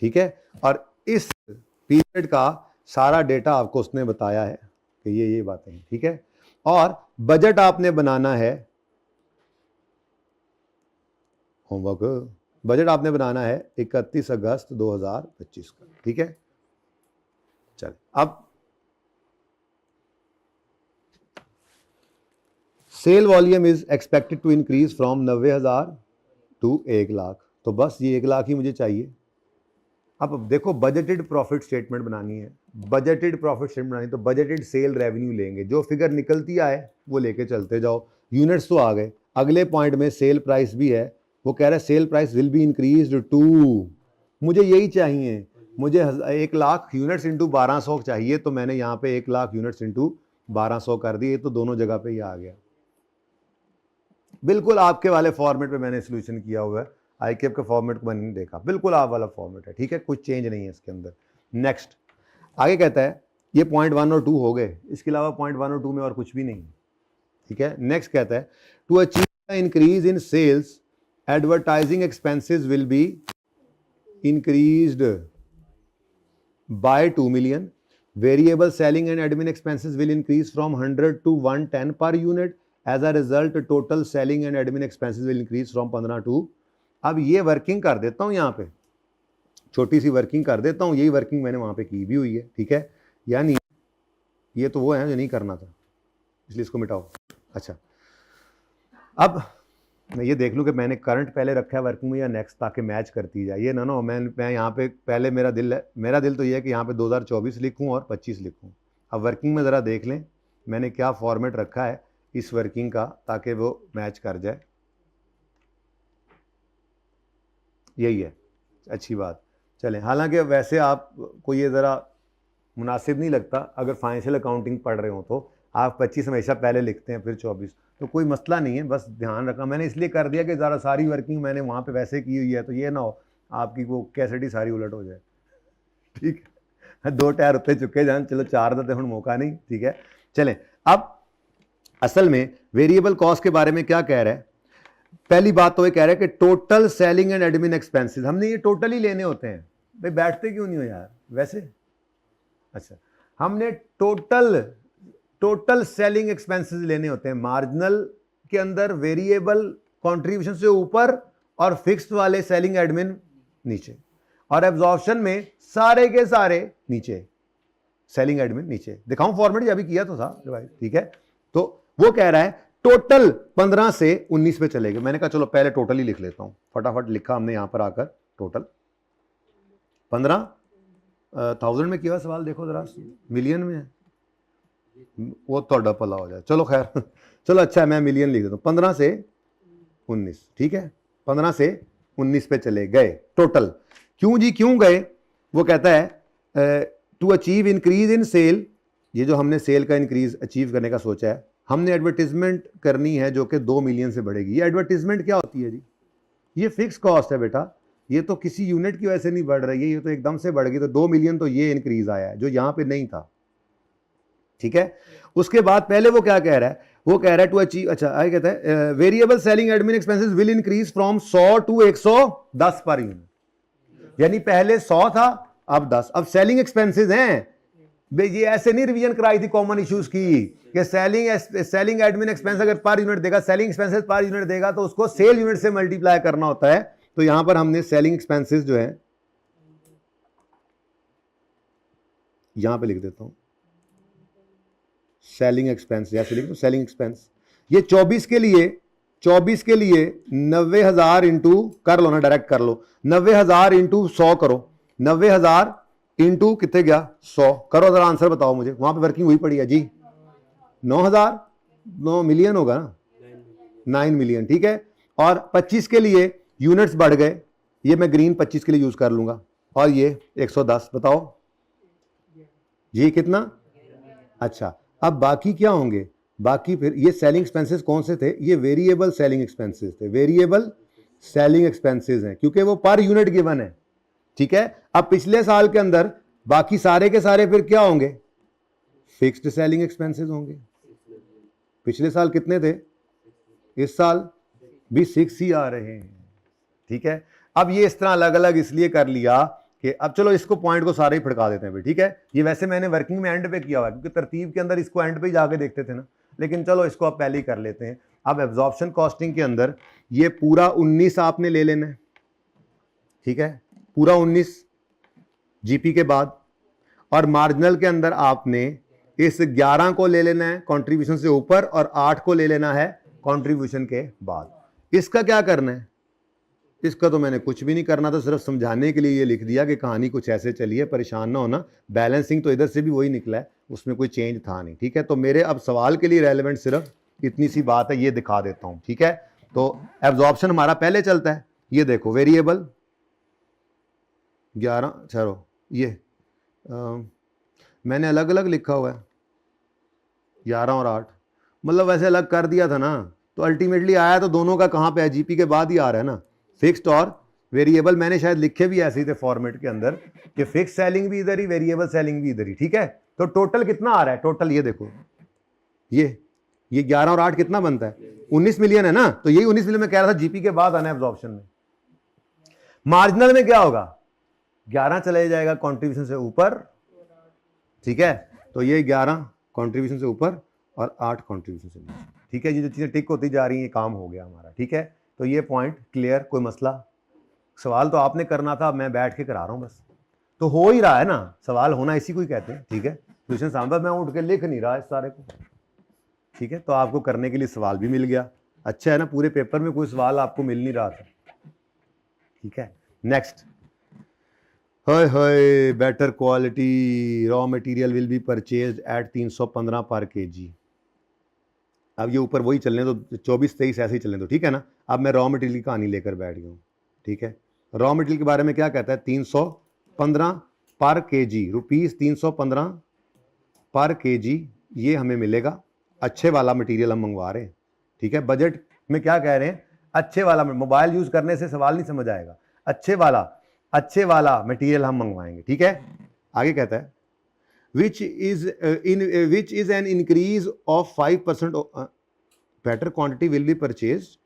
ठीक है। और इस पीरियड का सारा डेटा आपको उसने बताया है कि ये बातें हैं, ठीक है। और बजट आपने बनाना है, होमवर्क, बजट आपने बनाना है 31 अगस्त 2025 का, ठीक है। चल, अब sale volume is expected to increase from 90,000 to 1 lakh. तो बस ये 1 लाख ही मुझे चाहिए, अब देखो बजटेड प्रॉफिट स्टेटमेंट बनानी है, बजटेड प्रॉफिट स्टेटमेंट बनानी, तो बजटेड सेल रेवेन्यू लेंगे, जो फिगर निकलती आए वो लेके चलते जाओ। यूनिट्स तो आ गए, अगले पॉइंट में सेल प्राइस भी है, वो कह रहा है sale price will be increased to, मुझे यही चाहिए, मुझे 1,00,000 यूनिट्स इंटू 1200 चाहिए, तो मैंने यहाँ पे 1,00,000 यूनिट्स इंटू 1200 कर दिए, तो दोनों जगह पे ही आ गया। बिल्कुल आपके वाले फॉर्मेट पे मैंने सोल्यूशन किया हुआ है, आईकेप के फॉर्मेट को मैंने नहीं देखा, बिल्कुल आप वाला फॉर्मेट है, ठीक है, कुछ चेंज नहीं है इसके अंदर। नेक्स्ट आगे कहता है, ये पॉइंट 1 और 2 हो गए, इसके अलावा पॉइंट 1 और 2 में और कुछ भी नहीं, ठीक है। नेक्स्ट कहता है, to achieve the increase in sales advertising expenses will be increased by 2 million, variable selling and admin expenses will increase from 100 to 110 per unit, as a result total selling and admin expenses will increase from 15 to, अब ये working कर देता हूँ, यहाँ पे छोटी सी working कर देता हूँ, यही वर्किंग मैंने वहाँ पे की भी हुई है, ठीक है, यानी ये तो वो है जो नहीं करना था, इसलिए इसको मिटाओ। अच्छा, अब मैं ये देख लूँ कि मैंने करंट पहले रखा है वर्किंग में या नेक्स्ट, ताकि मैच करती जाए, ये ना मैं यहाँ पे पहले मेरा दिल तो ये है कि यहाँ पे 2024 लिखूँ और 25 लिखूँ। अब वर्किंग में ज़रा देख लें मैंने क्या फॉर्मेट रखा है इस वर्किंग का, ताकि वो मैच कर जाए, यही है, अच्छी बात। चलें, हालांकि वैसे आप को ये ज़रा मुनासिब नहीं लगता, अगर फाइनेंशियल अकाउंटिंग पढ़ रहे हो तो आप 25 हमेशा पहले लिखते हैं फिर 24, तो कोई मसला नहीं है, बस ध्यान रखना, मैंने इसलिए कर दिया कि ज़रा सारी वर्किंग मैंने वहाँ पे वैसे की हुई है, तो ये ना हो आपकी वो कैसेट ही सारी उलट हो जाए, ठीक है। 2 टायर उत्ते चुके जान, चलो 4 का तो हम मौका नहीं, ठीक है। चलें, अब असल में वेरिएबल कॉस्ट के बारे में क्या कह रहा है, पहली बात तो ये कह रहा है कि total selling and admin expenses, हमने ये टोटल ही लेने होते हैं, भाई बैठते क्यों नहीं हो यार वैसे, अच्छा, हमने टोटल सेलिंग एक्सपेंसेस लेने होते हैं, मार्जिनल के अंदर वेरिएबल कंट्रीब्यूशन से ऊपर और फिक्स्ड वाले सेलिंग एडमिन नीचे, और एब्जॉर्प्शन में सारे के सारे नीचे, सेलिंग एडमिन नीचे। दिखाऊं फॉर्मेट, अभी किया तो था भाई, ठीक है। तो वो कह रहा है टोटल 15 से 19 पे चलेगा, मैंने कहा चलो पहले टोटल ही लिख लेता हूं, फटाफट लिखा हमने यहां पर आकर, टोटल 15,000 में किया सवाल, देखो जरा मिलियन में है, वो तो भला हो जाए, चलो खैर चलो अच्छा मैं मिलियन लिख देता हूँ, 15 से 19, ठीक है, 15 से 19 पे चले गए टोटल। क्यों जी, क्यों गए, वो कहता है to achieve increase in sale, ये जो हमने सेल का इंक्रीज अचीव करने का सोचा है, हमने एडवर्टीजमेंट करनी है जो कि 2 मिलियन से बढ़ेगी। ये एडवर्टीजमेंट क्या होती है जी, ये फिक्स कॉस्ट है बेटा, ये तो किसी यूनिट की वजह से नहीं बढ़ रही है, ये तो एकदम से बढ़ गई, तो 2 मिलियन तो ये इंक्रीज आया है जो यहाँ पे नहीं था, ठीक है। उसके बाद पहले वो क्या कह रहा है, वो कह रहा है टू अचीव, अच्छा आगे कहता है variable selling admin expenses will increase from 100 to 110 per unit, यानी पहले 100 था अब 10, अब सेलिंग एक्सपेंसेस हैं, ये ऐसे नहीं रिवीजन कराई थी कॉमन इश्यूज की कि सेलिंग एडमिन एक्सपेंस अगर पर यूनिट देगा, सेलिंग एक्सपेंसेस पर यूनिट देगा तो उसको सेल यूनिट से मल्टीप्लाई करना होता है, तो यहां पर हमने सेलिंग एक्सपेंसेस जो है यहां पे लिख देता हूं, सेलिंग एक्सपेंस, जैसे लिख दो सेलिंग एक्सपेंस, ये 24 के लिए 90,000 इंटू कर लो ना, डायरेक्ट कर लो, 90,000 इंटू 100 करो, 90,000 इंटू कितने गया 100, करो जरा आंसर बताओ मुझे, वहां पे वर्किंग हुई पड़ी है जी, 9,000, 9 मिलियन होगा ना, 9 मिलियन, ठीक है। और 25 के लिए यूनिट्स बढ़ गए, ये मैं ग्रीन 25 के लिए यूज कर लूंगा, और ये 110, बताओ ये कितना, अच्छा, अब बाकी क्या होंगे, बाकी फिर ये सेलिंग एक्सपेंसेस कौन से थे, ये वेरिएबल सेलिंग एक्सपेंसेस थे, वेरिएबल सेलिंग एक्सपेंसेस हैं क्योंकि वो पर यूनिट गिवन है, ठीक है। अब पिछले साल के अंदर बाकी सारे के सारे फिर क्या होंगे, फिक्स्ड सेलिंग एक्सपेंसेस होंगे, पिछले साल कितने थे, इस साल भी 6 ही आ रहे हैं, ठीक है। अब ये इस तरह अलग अलग इसलिए कर लिया कि अब चलो इसको पॉइंट को सारे ही फड़का देते हैं भाई, ठीक है। ये वैसे मैंने वर्किंग में एंड पे किया हुआ है क्योंकि तरतीब के अंदर इसको एंड पे ही जाके देखते थे ना, लेकिन चलो इसको आप पहले ही कर लेते हैं। अब एब्जॉर्प्शन कॉस्टिंग के अंदर ये पूरा 19 आपने ले लेना है, ठीक है, पूरा 19 जीपी के बाद, और मार्जिनल के अंदर आपने इस 11 को ले लेना है कंट्रीब्यूशन से ऊपर और 8 को ले लेना है कंट्रीब्यूशन के बाद। इसका क्या करना है, इसका तो मैंने कुछ भी नहीं करना था, सिर्फ समझाने के लिए ये लिख दिया कि कहानी कुछ ऐसे चली है, परेशान ना होना। बैलेंसिंग तो इधर से भी वही निकला है, उसमें कोई चेंज था नहीं, ठीक है। तो मेरे अब सवाल के लिए रेलेवेंट सिर्फ इतनी सी बात है, ये दिखा देता हूँ, ठीक है। तो एब्जॉर्प्शन हमारा पहले चलता है, ये देखो वेरिएबल 11, चलो ये मैंने अलग अलग लिखा हुआ है 11 और 8, मतलब वैसे अलग कर दिया था ना, तो अल्टीमेटली आया तो दोनों का कहाँ पे है, जीपी के बाद ही आ रहा है ना। फिक्स्ड और वेरिएबल मैंने शायद लिखे भी ऐसे ही थे फॉर्मेट के अंदर कि फिक्स सेलिंग भी इधर ही, वेरिएबल सेलिंग भी इधर ही, ठीक है। तो टोटल कितना आ रहा है, टोटल ये देखो, ये 11 और 8 कितना बनता है, 19 मिलियन है ना। तो यही 19 मिलियन में कह रहा था जीपी के बाद आना है एब्जॉर्प्शन में। मार्जिनल में क्या होगा, 11 चले जाएगा कॉन्ट्रीब्यूशन से ऊपर, ठीक है। तो ये 11 कॉन्ट्रीब्यूशन से ऊपर और 8 कॉन्ट्रीब्यूशन से नीचे, ठीक है। ये जो चीजें टिक होती जा रही हैं, काम हो गया हमारा, ठीक है। तो ये पॉइंट क्लियर, कोई मसला, सवाल तो आपने करना था, मैं बैठ के करा रहा हूं बस, तो हो ही रहा है ना, सवाल होना इसी को ही कहते हैं, ठीक है। क्वेश्चन सामने मैं उठ के लिख नहीं रहा इस सारे को, ठीक है। तो आपको करने के लिए सवाल भी मिल गया, अच्छा है ना। पूरे पेपर में कोई सवाल आपको मिल नहीं रहा था, ठीक है। Next, high better quality raw material will be purchased at 315 per KG. अब ये ऊपर वही चलने दो, 24-23 ऐसे ही चलने दो, ठीक है ना। अब मैं रॉ मटेरियल की कहानी लेकर बैठ गया हूँ, ठीक है। रॉ मटेरियल के बारे में क्या कहता है, 315 पर केजी, ₹315 पर केजी, ये हमें मिलेगा। अच्छे वाला मटेरियल हम मंगवा रहे हैं, ठीक है। बजट में क्या कह रहे हैं, अच्छे वाला, मोबाइल यूज करने से सवाल नहीं समझ आएगा, अच्छे वाला मटेरियल हम मंगवाएंगे, ठीक है। आगे कहता है which is an increase of 5%, better quantity will be purchased।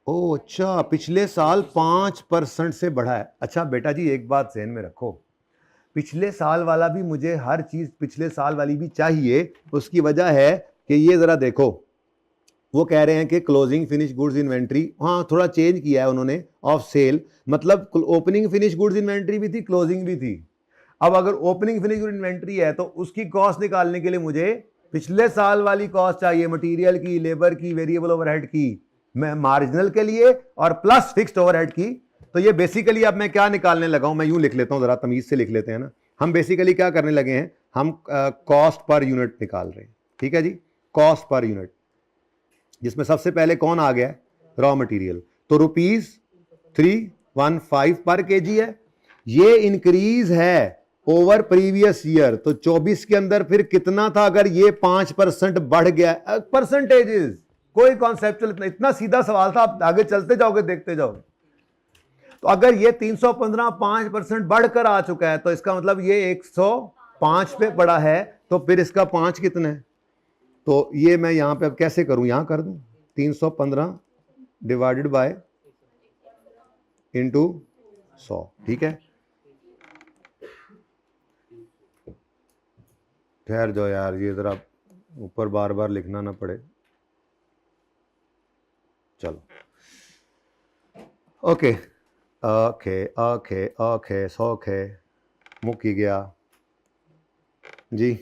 ओ अच्छा, पिछले साल 5% से बढ़ा है। अच्छा बेटा जी एक बात ध्यान में रखो, पिछले साल वाला भी मुझे, हर चीज पिछले साल वाली भी चाहिए। उसकी वजह है कि ये जरा देखो, वो कह रहे हैं कि क्लोजिंग फिनिश गुड्स इन्वेंट्री, हाँ थोड़ा चेंज किया है उन्होंने, ऑफ सेल, मतलब ओपनिंग फिनिश गुड्स इन्वेंट्री भी थी, क्लोजिंग भी थी। अब अगर ओपनिंग फिनिश गुड इन्वेंट्री है तो उसकी कॉस्ट निकालने के लिए मुझे पिछले साल वाली कॉस्ट चाहिए, मटेरियल की, लेबर की, वेरिएबल ओवरहेड की, मैं मार्जिनल के लिए और प्लस फिक्स्ड ओवरहेड की। तो ये बेसिकली अब मैं क्या निकालने लगा हूं, मैं यूं लिख लेता हूं, जरा तमीज से लिख लेते हैं ना। हम बेसिकली क्या करने लगे हैं, हम कॉस्ट पर यूनिट निकाल रहे हैं, ठीक है जी, कॉस्ट पर यूनिट, जिसमें सबसे पहले कौन आ गया, रॉ मटेरियल। तो ₹315 पर केजी है, ये इंक्रीज है ओवर प्रीवियस ईयर। तो 24 के अंदर फिर कितना था, अगर ये 5% बढ़ गया, परसेंटेजेस, कोई कॉन्सेप्चुअल, इतना सीधा सवाल था, आप आगे चलते जाओगे देखते जाओगे। तो अगर ये 315 5% बढ़कर आ चुका है, तो इसका मतलब ये 105 पे बढ़ा है, तो फिर इसका 5 कितना है। तो ये मैं यहां पे अब कैसे करूं, यहां कर दूं 315 डिवाइडेड बाय इंटू 100, ठीक है। ठहर जाओ यार, ये जरा ऊपर बार बार लिखना ना पड़े, चलो ओके ओके ओके ओके, 100 मुक गया जी,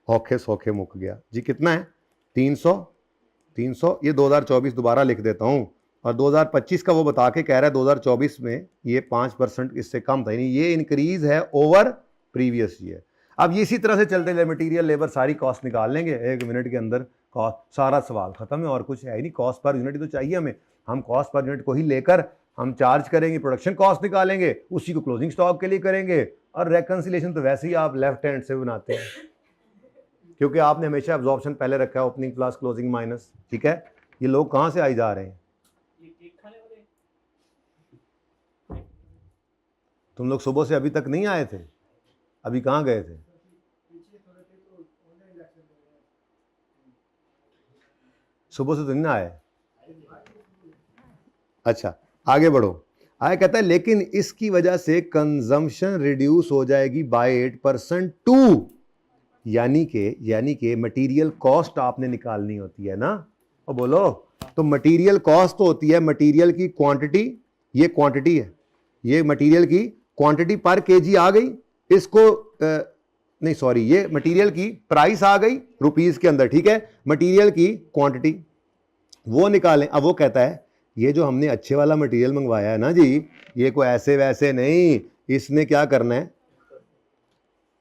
ओके 100 मुक गया जी। कितना है 300, ये 2024 दोबारा लिख देता हूं, और 2025 का वो बता के कह रहा है 2024 में ये 5% इससे कम था, यानी ये इंक्रीज है ओवर प्रीवियस ईयर। अब ये इसी तरह से चलते गए, मटेरियल लेबर सारी कॉस्ट निकाल लेंगे 1 मिनट के अंदर, कॉस्ट सारा सवाल खत्म है, और कुछ है ही नहीं। कॉस्ट पर यूनिट तो चाहिए हमें, हम कॉस्ट पर यूनिट को ही लेकर हम चार्ज करेंगे, प्रोडक्शन कॉस्ट निकालेंगे, उसी को क्लोजिंग स्टॉक के लिए करेंगे, और रेकंसिलिएशन तो वैसे ही आप लेफ्ट हैंड से बनाते हैं, क्योंकि आपने हमेशा एब्जॉर्प्शन पहले रखा है, ओपनिंग प्लस क्लोजिंग माइनस, ठीक है। ये लोग कहां से आई जा रहे हैं, तुम लोग सुबह से अभी तक नहीं आए थे, अभी कहां गए थे, सुबह से तो नहीं आए, अच्छा आगे बढ़ो। आगे कहता है लेकिन इसकी वजह से कंजम्पशन रिड्यूस हो जाएगी बाय 8% टू, यानी कि मटेरियल कॉस्ट आपने निकालनी होती है ना, और बोलो, तो मटेरियल कॉस्ट तो होती है मटेरियल की क्वांटिटी, ये क्वांटिटी है, ये मटेरियल की क्वांटिटी पर केजी आ गई, इसको नहीं सॉरी, ये मटेरियल की प्राइस आ गई रुपीस के अंदर, ठीक है, मटेरियल की क्वांटिटी वो निकालें। अब वो कहता है ये जो हमने अच्छे वाला मटेरियल मंगवाया है ना जी, ये कोई ऐसे वैसे नहीं, इसने क्या करना है,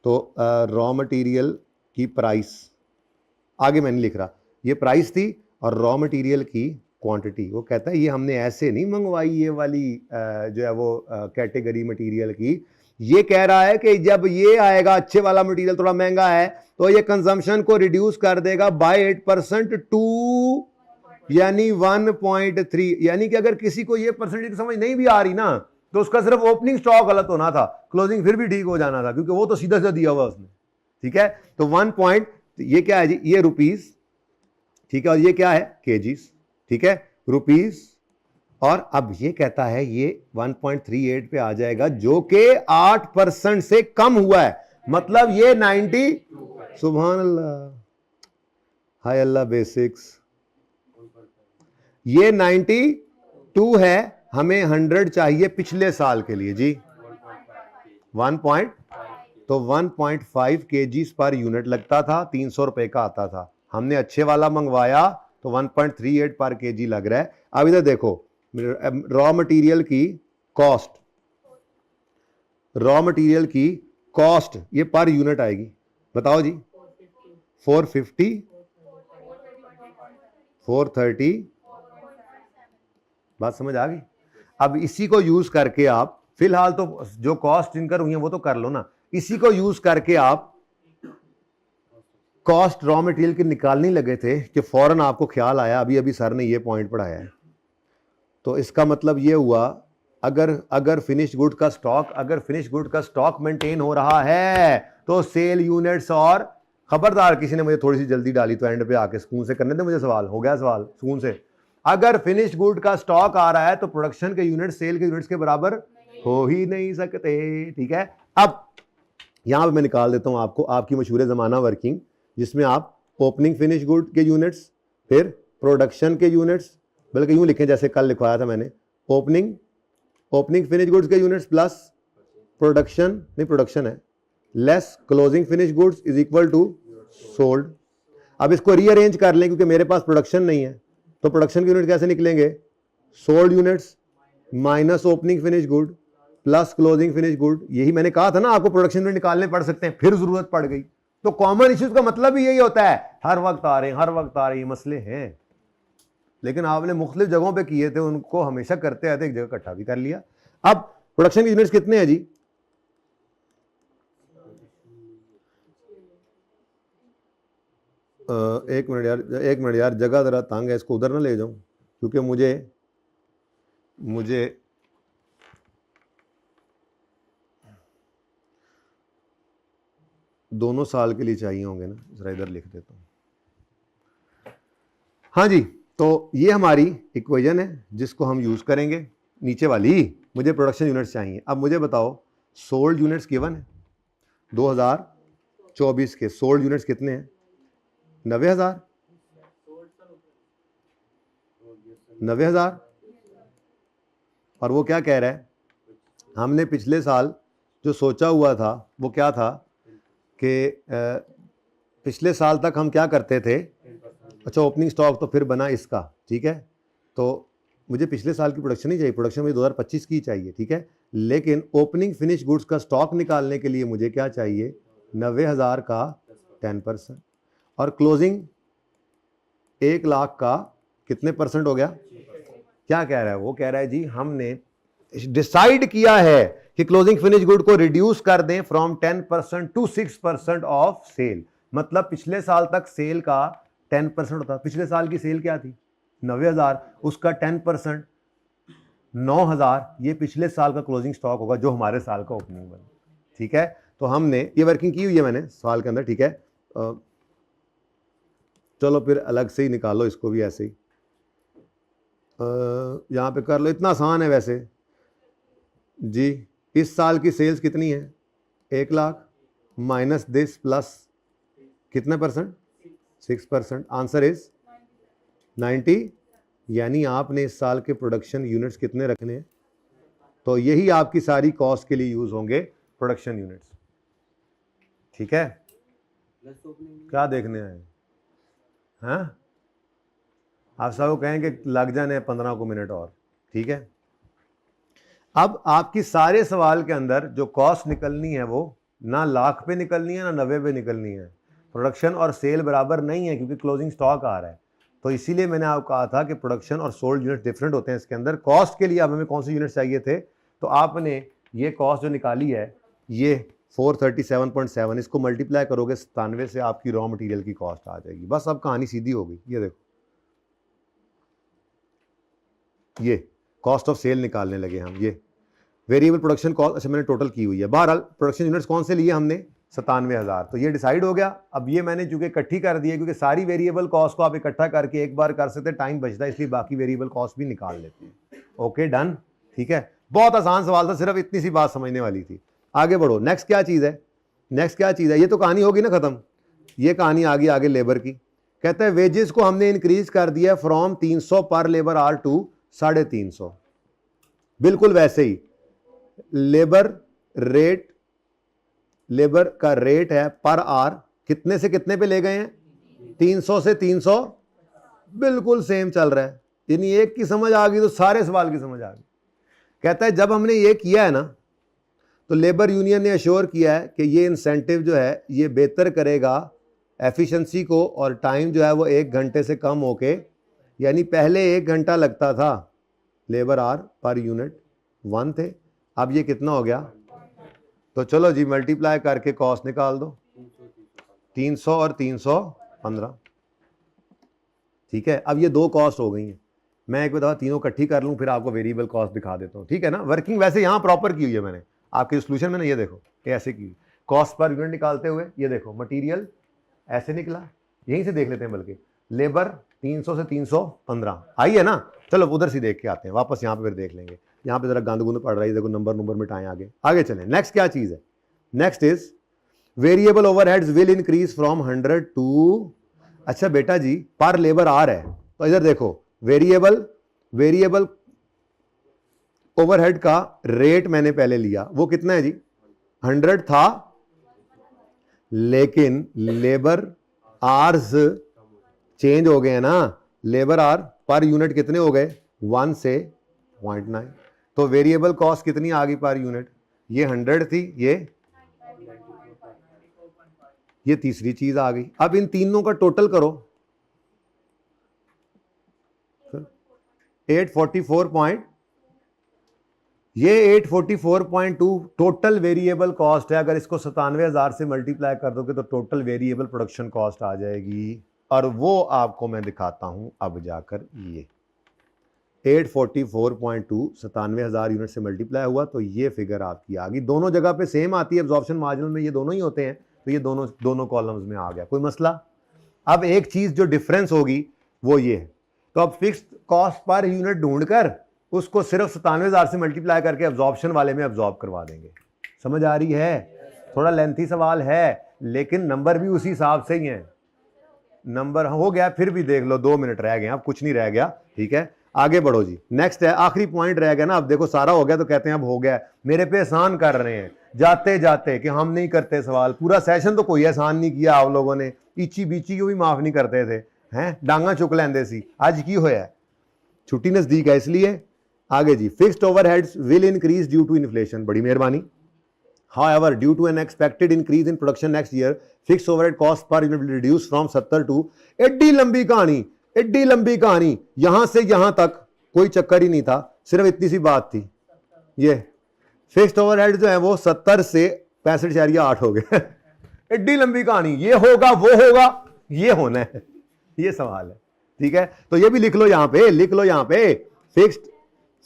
तो रॉ मटेरियल की प्राइस, आगे मैंने लिख रहा, ये प्राइस थी और रॉ मटेरियल की क्वांटिटी। वो कहता है ये हमने ऐसे नहीं मंगवाई ये वाली जो है वो कैटेगरी मटेरियल की, ये कह रहा है कि जब ये आएगा अच्छे वाला मटेरियल थोड़ा महंगा है तो ये कंजम्पशन को रिड्यूस कर देगा बाय 8% टू यानी 1.3, यानी कि अगर किसी को ये परसेंटेज समझ नहीं भी आ रही ना तो उसका सिर्फ ओपनिंग स्टॉक गलत होना था, क्लोजिंग फिर भी ठीक हो जाना था, क्योंकि वो तो सीधा सीधा दिया हुआ उसने। ठीक है, तो 1 पॉइंट, ये क्या है जी, ये रुपीस, ठीक है, और ये क्या है, केजीस। ठीक है, रुपीस, और अब ये कहता है ये 1.38 पे आ जाएगा जो कि 8% से कम हुआ है, मतलब ये 90, सुभान अल्लाह, हाय अल्लाह बेसिक्स, ये 92 है, हमें 100 चाहिए पिछले साल के लिए जी, 1 पॉइंट, तो 1.5 केजीज पर यूनिट लगता था, 300 रुपए का आता था, हमने अच्छे वाला मंगवाया तो 1.38 पर केजी लग रहा है। अब इधर देखो, रॉ मटेरियल की कॉस्ट, रॉ मटेरियल की कॉस्ट ये पर यूनिट आएगी, बताओ जी, 450, 430, बात समझ आ गई। अब इसी को यूज करके आप, फिलहाल तो जो कॉस्ट इनकर हुई है वो तो कर लो ना, इसी को यूज करके आप कॉस्ट रॉ मटेरियल की निकालने लगे थे कि फौरन आपको ख्याल आया, अभी अभी सर ने ये पॉइंट पढ़ाया है, तो इसका मतलब ये हुआ, अगर फिनिश गुड का स्टॉक, अगर फिनिश गुड का स्टॉक मेंटेन हो रहा है तो सेल यूनिट्स, और खबरदार किसी ने मुझे थोड़ी सी जल्दी डाली तो एंड पे आके सुकून से करने दे मुझे सवाल, हो गया सवाल सुकून से, अगर फिनिश गुड का स्टॉक आ रहा है तो प्रोडक्शन के यूनिट सेल के यूनिट्स के बराबर हो ही नहीं सकते। ठीक है, अब यहां पे मैं निकाल देता हूं आपको आपकी मशहूर जमाना वर्किंग, जिसमें आप ओपनिंग फिनिश गुड के यूनिट्स, फिर प्रोडक्शन के यूनिट्स, बल्कि यूं लिखें जैसे कल लिखवाया था मैंने, ओपनिंग फिनिश गुड्स के यूनिट्स प्लस प्रोडक्शन, नहीं प्रोडक्शन है, less closing finish goods is equal to sold. अब इसको रीअरेंज कर लें क्योंकि मेरे पास प्रोडक्शन नहीं है, तो प्रोडक्शन के यूनिट कैसे निकलेंगे, sold units minus opening finish good plus closing finish good. यही मैंने कहा था ना आपको प्रोडक्शन यूनिट निकालने पड़ सकते हैं, फिर जरूरत पड़ गई। तो कॉमन इश्यूज का मतलब ही यही होता है, हर वक्त आ रहे हैं, हर वक्त आ रहे हैं मसले हैं, लेकिन आपने मुख्तलिफ जगहों पे किए थे, उनको हमेशा करते आते, एक जगह इकट्ठा भी कर लिया। अब प्रोडक्शन के यूनिट्स कितने हैं जी, एक मिनट यार, जगह जरा तंग है, इसको उधर ना ले जाऊं, क्योंकि मुझे दोनों साल के लिए चाहिए होंगे ना, जरा इधर लिख देता हूं। हाँ जी, तो ये हमारी इक्वेशन है जिसको हम यूज करेंगे, नीचे वाली, मुझे प्रोडक्शन यूनिट्स चाहिए। अब मुझे बताओ सोल्ड यूनिट्स गिवन है 2024 के, सोल्ड यूनिट्स कितने हैं, 90,000, 90,000, और वो क्या कह रहा है, हमने पिछले साल जो सोचा हुआ था वो क्या था कि पिछले साल तक हम क्या करते थे, अच्छा ओपनिंग स्टॉक तो फिर बना इसका, ठीक है, तो मुझे पिछले साल की प्रोडक्शन नहीं चाहिए, प्रोडक्शन मुझे 2025 की चाहिए, ठीक है, लेकिन ओपनिंग फिनिश गुड्स का स्टॉक निकालने के लिए मुझे क्या चाहिए, 90,000 का 10%, और क्लोजिंग 1 लाख का कितने परसेंट हो गया, क्या कह रहा है वो, कह रहा है जी हमने डिसाइड किया है कि क्लोजिंग फिनिश गुड को रिड्यूस कर दें फ्रॉम 10% टू 6% ऑफ सेल, मतलब पिछले साल तक सेल का 10% होता, पिछले साल की सेल क्या थी 90,000, उसका 10% 9,000, ये पिछले साल का क्लोजिंग स्टॉक होगा जो हमारे साल का ओपनिंग बना। ठीक है, तो हमने ये वर्किंग की हुई है मैंने साल के अंदर, ठीक है, चलो फिर अलग से ही निकालो इसको भी ऐसे ही, यहाँ पे कर लो, इतना आसान है वैसे जी। इस साल की सेल्स कितनी है, 1 लाख माइनस दिस प्लस कितने परसेंट, 6%, आंसर इज 90, यानी आपने इस साल के प्रोडक्शन यूनिट्स कितने रखने हैं, तो यही आपकी सारी कॉस्ट के लिए यूज होंगे प्रोडक्शन यूनिट्स। ठीक है, क्या देखने आए हैं, आप सब कहें कि लग जाने 15 को मिनट और, ठीक है। अब आपकी सारे सवाल के अंदर जो कॉस्ट निकलनी है वो ना लाख पे निकलनी है ना 90 पे निकलनी है। प्रोडक्शन और सेल बराबर नहीं है क्योंकि क्लोजिंग स्टॉक आ रहा है, तो इसीलिए मैंने आपको कहा था कि प्रोडक्शन और सोल्ड यूनिट डिफरेंट होते हैं इसके अंदर। कॉस्ट के लिए अब हमें कौन से यूनिट चाहिए थे, तो आपने ये कॉस्ट जो निकाली है ये 437.7, इसको मल्टीप्लाई करोगे 97 से, आपकी रॉ मटेरियल की कॉस्ट आ जाएगी। बस अब कहानी सीधी हो गई। ये देखो, ये कॉस्ट ऑफ सेल निकालने लगे हम। ये वेरिएबल प्रोडक्शन कॉस्ट, अच्छा मैंने टोटल की हुई है। बहरहाल प्रोडक्शन यूनिट्स कौन से लिए हमने, 97,000, तो ये डिसाइड हो गया। अब ये मैंने चूंकि इकट्ठी कर दी है क्योंकि सारी वेरिएबल कॉस्ट को आप इकट्ठा करके एक बार कर सकते, टाइम बचता है, इसलिए बाकी वेरिएबल कॉस्ट भी निकाल लेते हैं। ओके डन, ठीक है। बहुत आसान सवाल था, सिर्फ इतनी सी बात समझने वाली थी। आगे बढ़ो, नेक्स्ट क्या चीज़ है, नेक्स्ट क्या चीज़ है, ये तो कहानी होगी ना ख़त्म। ये कहानी आगे लेबर की। कहता है वेजेस को हमने इंक्रीज कर दिया फ्रॉम 300 पर लेबर आवर टू 350। बिल्कुल वैसे ही लेबर का रेट है पर आवर, कितने से कितने पे ले गए हैं, 300 से 300, बिल्कुल सेम चल रहा है। यानी एक की समझ आ गई तो सारे सवाल की समझ आ गई। कहता है जब हमने ये किया है ना, तो लेबर यूनियन ने अश्योर किया है कि ये इंसेंटिव जो है ये बेहतर करेगा एफिशिएंसी को, और टाइम जो है वो 1 घंटे से कम होके, यानी पहले 1 घंटा लगता था लेबर आवर पर यूनिट 1 थे, अब ये कितना हो गया, तो चलो जी मल्टीप्लाई करके कॉस्ट निकाल दो, 300 और 315, ठीक है। अब ये दो कॉस्ट हो गई हैं। मैं एक बार तीनों इकट्ठी कर लूँ फिर आपको वेरिएबल कॉस्ट दिखा देता हूँ, ठीक है ना। वर्किंग वैसे यहाँ प्रॉपर की हुई है मैंने आपके सोल्यूशन में ना, ये देखो ये ऐसे की कॉस्ट पर यूनिट निकालते हुए, ये देखो मटेरियल ऐसे निकला, यहीं से देख लेते हैं, बल्कि लेबर 300 से 315 आई है ना। चलो उधर से देख के आते हैं वापस, यहाँ पे फिर देख लेंगे। यहाँ पे जरा गंद गुंद पड़ रही है, देखो नंबर मिटाएं, आगे चलें। नेक्स्ट क्या चीज़ है, next is variable overheads will increase from 100 to, अच्छा बेटा जी पर लेबर आवर है, तो इधर देखो वेरिएबल ओवरहेड का रेट मैंने पहले लिया, वो कितना है जी, 100 था, लेकिन लेबर आवर्स चेंज हो गए ना, लेबर आवर पर यूनिट कितने हो गए, 1 से 0.9, तो वेरिएबल कॉस्ट कितनी आ गई पर यूनिट, ये 100 थी, ये तीसरी चीज आ गई। अब इन तीनों का टोटल करो, 844 ये 844.2 टोटल वेरिएबल कॉस्ट है। अगर इसको 97,000 से मल्टीप्लाई कर दोगे तो टोटल वेरिएबल प्रोडक्शन कॉस्ट आ जाएगी, और वो आपको मैं दिखाता हूं अब जाकर। ये 844.2 97,000 यूनिट से मल्टीप्लाई हुआ तो ये फिगर आपकी आ गई। दोनों जगह पे सेम आती है, एब्जॉर्प्शन मार्जिन में ये दोनों ही होते हैं, तो ये दोनों कॉलम्स में आ गया, कोई मसला। अब एक चीज जो डिफरेंस होगी वो ये है, तो अब फिक्स्ड कॉस्ट पर यूनिट ढूंढकर उसको सिर्फ 97,000 से मल्टीप्लाई करके एब्जॉर्प्शन वाले में एब्जॉर्ब करवा देंगे। समझ आ रही है, थोड़ा लेंथी सवाल है लेकिन नंबर भी उसी हिसाब से ही है। नंबर हो गया, फिर भी देख लो 2 मिनट रह गए, अब कुछ नहीं रह गया, ठीक है। आगे बढ़ो जी, नेक्स्ट है आखिरी पॉइंट रह गया ना। अब देखो सारा हो गया तो कहते हैं अब हो गया, मेरे पे एहसान कर रहे हैं जाते जाते कि हम नहीं करते सवाल। पूरा सेशन तो कोई एहसान नहीं किया आप लोगों ने, इची बीची को भी माफ नहीं करते थे, हैं डांगा चुक लेंदे सी, आज की होया, छुट्टी नजदीक है इसलिए। आगे जी, fixed overheads will increase due to inflation, बड़ी मेहरबानी। However, due to an expected increase in production next year, fixed overhead cost per unit will reduce from 70 to, एड्डी लंबी कहानी, यहां से यहां तक कोई चक्कर ही नहीं था, सिर्फ इतनी सी बात थी। ये फिक्स्ड ओवरहेड जो है वो 70 से 65.8 हो गए। एड्डी लंबी कहानी, ये होगा वो होगा, ये होना है, ये सवाल है, ठीक है। तो ये भी लिख लो यहां पे,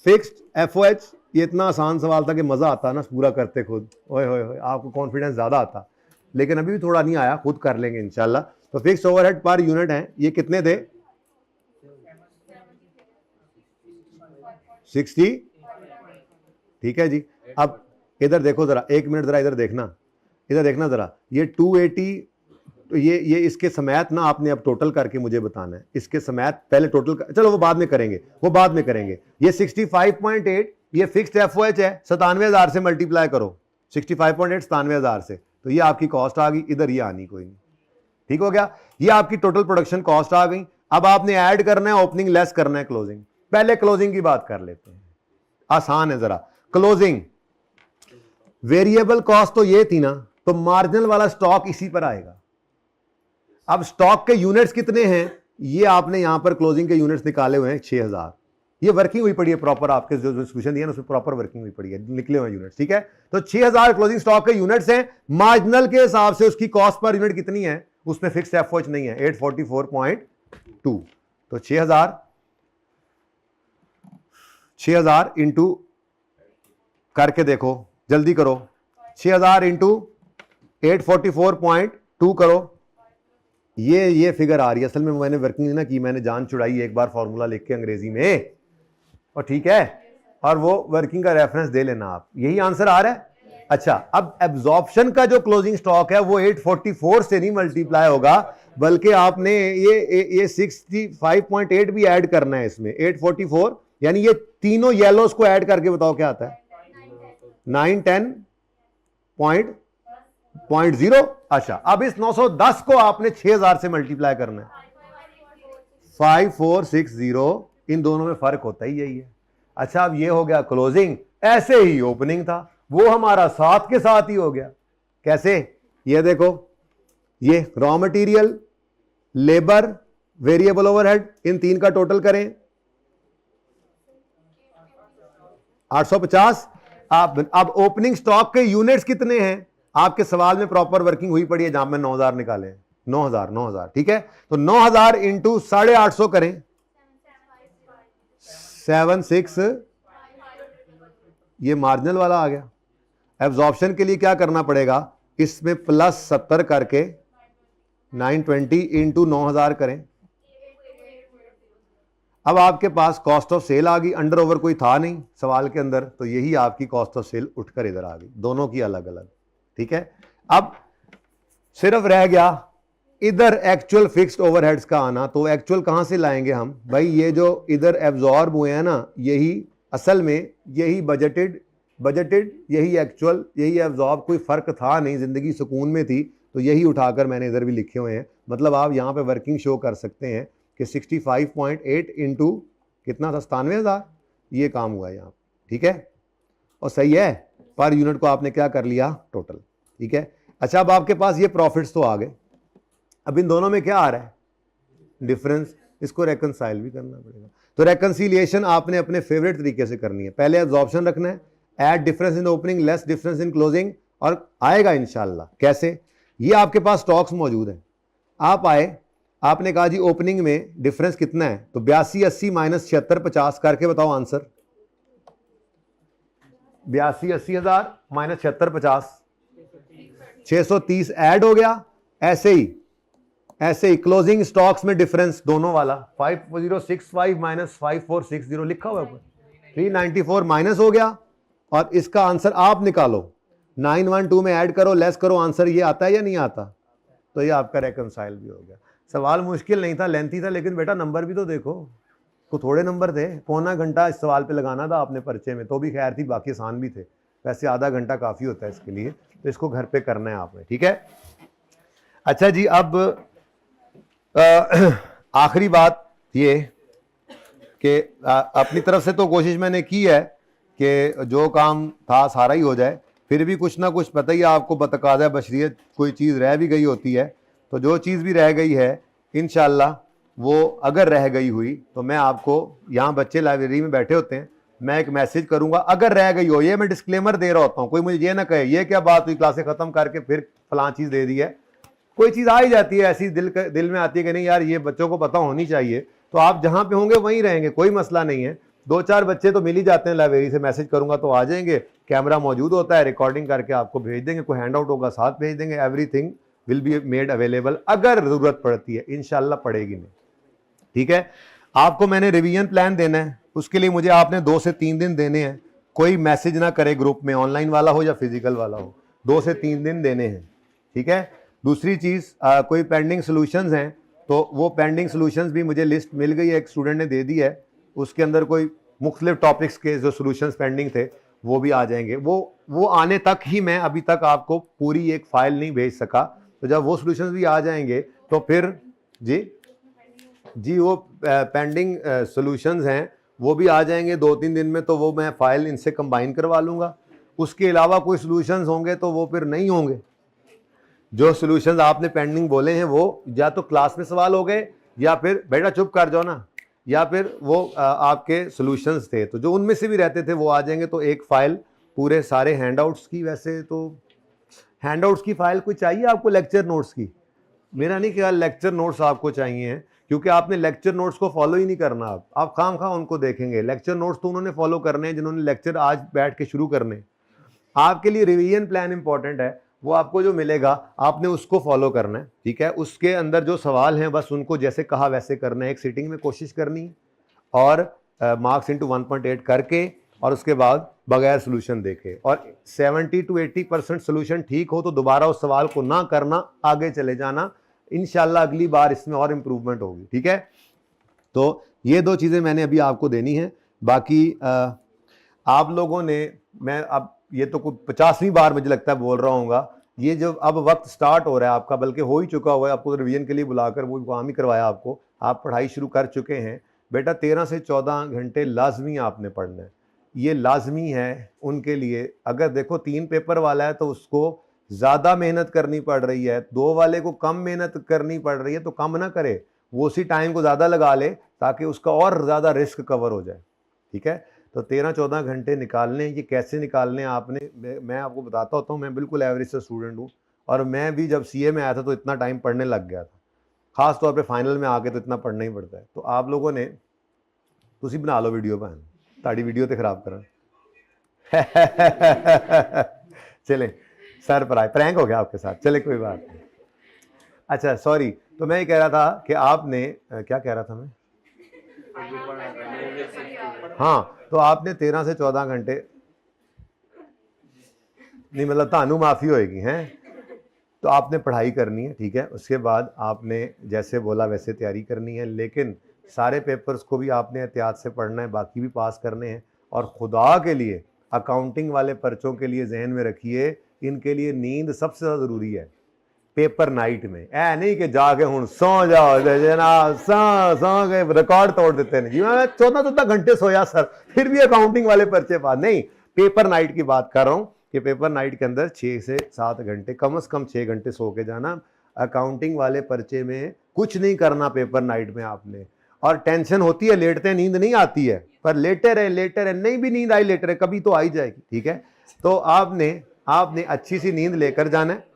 फिक्स्ड एफओएच, ये इतना आसान सवाल था कि मजा आता ना पूरा करते खुद, ओए होए आपको कॉन्फिडेंस ज्यादा आता, लेकिन अभी भी थोड़ा नहीं आया, खुद कर लेंगे इंशाल्लाह। तो फिक्स्ड ओवरहेड पर यूनिट है, ये कितने थे, 60, ठीक है जी। अब इधर देखो जरा, 1 मिनट जरा इधर देखना जरा, ये 280, तो ये इसके समेत ना आपने अब टोटल करके मुझे बताना है, इसके समेत पहले टोटल चलो वो बाद में करेंगे, ये 65.8 ये फिक्स्ड एफओएच है, 97,000 से मल्टीप्लाई करो, 65.8 97,000 से, तो ये आपकी कॉस्ट आ गई, इधर ये आनी कोई नहीं, ठीक हो गया। ये आपकी टोटल प्रोडक्शन कॉस्ट आ गई। अब आपने ऐड करना है ओपनिंग, लेस करना है क्लोजिंग। पहले क्लोजिंग की बात कर लेते हैं, आसान है जरा। क्लोजिंग वेरिएबल कॉस्ट तो ये थी ना, तो मार्जिनल वाला स्टॉक इसी पर आएगा। अब स्टॉक के यूनिट्स कितने हैं, ये आपने यहां पर क्लोजिंग के यूनिट्स निकाले हुए हैं 6000। ये वर्किंग हुई पड़ी है प्रॉपर, आपके जो सोल्यूशन दिया ना उसमें प्रॉपर वर्किंग हुई पड़ी है, निकले हुए यूनिट्स, ठीक है। तो 6000 क्लोजिंग स्टॉक के यूनिट्स हैं। मार्जिनल के हिसाब से उसकी कॉस्ट पर यूनिट कितनी है, उसमें फिक्स एफओएच नहीं है, 844.2। तो 6000 इंटू करके देखो, जल्दी करो, 6000 इंटू 844.2 करो, ये फिगर आ रही है। असल में मैंने वर्किंग ना की, मैंने जान छुड़ाई एक बार फॉर्मूला लिख के अंग्रेजी में, और ठीक है, और वो वर्किंग का रेफरेंस दे लेना आप। यही आंसर आ रहा है। अच्छा, अब एब्जॉर्प्शन का जो क्लोजिंग स्टॉक है वो 844 से नहीं मल्टीप्लाई होगा, बल्कि आपने ये 65.8 भी ऐड करना है इसमें, 844, यानी ये तीनों येलोस को ऐड करके बताओ क्या आता है, 910.0। अच्छा, अब इस 910 को आपने 6000 से मल्टीप्लाई करना है, 5460। इन दोनों में फर्क होता ही यही है। अच्छा, अब ये हो गया क्लोजिंग, ऐसे ही ओपनिंग था, वो हमारा साथ के साथ ही हो गया। कैसे, ये देखो, ये raw material, labour, variable overhead, इन तीन का टोटल करें 850। अब ओपनिंग स्टॉक के यूनिट्स कितने हैं, आपके सवाल में प्रॉपर वर्किंग हुई पड़ी है, जहां में 9000 निकाले, 9000, ठीक है। तो 9000 इंटू 850 करें, 76, ये मार्जिनल वाला आ गया। एब्जॉर्प्शन के लिए क्या करना पड़ेगा, इसमें प्लस 70 करके 920 इंटू 9000 करें। अब आपके पास कॉस्ट ऑफ सेल आ गई, अंडर ओवर कोई था नहीं सवाल के अंदर, तो यही आपकी कॉस्ट ऑफ सेल उठकर इधर आ गई, दोनों की अलग अलग, ठीक है। अब सिर्फ रह गया इधर एक्चुअल फिक्स्ड ओवरहेड्स का आना। तो एक्चुअल कहां से लाएंगे हम भाई, ये जो इधर एब्जॉर्ब हुए हैं ना, यही असल में यही बजटेड, यही एक्चुअल, यही एब्जॉर्ब, कोई फर्क था नहीं, जिंदगी सुकून में थी, तो यही उठाकर मैंने इधर भी लिखे हुए हैं। मतलब आप यहां पे वर्किंग शो कर सकते हैं कि 65.8 इंटू कितना था, 97,000, ये काम हुआ यहाँ, ठीक है, और सही है। पर यूनिट को आपने क्या कर लिया, टोटल, ठीक है। अच्छा, अब आपके पास ये प्रॉफिट्स तो आ गए, अब इन दोनों में क्या आ रहा है, डिफरेंस, इसको रेकंसाइल भी करना पड़ेगा। तो रेकंसिलिएशन आपने अपने फेवरेट तरीके से करनी है। पहले एब्जॉर्प्शन रखना है, add difference in opening, less difference in closing, और आएगा इंशाल्लाह। कैसे, ये आपके पास स्टॉक्स मौजूद हैं, आप आए, आपने कहा जी ओपनिंग में डिफरेंस कितना है, तो 8280 माइनस 7650 करके बताओ आंसर। 82,80,000 माइनस 7650, 630 ऐड हो गया। ऐसे ही क्लोजिंग स्टॉक्स में डिफरेंस दोनों वाला 5065 माइनस 5460 लिखा हुआ है, 394 माइनस हो गया, और इसका आंसर आप निकालो, 912 में ऐड करो, लेस करो, आंसर ये आता है या नहीं आता, तो ये आपका रेकंसाइल भी हो गया। सवाल मुश्किल नहीं था, लेंथी था, लेकिन बेटा नंबर भी तो देखो, तो थोड़े नंबर थे, पौना घंटा इस सवाल पे लगाना था आपने पर्चे में, तो भी खैर थी, बाकी आसान भी थे। वैसे आधा घंटा काफ़ी होता है इसके लिए, तो इसको घर पे करना है आपने, ठीक है। अच्छा जी, अब आखिरी बात ये कि अपनी तरफ से तो कोशिश मैंने की है कि जो काम था सारा ही हो जाए, फिर भी कुछ ना कुछ पता ही आपको बतकाज़ा बशरियत कोई चीज़ रह भी गई होती है, तो जो चीज़ भी रह गई है इंशाल्लाह वो अगर रह गई हुई तो मैं आपको, यहाँ बच्चे लाइब्रेरी में बैठे होते हैं, मैं एक मैसेज करूंगा, अगर रह गई हो, ये मैं डिस्क्लेमर दे रहा होता हूँ, कोई मुझे ये ना कहे ये क्या बात हुई, क्लासें ख़त्म करके फिर फलां चीज़ दे दी है। कोई चीज़ आ ही जाती है ऐसी, दिल में आती है कि नहीं यार ये बच्चों को पता होनी चाहिए, तो आप जहाँ पे होंगे वहीं रहेंगे, कोई मसला नहीं है। 2-4 बच्चे तो मिल ही जाते हैं लाइब्रेरी से, मैसेज करूंगा तो आ जाएंगे, कैमरा मौजूद होता है, रिकॉर्डिंग करके आपको भेज देंगे, कोई हैंड आउट होगा साथ भेज देंगे, everything will be made available अगर ज़रूरत पड़ती है, इंशाल्लाह पड़ेगी नहीं, ठीक है। आपको मैंने रिवीजन प्लान देना है, उसके लिए मुझे आपने 2 से 3 दिन देने हैं। कोई मैसेज ना करे ग्रुप में, ऑनलाइन वाला हो या फिजिकल वाला हो, 2 से 3 दिन देने हैं, ठीक है। दूसरी चीज़, कोई पेंडिंग सोल्यूशंस हैं तो वो पेंडिंग सोल्यूशंस भी मुझे लिस्ट मिल गई है, एक स्टूडेंट ने दे दी है, उसके अंदर कोई मुख्तलिफ टॉपिक्स के जो सोल्यूशंस पेंडिंग थे वो भी आ जाएंगे। वो आने तक ही मैं अभी तक आपको पूरी एक फाइल नहीं भेज सका, तो जब वो सोल्यूशंस भी आ जाएंगे तो फिर जी जी वो पेंडिंग सॉल्यूशंस हैं वो भी आ जाएंगे 2-3 दिन में, तो वो मैं फाइल इनसे कंबाइन करवा लूँगा। उसके अलावा कोई सॉल्यूशंस होंगे तो वो फिर नहीं होंगे। जो सॉल्यूशंस आपने पेंडिंग बोले हैं वो या तो क्लास में सवाल हो गए, या फिर बेटा चुप कर जाओ ना, या फिर वो आपके सॉल्यूशंस थे, तो जो उनमें से भी रहते थे वो आ जाएंगे। तो एक फाइल पूरे सारे हैंडआउट्स की, वैसे तो हैंडआउट्स की फाइल कोई चाहिए आपको लेक्चर नोट्स की? मेरा नहीं ख्याल लेक्चर नोट्स आपको चाहिए हैं, क्योंकि आपने लेक्चर नोट्स को फॉलो ही नहीं करना। आप खामखा उनको देखेंगे। लेक्चर नोट्स तो उन्होंने फॉलो करने हैं जिन्होंने लेक्चर आज बैठ के शुरू करने। आपके लिए रिवीजन प्लान इंपॉर्टेंट है, वो आपको जो मिलेगा आपने उसको फॉलो करना है, ठीक है। उसके अंदर जो सवाल हैं बस उनको जैसे कहा वैसे करना है, एक सीटिंग में कोशिश करनी है, और मार्क्स इंटू 1.8 करके, और उसके बाद बगैर सोल्यूशन देखे, और 70 to 80% सोल्यूशन ठीक हो तो दोबारा उस सवाल को ना करना, आगे चले जाना। इंशाल्लाह अगली बार इसमें और इम्प्रूवमेंट होगी, ठीक है। तो ये 2 चीज़ें मैंने अभी आपको देनी है। बाकी आप लोगों ने, मैं अब ये तो कुछ 50वीं बार मुझे लगता है बोल रहा हूँ, ये जो अब वक्त स्टार्ट हो रहा है आपका, बल्कि हो ही चुका हुआ है, आपको रिवीजन के लिए बुलाकर वो काम ही करवाया आपको, आप पढ़ाई शुरू कर चुके हैं। बेटा 13 से 14 घंटे लाजमी आपने पढ़ना है, ये लाजमी है उनके लिए। अगर देखो 3 पेपर वाला है तो उसको ज़्यादा मेहनत करनी पड़ रही है, 2 वाले को कम मेहनत करनी पड़ रही है, तो कम ना करे, वो उसी टाइम को ज़्यादा लगा ले ताकि उसका और ज़्यादा रिस्क कवर हो जाए, ठीक है। तो 13-14 घंटे निकालने, ये कैसे निकालने आपने, मैं आपको बताता होता हूँ। मैं बिल्कुल एवरेज से स्टूडेंट हूँ, और मैं भी जब सीए में आया था तो इतना टाइम पढ़ने लग गया था, खास तौर पे फाइनल में आके तो इतना पढ़ना ही पड़ता है। तो आप लोगों ने तुसी बना लो वीडियो, भैन ताड़ी वीडियो तो खराब करा चले सर पर आए, प्रैंक हो गया आपके साथ, चले कोई बात नहीं। अच्छा सॉरी, तो मैं ये कह रहा था कि आपने क्या कह रहा था मैं, हाँ, तो आपने 13 से 14 घंटे नहीं, मतलब तानू माफ़ी होएगी हैं, तो आपने पढ़ाई करनी है, ठीक है। उसके बाद आपने जैसे बोला वैसे तैयारी करनी है, लेकिन सारे पेपर्स को भी आपने एहतियात से पढ़ना है, बाकी भी पास करने हैं। और खुदा के लिए अकाउंटिंग वाले पर्चों के लिए जहन में रखिए, इनके लिए नींद सबसे ज़्यादा ज़रूरी है पेपर नाइट में। ऐ नहीं कि जाके हूँ सौ जाओ जनाब, सौ गए, रिकॉर्ड तोड़ देते हैं जी, मैं 14 घंटे सोया सर, फिर भी अकाउंटिंग वाले पर्चे पास नहीं। पेपर नाइट की बात कर रहा हूँ कि पेपर नाइट के अंदर 6 से 7 घंटे, कम से कम 6 घंटे सो के जाना। अकाउंटिंग वाले पर्चे में कुछ नहीं करना पेपर नाइट में आपने। और टेंशन होती है, लेटते नींद नहीं आती है, पर लेटे रहे, नहीं भी नींद आई लेटे रहे, कभी तो आई जाएगी, ठीक है। तो आपने अच्छी सी नींद लेकर जाना है।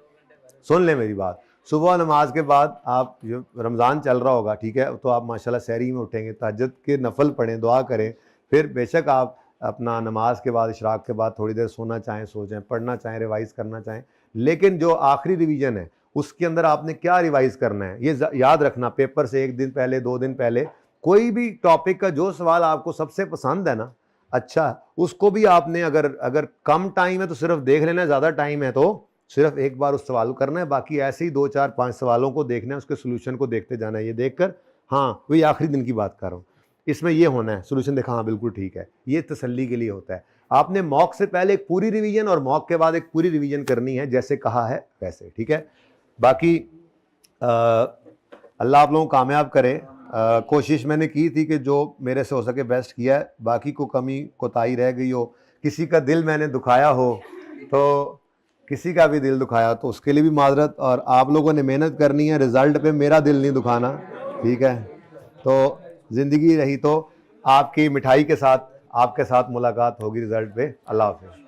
सुन ले मेरी बात, सुबह नमाज के बाद, आप जो रमज़ान चल रहा होगा, ठीक है, तो आप माशाल्लाह सहरी में उठेंगे, तहज्जुद के नफल पढ़ें, दुआ करें, फिर बेशक आप अपना नमाज के बाद, इशराक के बाद थोड़ी देर सोना चाहें सो जाएं, पढ़ना चाहें, रिवाइज़ करना चाहें। लेकिन जो आखिरी रिवीजन है उसके अंदर आपने क्या रिवाइज़ करना है, ये याद रखना। पेपर से 1 दिन पहले, 2 दिन पहले, कोई भी टॉपिक का जो सवाल आपको सबसे पसंद है ना, अच्छा, उसको भी आपने, अगर कम टाइम है तो सिर्फ देख लेना, ज़्यादा टाइम है तो सिर्फ एक बार उस सवाल को करना है, बाकी ऐसे ही 2, 4, 5 सवालों को देखना है, उसके सोल्यूशन को देखते जाना है। ये देखकर, हाँ वही आखिरी दिन की बात कर रहा हूँ, इसमें ये होना है, सोल्यूशन देखा, हाँ बिल्कुल ठीक है, ये तसल्ली के लिए होता है। आपने मॉक से पहले एक पूरी रिवीजन और मॉक के बाद एक पूरी रिवीजन करनी है, जैसे कहा है वैसे, ठीक है। बाकी अल्लाह आप लोगों को कामयाब करे। कोशिश मैंने की थी कि जो मेरे से हो सके बेस्ट किया है, बाकी को कमी कोताही रह गई हो, किसी का दिल मैंने दुखाया हो, तो किसी का भी दिल दुखाया तो उसके लिए भी माजरत। और आप लोगों ने मेहनत करनी है, रिज़ल्ट पे मेरा दिल नहीं दुखाना, ठीक है। तो ज़िंदगी रही तो आपकी मिठाई के साथ, आपके साथ मुलाकात होगी रिज़ल्ट पे। अल्लाह हाफ़िज़।